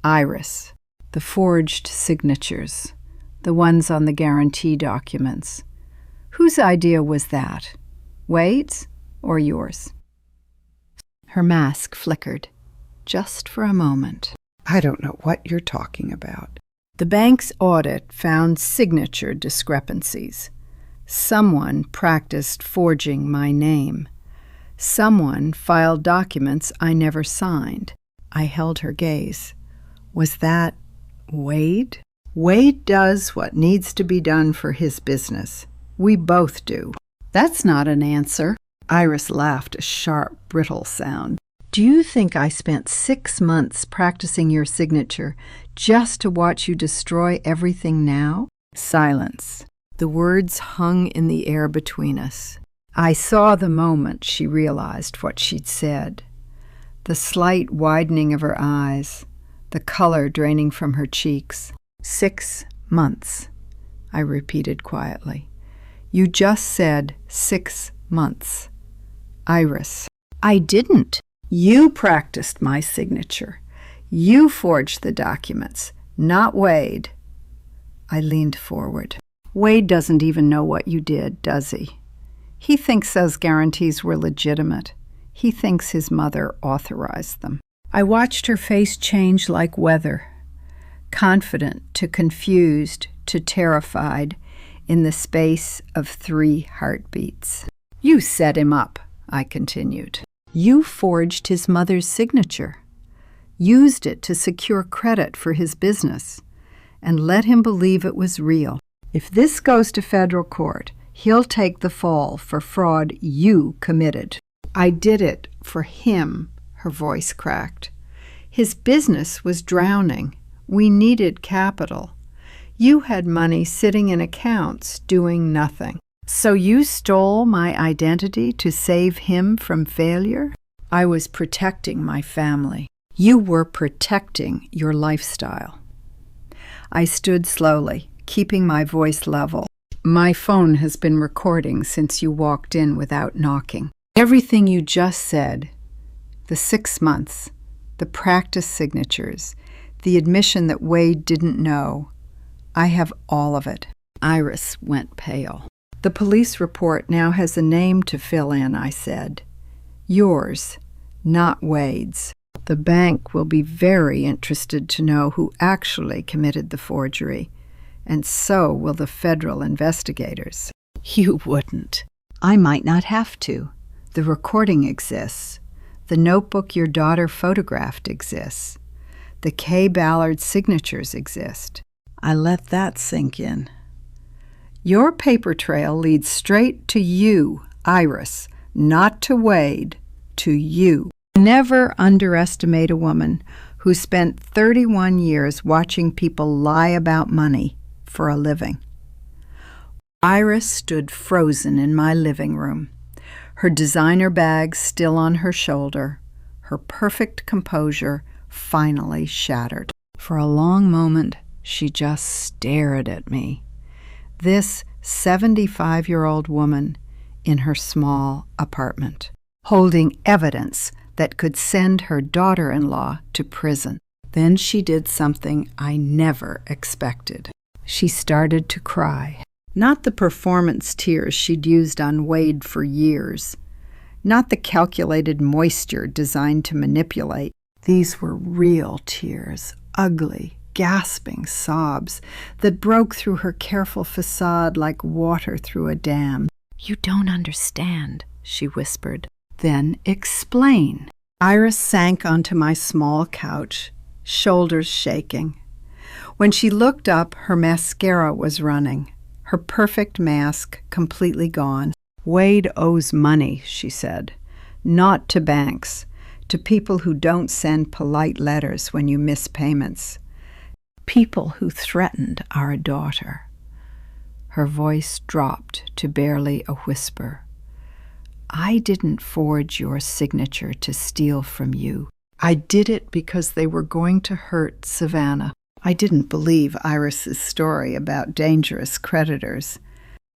Iris, the forged signatures, the ones on the guarantee documents. Whose idea was that? Wade's or yours? Her mask flickered, just for a moment. I don't know what you're talking about. The bank's audit found signature discrepancies. Someone practiced forging my name. Someone filed documents I never signed. I held her gaze. Was that Wade? Wade does what needs to be done for his business. We both do. That's not an answer. Iris laughed a sharp, brittle sound. Do you think I spent 6 months practicing your signature just to watch you destroy everything now? Silence. The words hung in the air between us. I saw the moment she realized what she'd said. The slight widening of her eyes, the color draining from her cheeks. 6 months, I repeated quietly. You just said 6 months. Iris. I didn't. You practiced my signature. You forged the documents, not Wade. I leaned forward. Wade doesn't even know what you did, does he? He thinks those guarantees were legitimate. He thinks his mother authorized them. I watched her face change like weather, confident to confused to terrified in the space of 3 heartbeats. You set him up, I continued. You forged his mother's signature, used it to secure credit for his business, and let him believe it was real. If this goes to federal court, he'll take the fall for fraud you committed. I did it for him, her voice cracked. His business was drowning. We needed capital. You had money sitting in accounts doing nothing. So you stole my identity to save him from failure? I was protecting my family. You were protecting your lifestyle. I stood slowly, keeping my voice level. My phone has been recording since you walked in without knocking. Everything you just said, the 6 months, the practice signatures, the admission that Wade didn't know, I have all of it. Iris went pale. The police report now has a name to fill in, I said. Yours, not Wade's. The bank will be very interested to know who actually committed the forgery, and so will the federal investigators. You wouldn't. I might not have to. The recording exists. The notebook your daughter photographed exists. The K. Ballard signatures exist. I let that sink in. Your paper trail leads straight to you, Iris, not to Wade, to you. Never underestimate a woman who spent 31 years watching people lie about money for a living. Iris stood frozen in my living room, her designer bag still on her shoulder, her perfect composure finally shattered. For a long moment, she just stared at me. This 75-year-old woman in her small apartment, holding evidence that could send her daughter-in-law to prison. Then she did something I never expected. She started to cry. Not the performance tears she'd used on Wade for years. Not the calculated moisture designed to manipulate. These were real tears, ugly, gasping sobs that broke through her careful facade like water through a dam. You don't understand, she whispered. Then explain. Iris sank onto my small couch, shoulders shaking. When she looked up, her mascara was running, her perfect mask completely gone. Wade owes money, she said, not to banks, to people who don't send polite letters when you miss payments. People who threatened our daughter. Her voice dropped to barely a whisper. I didn't forge your signature to steal from you. I did it because they were going to hurt Savannah. I didn't believe Iris's story about dangerous creditors.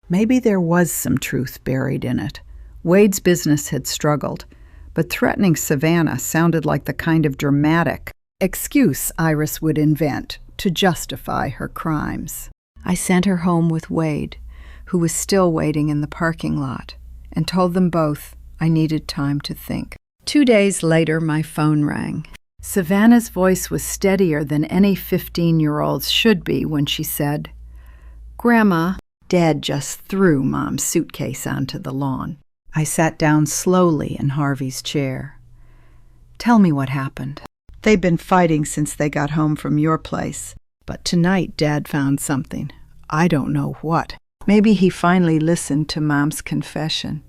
Maybe there was some truth buried in it. Wade's business had struggled, but threatening Savannah sounded like the kind of dramatic excuse Iris would invent to justify her crimes. I sent her home with Wade, who was still waiting in the parking lot, and told them both I needed time to think. 2 days later, my phone rang. Savannah's voice was steadier than any 15-year-old's should be when she said, Grandma, Dad just threw Mom's suitcase onto the lawn. I sat down slowly in Harvey's chair. Tell me what happened. They've been fighting since they got home from your place. But tonight Dad found something. I don't know what. Maybe he finally listened to Mom's confession.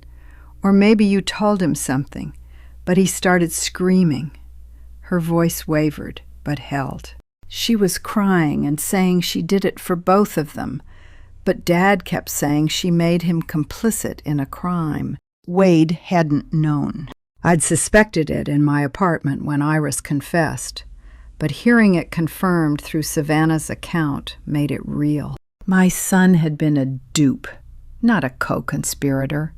Or maybe you told him something, but he started screaming. Her voice wavered, but held. She was crying and saying she did it for both of them, But Dad kept saying she made him complicit in a crime Wade hadn't known. I'd suspected it in my apartment when Iris confessed, but hearing it confirmed through Savannah's account made it real. My son had been a dupe, not a co-conspirator.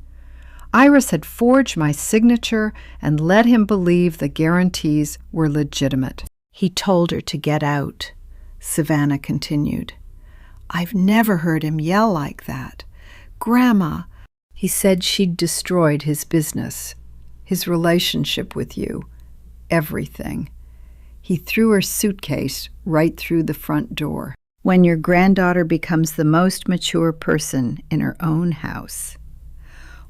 Iris had forged my signature and led him believe the guarantees were legitimate. He told her to get out, Savannah continued. I've never heard him yell like that. Grandma, he said she'd destroyed his business, his relationship with you, everything. He threw her suitcase right through the front door. When your granddaughter becomes the most mature person in her own house.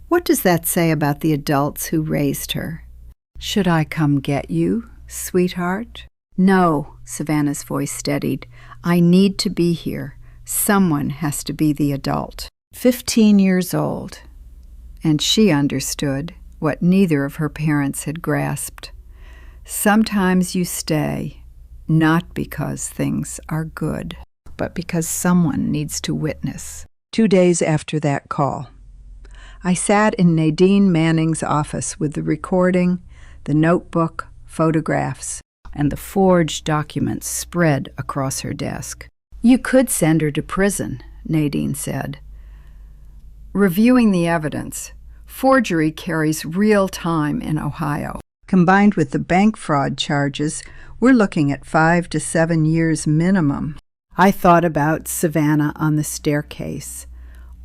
What does that say about the adults who raised her? Should I come get you, sweetheart? No, Savannah's voice steadied. I need to be here. Someone has to be the adult. 15 years old. And she understood what neither of her parents had grasped. Sometimes you stay, not because things are good, but because someone needs to witness. 2 days after that call, I sat in Nadine Manning's office with the recording, the notebook, photographs, and the forged documents spread across her desk. You could send her to prison, Nadine said. Reviewing the evidence, forgery carries real time in Ohio. Combined with the bank fraud charges, we're looking at 5 to 7 years minimum. I thought about Savannah on the staircase,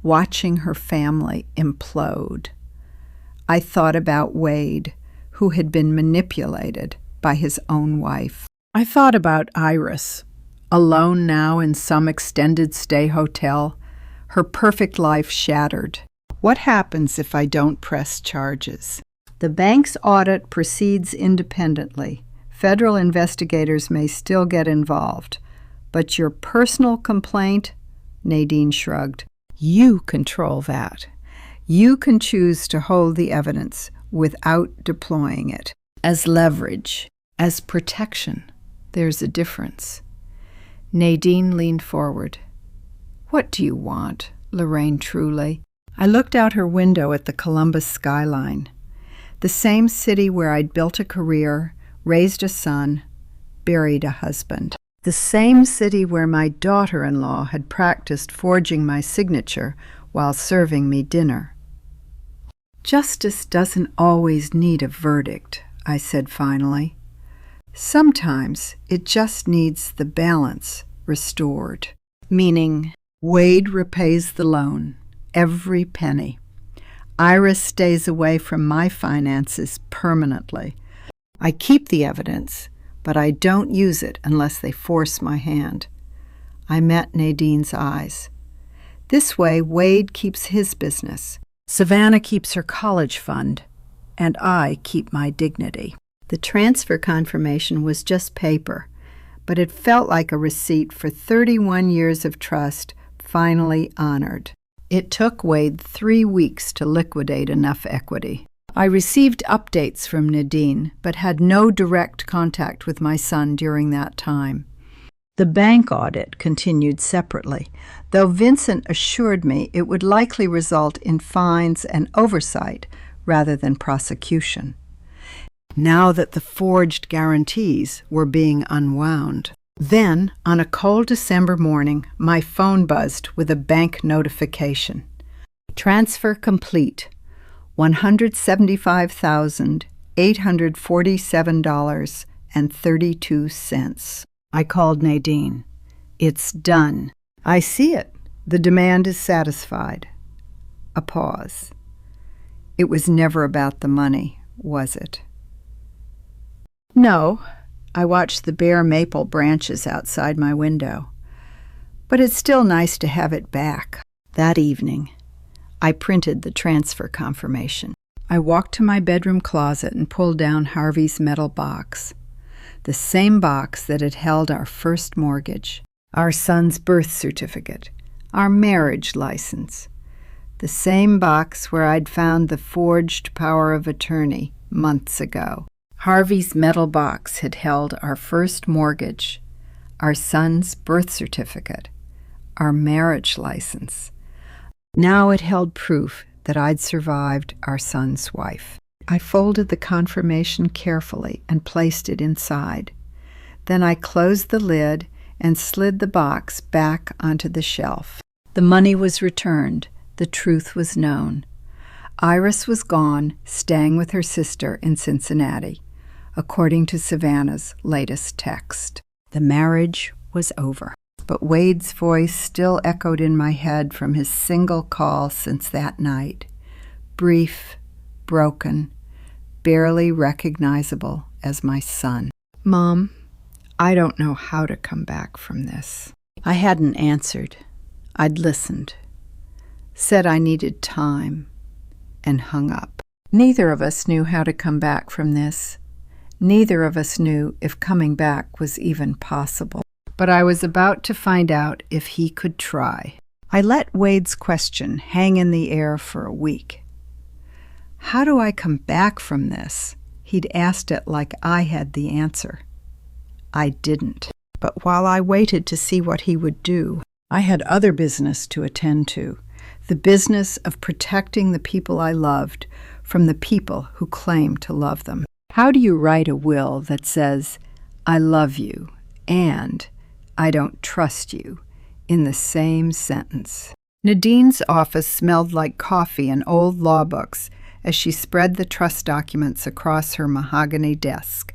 watching her family implode. I thought about Wade, who had been manipulated by his own wife. I thought about Iris, alone now in some extended stay hotel, her perfect life shattered. What happens if I don't press charges? The bank's audit proceeds independently. Federal investigators may still get involved. But your personal complaint, Nadine shrugged. You control that. You can choose to hold the evidence without deploying it. As leverage, as protection, there's a difference. Nadine leaned forward. What do you want, Lorraine Truly? I looked out her window at the Columbus skyline. The same city where I'd built a career, raised a son, buried a husband. The same city where my daughter-in-law had practiced forging my signature while serving me dinner. Justice doesn't always need a verdict, I said finally. Sometimes it just needs the balance restored. Meaning, Wade repays the loan, every penny. Iris stays away from my finances permanently. I keep the evidence, but I don't use it unless they force my hand. I met Nadine's eyes. This way, Wade keeps his business. Savannah keeps her college fund, and I keep my dignity. The transfer confirmation was just paper, but it felt like a receipt for 31 years of trust finally honored. It took Wade 3 weeks to liquidate enough equity. I received updates from Nadine, but had no direct contact with my son during that time. The bank audit continued separately, though Vincent assured me it would likely result in fines and oversight rather than prosecution. Now that the forged guarantees were being unwound. Then, on a cold December morning, my phone buzzed with a bank notification. Transfer complete. $175,847.32. I called Nadine. It's done. I see it. The demand is satisfied. A pause. It was never about the money, was it? No. I watched the bare maple branches outside my window. But it's still nice to have it back. That evening, I printed the transfer confirmation. I walked to my bedroom closet and pulled down Harvey's metal box. The same box that had held our first mortgage, our son's birth certificate, our marriage license. The same box where I'd found the forged power of attorney months ago. Harvey's metal box had held our first mortgage, our son's birth certificate, our marriage license. Now it held proof that I'd survived our son's wife. I folded the confirmation carefully and placed it inside. Then I closed the lid and slid the box back onto the shelf. The money was returned. The truth was known. Iris was gone, staying with her sister in Cincinnati, according to Savannah's latest text. The marriage was over. But Wade's voice still echoed in my head from his single call since that night. Brief, broken, barely recognizable as my son. "Mom, I don't know how to come back from this." I hadn't answered. I'd listened. Said I needed time, and hung up. Neither of us knew how to come back from this. Neither of us knew if coming back was even possible. But I was about to find out if he could try. I let Wade's question hang in the air for a week. How do I come back from this? He'd asked it like I had the answer. I didn't. But while I waited to see what he would do, I had other business to attend to. The business of protecting the people I loved from the people who claim to love them. How do you write a will that says, "I love you," and "I don't trust you," in the same sentence? Nadine's office smelled like coffee and old law books as she spread the trust documents across her mahogany desk.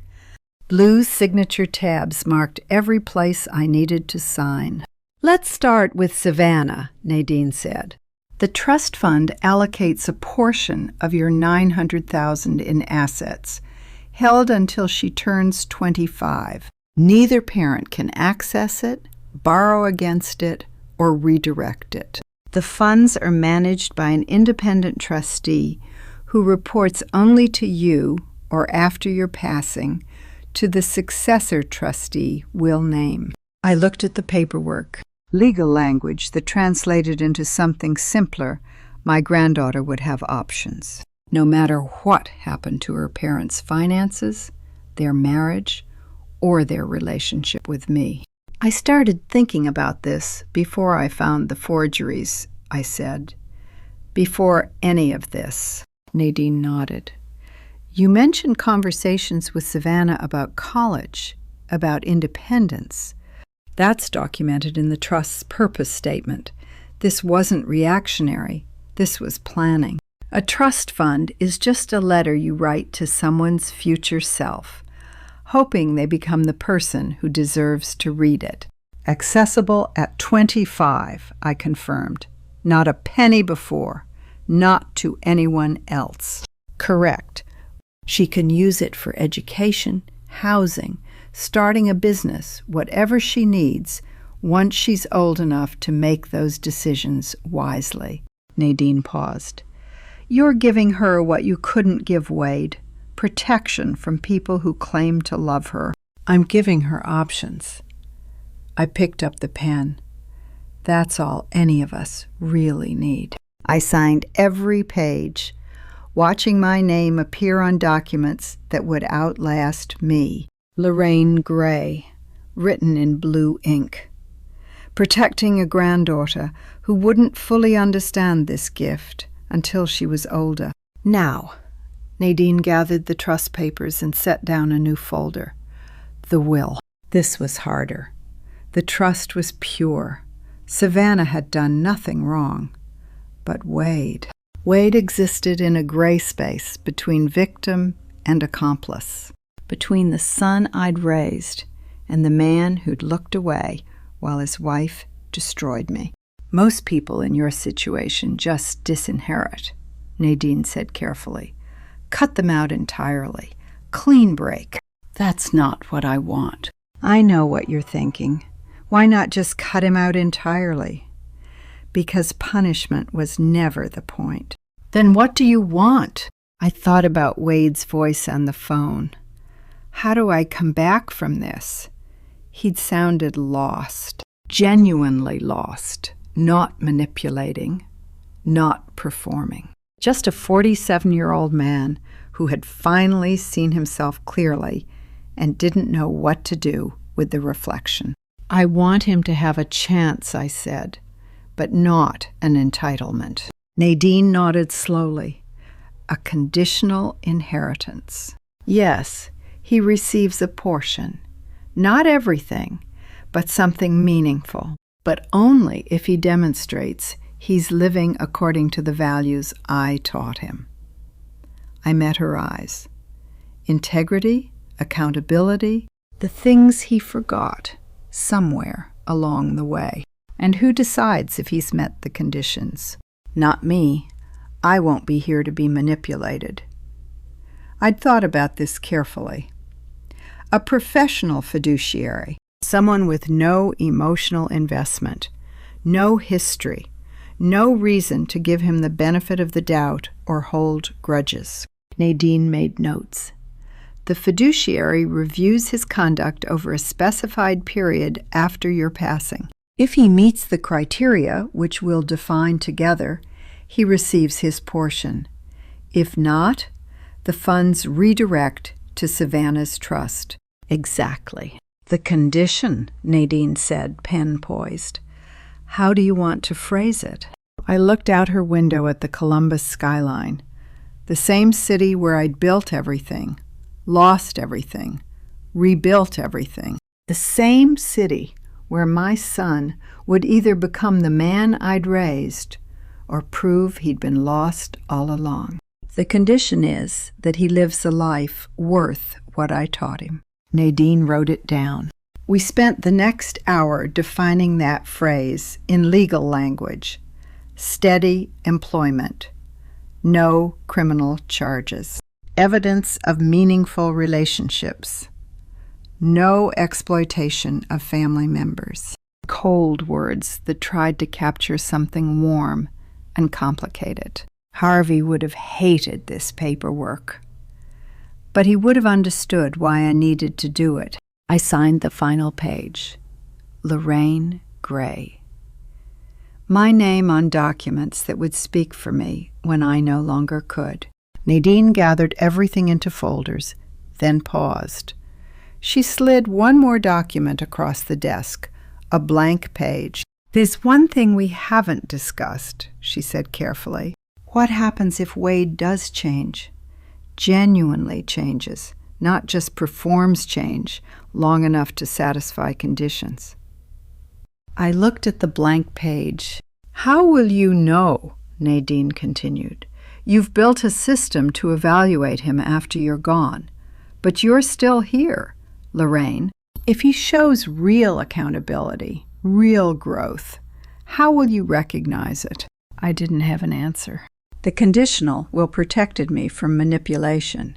Blue signature tabs marked every place I needed to sign. "Let's start with Savannah," Nadine said. "The trust fund allocates a portion of your $900,000 in assets, held until she turns 25. Neither parent can access it, borrow against it, or redirect it. The funds are managed by an independent trustee who reports only to you, or after your passing, to the successor trustee we'll name." I looked at the paperwork. Legal language that translated into something simpler, my granddaughter would have options. No matter what happened to her parents' finances, their marriage, or their relationship with me. "I started thinking about this before I found the forgeries," I said. "Before any of this." Nadine nodded. "You mentioned conversations with Savannah about college, about independence. That's documented in the trust's purpose statement. This wasn't reactionary. This was planning. A trust fund is just a letter you write to someone's future self, hoping they become the person who deserves to read it. Accessible at 25, I confirmed. Not a penny before. Not to anyone else. Correct. She can use it for education, housing, starting a business, whatever she needs, once she's old enough to make those decisions wisely." Nadine paused. "You're giving her what you couldn't give Wade, protection from people who claim to love her. I'm giving her options." I picked up the pen. That's all any of us really need. I signed every page, watching my name appear on documents that would outlast me. Lorraine Gray, written in blue ink. Protecting a granddaughter who wouldn't fully understand this gift until she was older. Now, Nadine gathered the trust papers and set down a new folder. The will. This was harder. The trust was pure. Savannah had done nothing wrong. But Wade. Wade existed in a gray space between victim and accomplice. Between the son I'd raised and the man who'd looked away while his wife destroyed me. "Most people in your situation just disinherit," Nadine said carefully. "Cut them out entirely. Clean break." That's not what I want. I know what you're thinking. Why not just cut him out entirely? Because punishment was never the point. Then what do you want? I thought about Wade's voice on the phone. How do I come back from this? He'd sounded lost, genuinely lost, not manipulating, not performing. Just a 47-year-old man who had finally seen himself clearly and didn't know what to do with the reflection. I want him to have a chance, I said, but not an entitlement. Nadine nodded slowly. A conditional inheritance. Yes, he receives a portion. Not everything, but something meaningful. But only if he demonstrates he's living according to the values I taught him. I met her eyes. Integrity, accountability, the things he forgot somewhere along the way. And who decides if he's met the conditions? Not me. I won't be here to be manipulated. I'd thought about this carefully. A professional fiduciary, someone with no emotional investment, no history, no reason to give him the benefit of the doubt or hold grudges. Nadine made notes. The fiduciary reviews his conduct over a specified period after your passing. If he meets the criteria, which we'll define together, he receives his portion. If not, the funds redirect to Savannah's trust. Exactly. The condition, Nadine said, pen poised. How do you want to phrase it? I looked out her window at the Columbus skyline, the same city where I'd built everything, lost everything, rebuilt everything. The same city where my son would either become the man I'd raised or prove he'd been lost all along. The condition is that he lives a life worth what I taught him. Nadine wrote it down. We spent the next hour defining that phrase in legal language. Steady employment. No criminal charges. Evidence of meaningful relationships. No exploitation of family members. Cold words that tried to capture something warm and complicated. Harvey would have hated this paperwork. But he would have understood why I needed to do it. I signed the final page. Lorraine Gray. My name on documents that would speak for me when I no longer could. Nadine gathered everything into folders, then paused. She slid one more document across the desk, a blank page. There's one thing we haven't discussed, she said carefully. What happens if Wade does change? Genuinely changes, not just performs change long enough to satisfy conditions. I looked at the blank page. How will you know? Nadine continued. You've built a system to evaluate him after you're gone. But you're still here, Lorraine. If he shows real accountability, real growth, how will you recognize it? I didn't have an answer. The conditional will protected me from manipulation.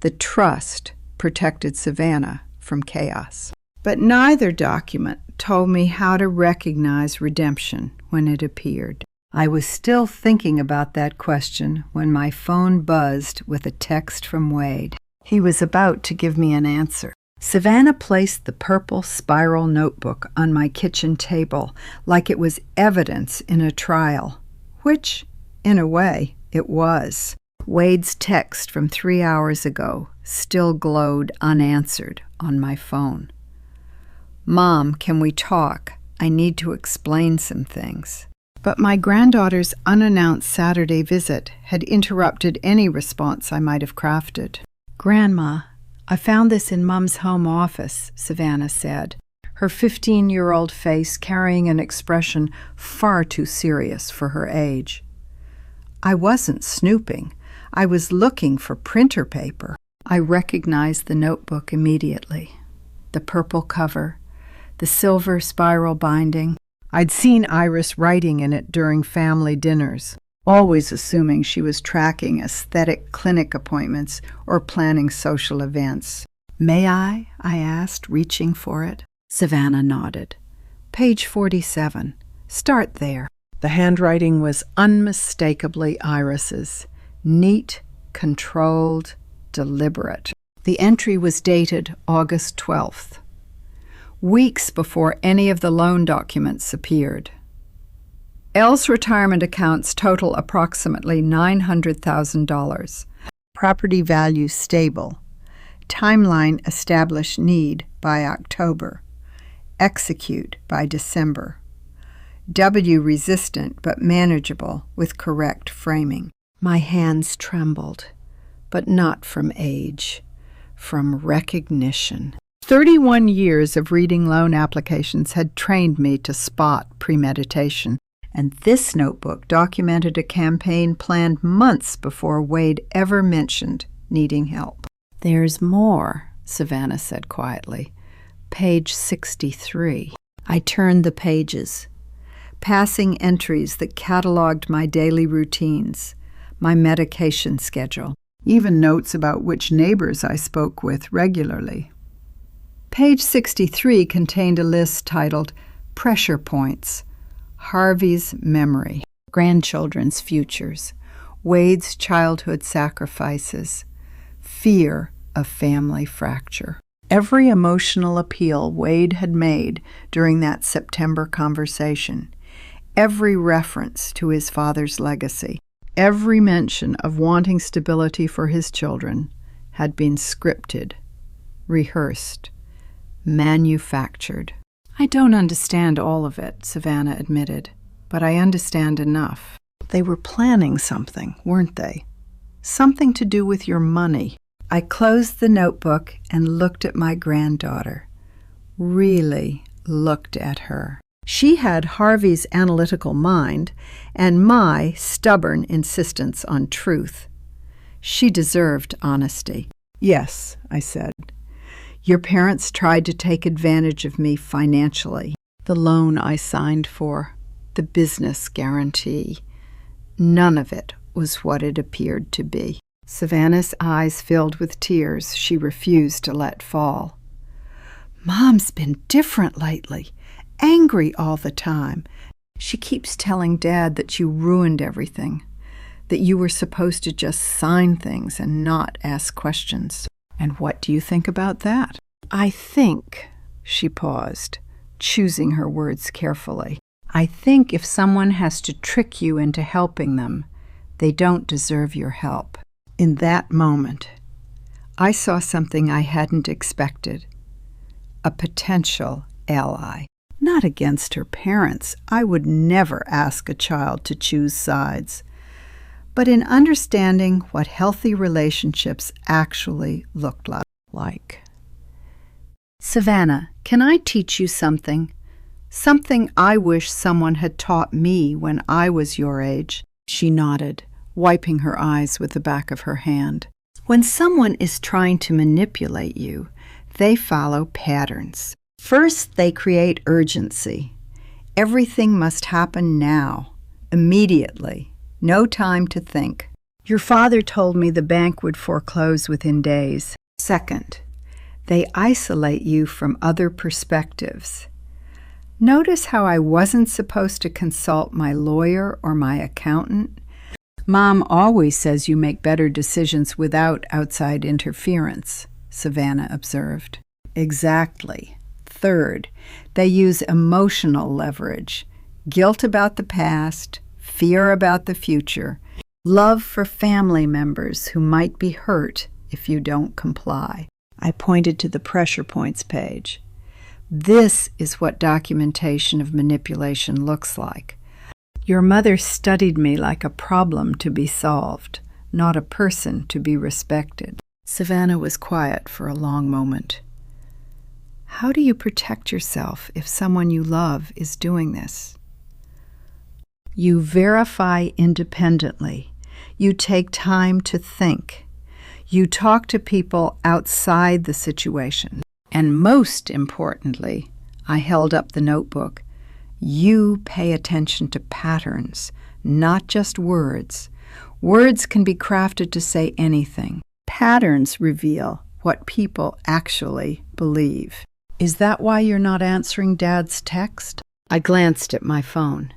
The trust protected Savannah from chaos. But neither document told me how to recognize redemption when it appeared. I was still thinking about that question when my phone buzzed with a text from Wade. He was about to give me an answer. Savannah placed the purple spiral notebook on my kitchen table like it was evidence in a trial, which, in a way, it was. Wade's text from 3 hours ago still glowed unanswered on my phone. Mom, can we talk? I need to explain some things. But my granddaughter's unannounced Saturday visit had interrupted any response I might have crafted. Grandma, I found this in Mom's home office, Savannah said, her 15-year-old face carrying an expression far too serious for her age. I wasn't snooping. I was looking for printer paper. I recognized the notebook immediately. The purple cover, the silver spiral binding. I'd seen Iris writing in it during family dinners, always assuming she was tracking aesthetic clinic appointments or planning social events. May I asked, reaching for it. Savannah nodded. Page 47. Start there. The handwriting was unmistakably Iris's. Neat, controlled, deliberate. The entry was dated August 12th. Weeks before any of the loan documents appeared. Elle's retirement accounts total approximately $900,000. Property value stable. Timeline established need by October. execute by December. W resistant but manageable with correct framing. My hands trembled, but not from age, from recognition. 31 years of reading loan applications had trained me to spot premeditation, and this notebook documented a campaign planned months before Wade ever mentioned needing help. "There's more," Savannah said quietly. "Page 63. I turned the pages, passing entries that cataloged my daily routines, my medication schedule, even notes about which neighbors I spoke with regularly. Page 63 contained a list titled Pressure Points, Harvey's Memory, Grandchildren's Futures, Wade's Childhood Sacrifices, Fear of Family Fracture. Every emotional appeal Wade had made during that September conversation, every reference to his father's legacy, every mention of wanting stability for his children had been scripted, rehearsed, manufactured. "I don't understand all of it," Savannah admitted, "but I understand enough. They were planning something, weren't they? Something to do with your money." I closed the notebook and looked at my granddaughter, really looked at her. She had Harvey's analytical mind and my stubborn insistence on truth. She deserved honesty. "Yes," I said. "Your parents tried to take advantage of me financially. The loan I signed for, the business guarantee, none of it was what it appeared to be." Savannah's eyes filled with tears she refused to let fall. "Mom's been different lately. Angry all the time. She keeps telling Dad that you ruined everything, that you were supposed to just sign things and not ask questions." "And what do you think about that?" "I think," she paused, choosing her words carefully, "I think if someone has to trick you into helping them, they don't deserve your help." In that moment, I saw something I hadn't expected, a potential ally. Not against her parents. I would never ask a child to choose sides. But in understanding what healthy relationships actually looked like. "Savannah, can I teach you something? Something I wish someone had taught me when I was your age." She nodded, wiping her eyes with the back of her hand. "When someone is trying to manipulate you, they follow patterns. First, they create urgency. Everything must happen now, immediately, no time to think. Your father told me the bank would foreclose within days. Second, they isolate you from other perspectives. Notice how I wasn't supposed to consult my lawyer or my accountant? Mom always says you make better decisions without outside interference," Savannah observed. "Exactly. Third, they use emotional leverage, guilt about the past, fear about the future, love for family members who might be hurt if you don't comply." I pointed to the pressure points page. "This is what documentation of manipulation looks like. Your mother studied me like a problem to be solved, not a person to be respected." Savannah was quiet for a long moment. "How do you protect yourself if someone you love is doing this?" "You verify independently. You take time to think. You talk to people outside the situation. And most importantly," I held up the notebook, "you pay attention to patterns, not just words. Words can be crafted to say anything. Patterns reveal what people actually believe." "Is that why you're not answering Dad's text?" I glanced at my phone.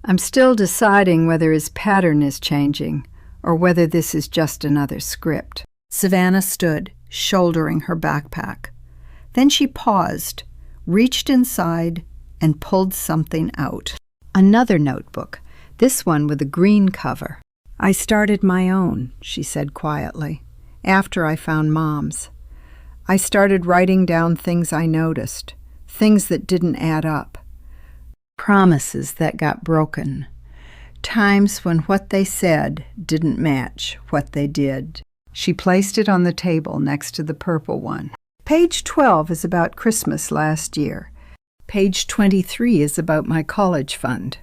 "I'm still deciding whether his pattern is changing or whether this is just another script." Savannah stood, shouldering her backpack. Then she paused, reached inside, and pulled something out. Another notebook, this one with a green cover. "I started my own," she said quietly, "after I found Mom's. I started writing down things I noticed, things that didn't add up, promises that got broken, times when what they said didn't match what they did. She placed it on the table next to the purple one. Page 12 is about Christmas last year. Page 23 is about my college fund,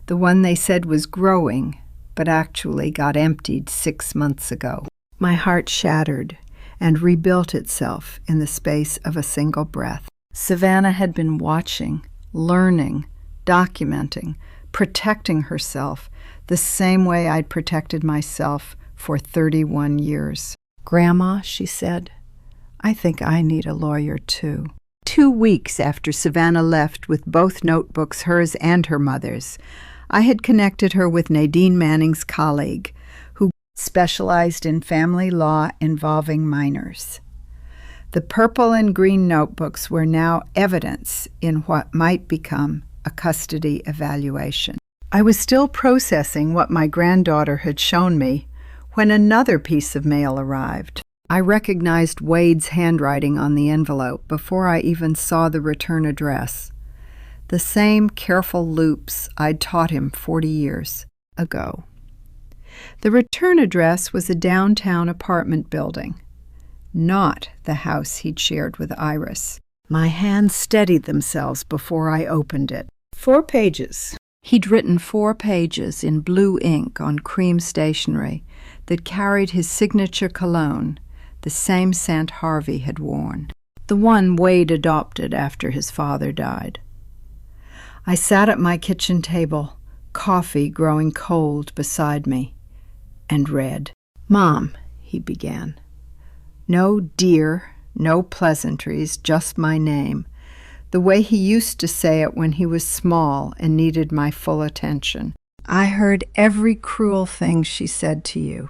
the one they said was growing, but actually got emptied 6 months ago. My heart shattered and rebuilt itself in the space of a single breath. Savannah had been watching, learning, documenting, protecting herself the same way I'd protected myself for 31 years. "Grandma," she said, "I think I need a lawyer too." 2 weeks after Savannah left with both notebooks, hers and her mother's, I had connected her with Nadine Manning's colleague, who specialized in family law involving minors. The purple and green notebooks were now evidence in what might become a custody evaluation. I was still processing what my granddaughter had shown me when another piece of mail arrived. I recognized Wade's handwriting on the envelope before I even saw the return address. The same careful loops I'd taught him 40 years ago. The return address was a downtown apartment building, not the house he'd shared with Iris. My hands steadied themselves before I opened it. 4 pages. He'd written 4 pages in blue ink on cream stationery that carried his signature cologne, the same scent Harvey had worn, the one Wade adopted after his father died. I sat at my kitchen table, coffee growing cold beside me, and read. "Mom," he began. No dear, no pleasantries, just my name, the way he used to say it when he was small and needed my full attention. "I heard every cruel thing she said to you."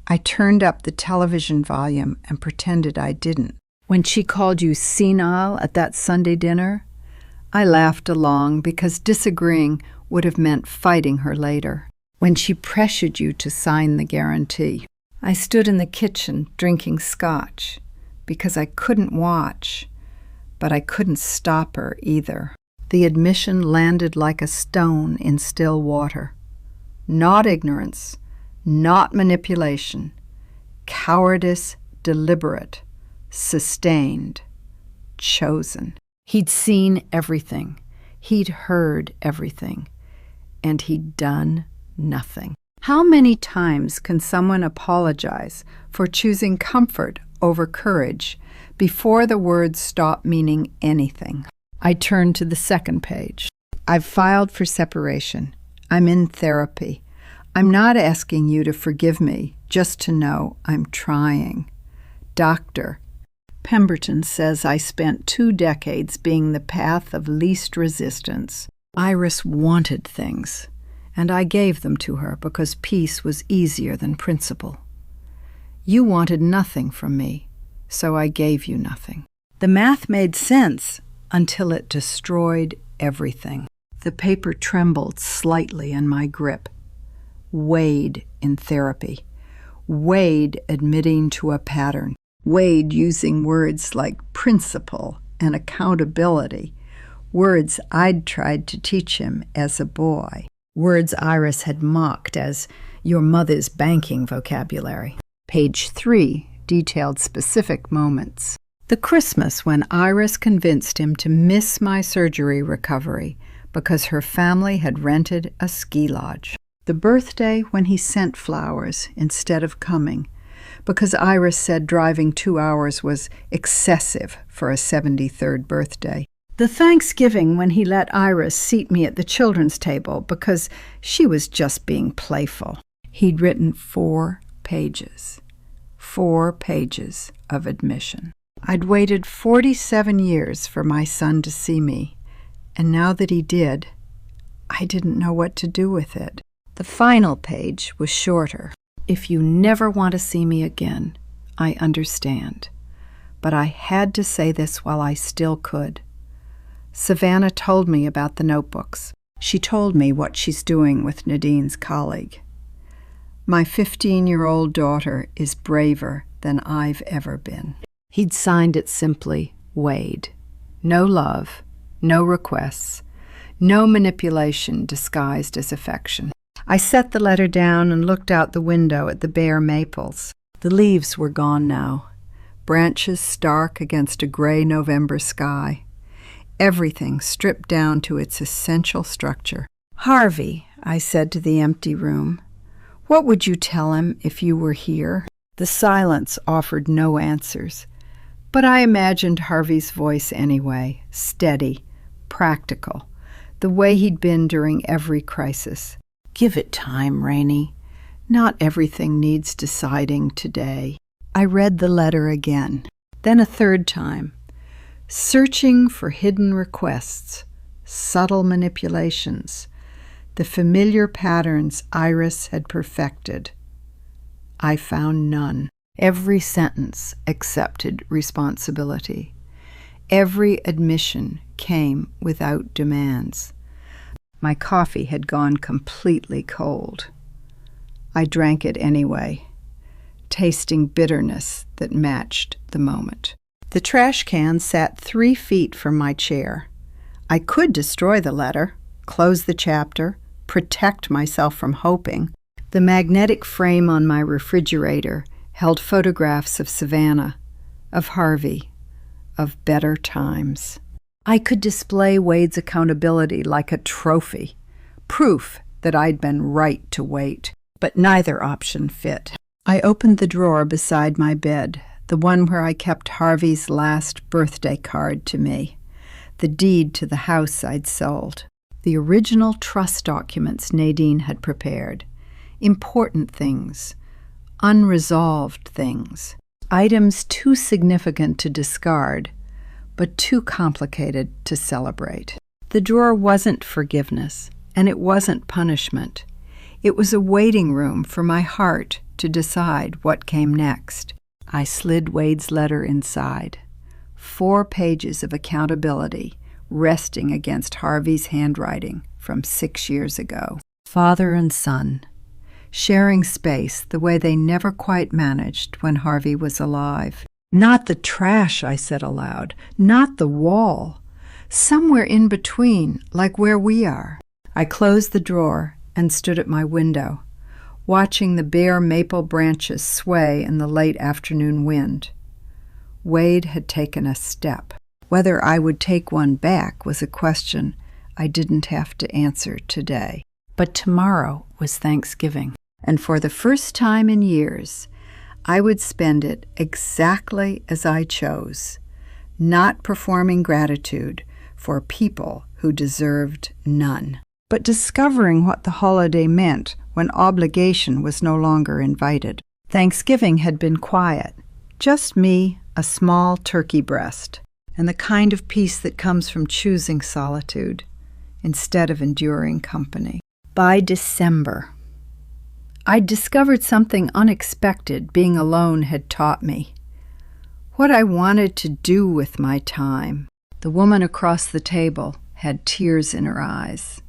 I turned up the television volume and pretended I didn't. "When she called you senile at that Sunday dinner?" I laughed along because disagreeing would have meant fighting her later. "When she pressured you to sign the guarantee?" I stood in the kitchen drinking scotch because I couldn't watch, but I couldn't stop her either. The admission landed like a stone in still water. Not ignorance, not manipulation, cowardice deliberate, sustained, chosen. He'd seen everything, he'd heard everything, and he'd done nothing. How many times can someone apologize for choosing comfort over courage before the words stop meaning anything? I turned to the second page. "I've filed for separation. I'm in therapy. I'm not asking you to forgive me, just to know I'm trying. Dr. Pemberton says I spent 2 decades being the path of least resistance. Iris wanted things, and I gave them to her because peace was easier than principle. You wanted nothing from me, so I gave you nothing." The math made sense until it destroyed everything. The paper trembled slightly in my grip. Wade in therapy. Wade admitting to a pattern. Wade using words like principle and accountability, words I'd tried to teach him as a boy, words Iris had mocked as your mother's banking vocabulary. Page 3 detailed specific moments. The Christmas when Iris convinced him to miss my surgery recovery because her family had rented a ski lodge. The birthday when he sent flowers instead of coming because Iris said driving 2 hours was excessive for a 73rd birthday. The Thanksgiving when he let Iris seat me at the children's table because she was just being playful. He'd written 4 pages. 4 pages of admission. I'd waited 47 years for my son to see me, and now that he did, I didn't know what to do with it. The final page was shorter. "If you never want to see me again, I understand. But I had to say this while I still could. Savannah told me about the notebooks. She told me what she's doing with Nadine's colleague. My 15-year-old daughter is braver than I've ever been." He'd signed it simply, Wade. No love, no requests, no manipulation disguised as affection. I set the letter down and looked out the window at the bare maples. The leaves were gone now, branches stark against a gray November sky. Everything stripped down to its essential structure. "Harvey," I said to the empty room, "what would you tell him if you were here?" The silence offered no answers, but I imagined Harvey's voice anyway, steady, practical, the way he'd been during every crisis. "Give it time, Rainey. Not everything needs deciding today." I read the letter again, then a third time, searching for hidden requests, subtle manipulations, the familiar patterns Iris had perfected. I found none. Every sentence accepted responsibility. Every admission came without demands. My coffee had gone completely cold. I drank it anyway, tasting bitterness that matched the moment. The trash can sat 3 feet from my chair. I could destroy the letter, close the chapter, protect myself from hoping. The magnetic frame on my refrigerator held photographs of Savannah, of Harvey, of better times. I could display Wade's accountability like a trophy, proof that I'd been right to wait. But neither option fit. I opened the drawer beside my bed, the one where I kept Harvey's last birthday card to me, the deed to the house I'd sold, the original trust documents Nadine had prepared, important things, unresolved things, items too significant to discard, but too complicated to celebrate. The drawer wasn't forgiveness, and it wasn't punishment. It was a waiting room for my heart to decide what came next. I slid Wade's letter inside. 4 pages of accountability resting against Harvey's handwriting from 6 years ago. Father and son, sharing space the way they never quite managed when Harvey was alive. Not the trash, I said aloud, not the wall. Somewhere in between, like where we are. I closed the drawer and stood at my window, watching the bare maple branches sway in the late afternoon wind. Wade had taken a step. Whether I would take one back was a question I didn't have to answer today. But tomorrow was Thanksgiving, and for the first time in years, I would spend it exactly as I chose, not performing gratitude for people who deserved none, but discovering what the holiday meant when obligation was no longer invited. Thanksgiving had been quiet, just me, a small turkey breast, and the kind of peace that comes from choosing solitude instead of enduring company. By December, I'd discovered something unexpected being alone had taught me. What I wanted to do with my time. The woman across the table had tears in her eyes.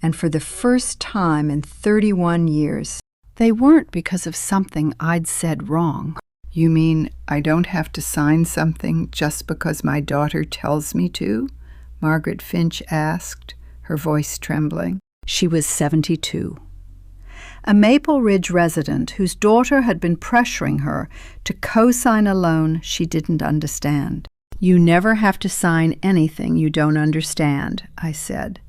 And for the first time in 31 years, they weren't because of something I'd said wrong. "You mean I don't have to sign something just because my daughter tells me to?" Margaret Finch asked, her voice trembling. She was 72. A Maple Ridge resident whose daughter had been pressuring her to co-sign a loan she didn't understand. "You never have to sign anything you don't understand," I said.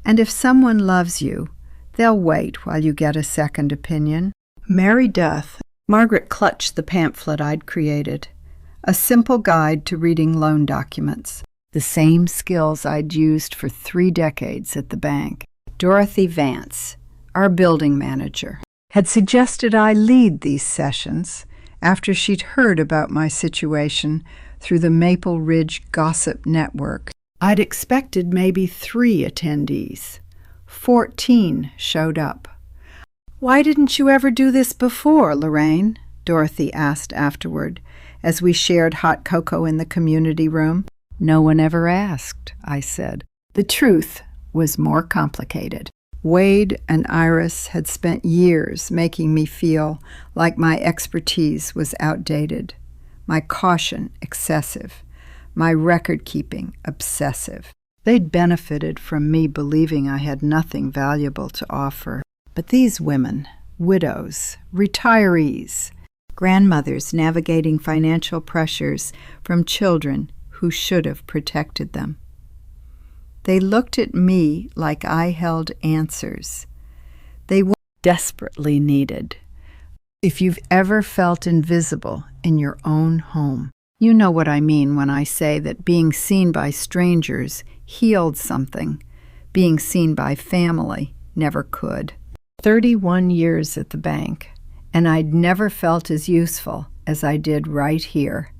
"And if someone loves you, they'll wait while you get a second opinion." Mary Duth. Margaret clutched the pamphlet I'd created, a simple guide to reading loan documents, the same skills I'd used for 3 decades at the bank. Dorothy Vance, our building manager, had suggested I lead these sessions after she'd heard about my situation through the Maple Ridge Gossip Network. I'd expected maybe 3 attendees. 14 showed up. "Why didn't you ever do this before, Lorraine?" Dorothy asked afterward, as we shared hot cocoa in the community room. "No one ever asked," I said. The truth was more complicated. Wade and Iris had spent years making me feel like my expertise was outdated, my caution excessive, my record-keeping obsessive. They'd benefited from me believing I had nothing valuable to offer. But these women, widows, retirees, grandmothers navigating financial pressures from children who should have protected them. They looked at me like I held answers. They were desperately needed. If you've ever felt invisible in your own home, you know what I mean when I say that being seen by strangers healed something, being seen by family never could. 31 years at the bank, and I'd never felt as useful as I did right here,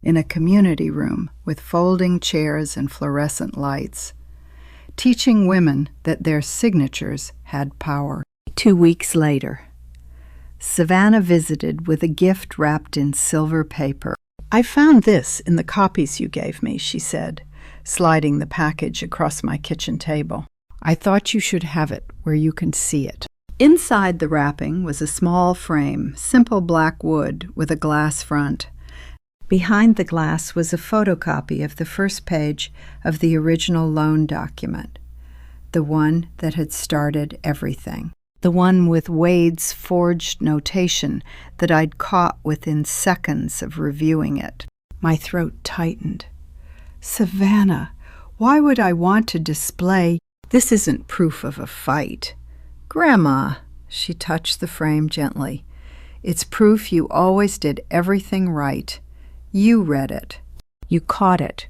in a community room with folding chairs and fluorescent lights, teaching women that their signatures had power. 2 weeks later, Savannah visited with a gift wrapped in silver paper. "I found this in the copies you gave me," she said, sliding the package across my kitchen table. "I thought you should have it where you can see it." Inside the wrapping was a small frame, simple black wood with a glass front. Behind the glass was a photocopy of the first page of the original loan document, the one that had started everything, the one with Wade's forged notation that I'd caught within seconds of reviewing it. My throat tightened. "Savannah, why would I want to display? This isn't proof of a fight." "Grandma," she touched the frame gently, "it's proof you always did everything right. You read it. You caught it.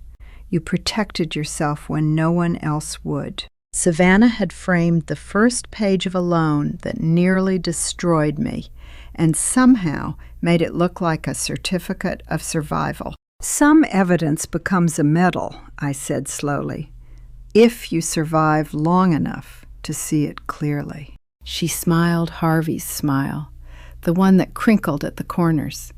You protected yourself when no one else would." Savannah had framed the first page of a loan that nearly destroyed me and somehow made it look like a certificate of survival. "Some evidence becomes a medal," I said slowly, "if you survive long enough to see it clearly." She smiled Harvey's smile, the one that crinkled at the corners.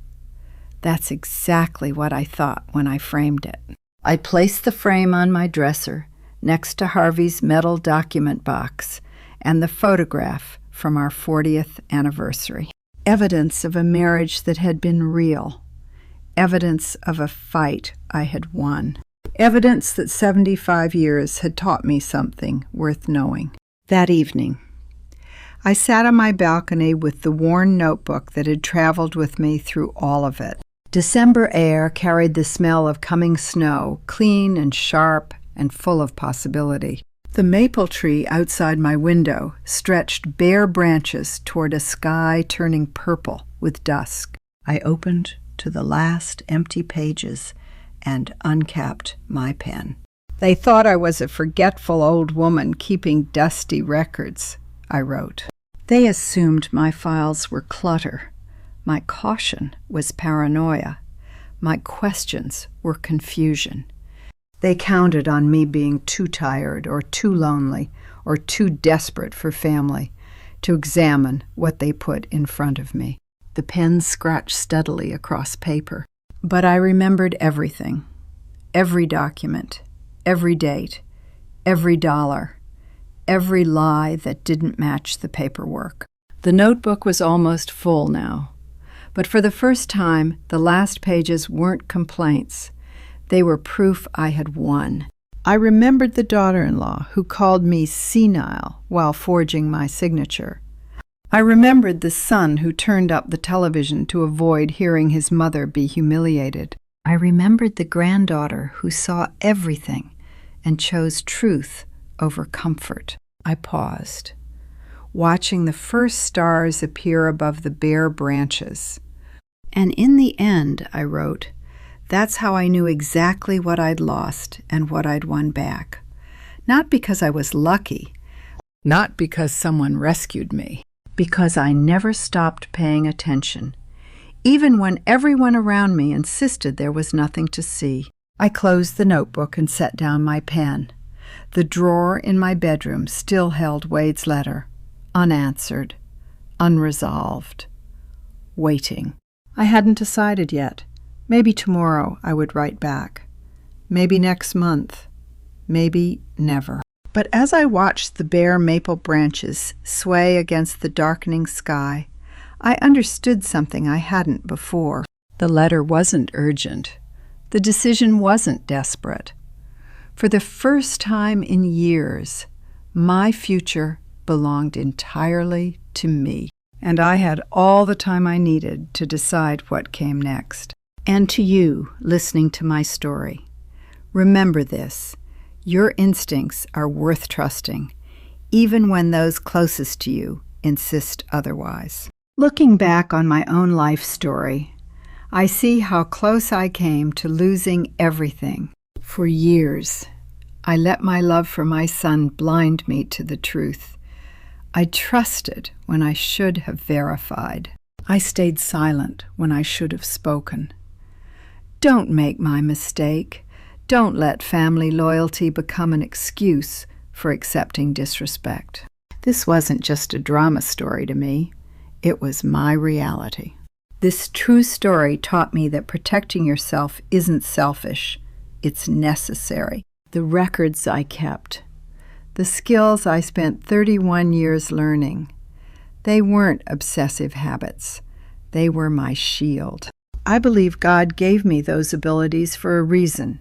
That's exactly what I thought when I framed it. I placed the frame on my dresser next to Harvey's metal document box and the photograph from our 40th anniversary. Evidence of a marriage that had been real. Evidence of a fight I had won. Evidence that 75 years had taught me something worth knowing. That evening, I sat on my balcony with the worn notebook that had traveled with me through all of it. December air carried the smell of coming snow, clean and sharp and full of possibility. The maple tree outside my window stretched bare branches toward a sky turning purple with dusk. I opened to the last empty pages and uncapped my pen. "They thought I was a forgetful old woman keeping dusty records," I wrote. "They assumed my files were clutter. My caution was paranoia. My questions were confusion. They counted on me being too tired or too lonely or too desperate for family to examine what they put in front of me." The pen scratched steadily across paper. But I remembered everything, every document, every date, every dollar, every lie that didn't match the paperwork. The notebook was almost full now, but for the first time, the last pages weren't complaints. They were proof I had won. I remembered the daughter-in-law who called me senile while forging my signature. I remembered the son who turned up the television to avoid hearing his mother be humiliated. I remembered the granddaughter who saw everything and chose truth over comfort. I paused, watching the first stars appear above the bare branches. "And in the end," I wrote, "that's how I knew exactly what I'd lost and what I'd won back. Not because I was lucky, not because someone rescued me, because I never stopped paying attention, even when everyone around me insisted there was nothing to see." I closed the notebook and set down my pen. The drawer in my bedroom still held Wade's letter, unanswered, unresolved, waiting. I hadn't decided yet. Maybe tomorrow I would write back. Maybe next month. Maybe never. But as I watched the bare maple branches sway against the darkening sky, I understood something I hadn't before. The letter wasn't urgent. The decision wasn't desperate. For the first time in years, my future belonged entirely to me, and I had all the time I needed to decide what came next. And to you, listening to my story, remember this: your instincts are worth trusting, even when those closest to you insist otherwise. Looking back on my own life story, I see how close I came to losing everything. For years, I let my love for my son blind me to the truth. I trusted when I should have verified. I stayed silent when I should have spoken. Don't make my mistake. Don't let family loyalty become an excuse for accepting disrespect. This wasn't just a drama story to me. It was my reality. This true story taught me that protecting yourself isn't selfish. It's necessary. The records I kept, the skills I spent 31 years learning, they weren't obsessive habits. They were my shield. I believe God gave me those abilities for a reason,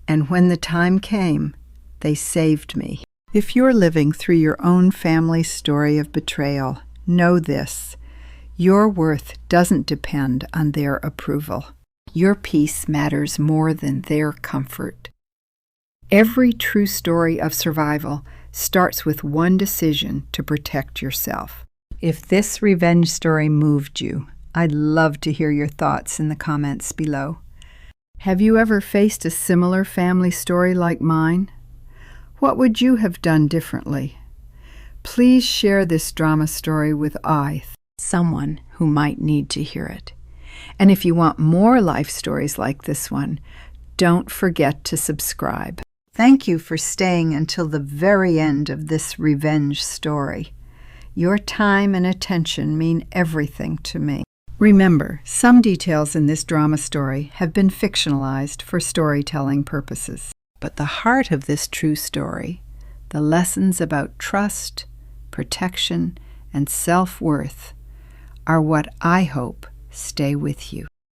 and when the time came, they saved me. If you're living through your own family story of betrayal, know this: your worth doesn't depend on their approval. Your peace matters more than their comfort. Every true story of survival starts with one decision to protect yourself. If this revenge story moved you, I'd love to hear your thoughts in the comments below. Have you ever faced a similar family story like mine? What would you have done differently? Please share this drama story with someone who might need to hear it. And if you want more life stories like this one, don't forget to subscribe. Thank you for staying until the very end of this revenge story. Your time and attention mean everything to me. Remember, some details in this drama story have been fictionalized for storytelling purposes. But the heart of this true story, the lessons about trust, protection, and self-worth, are what I hope stay with you.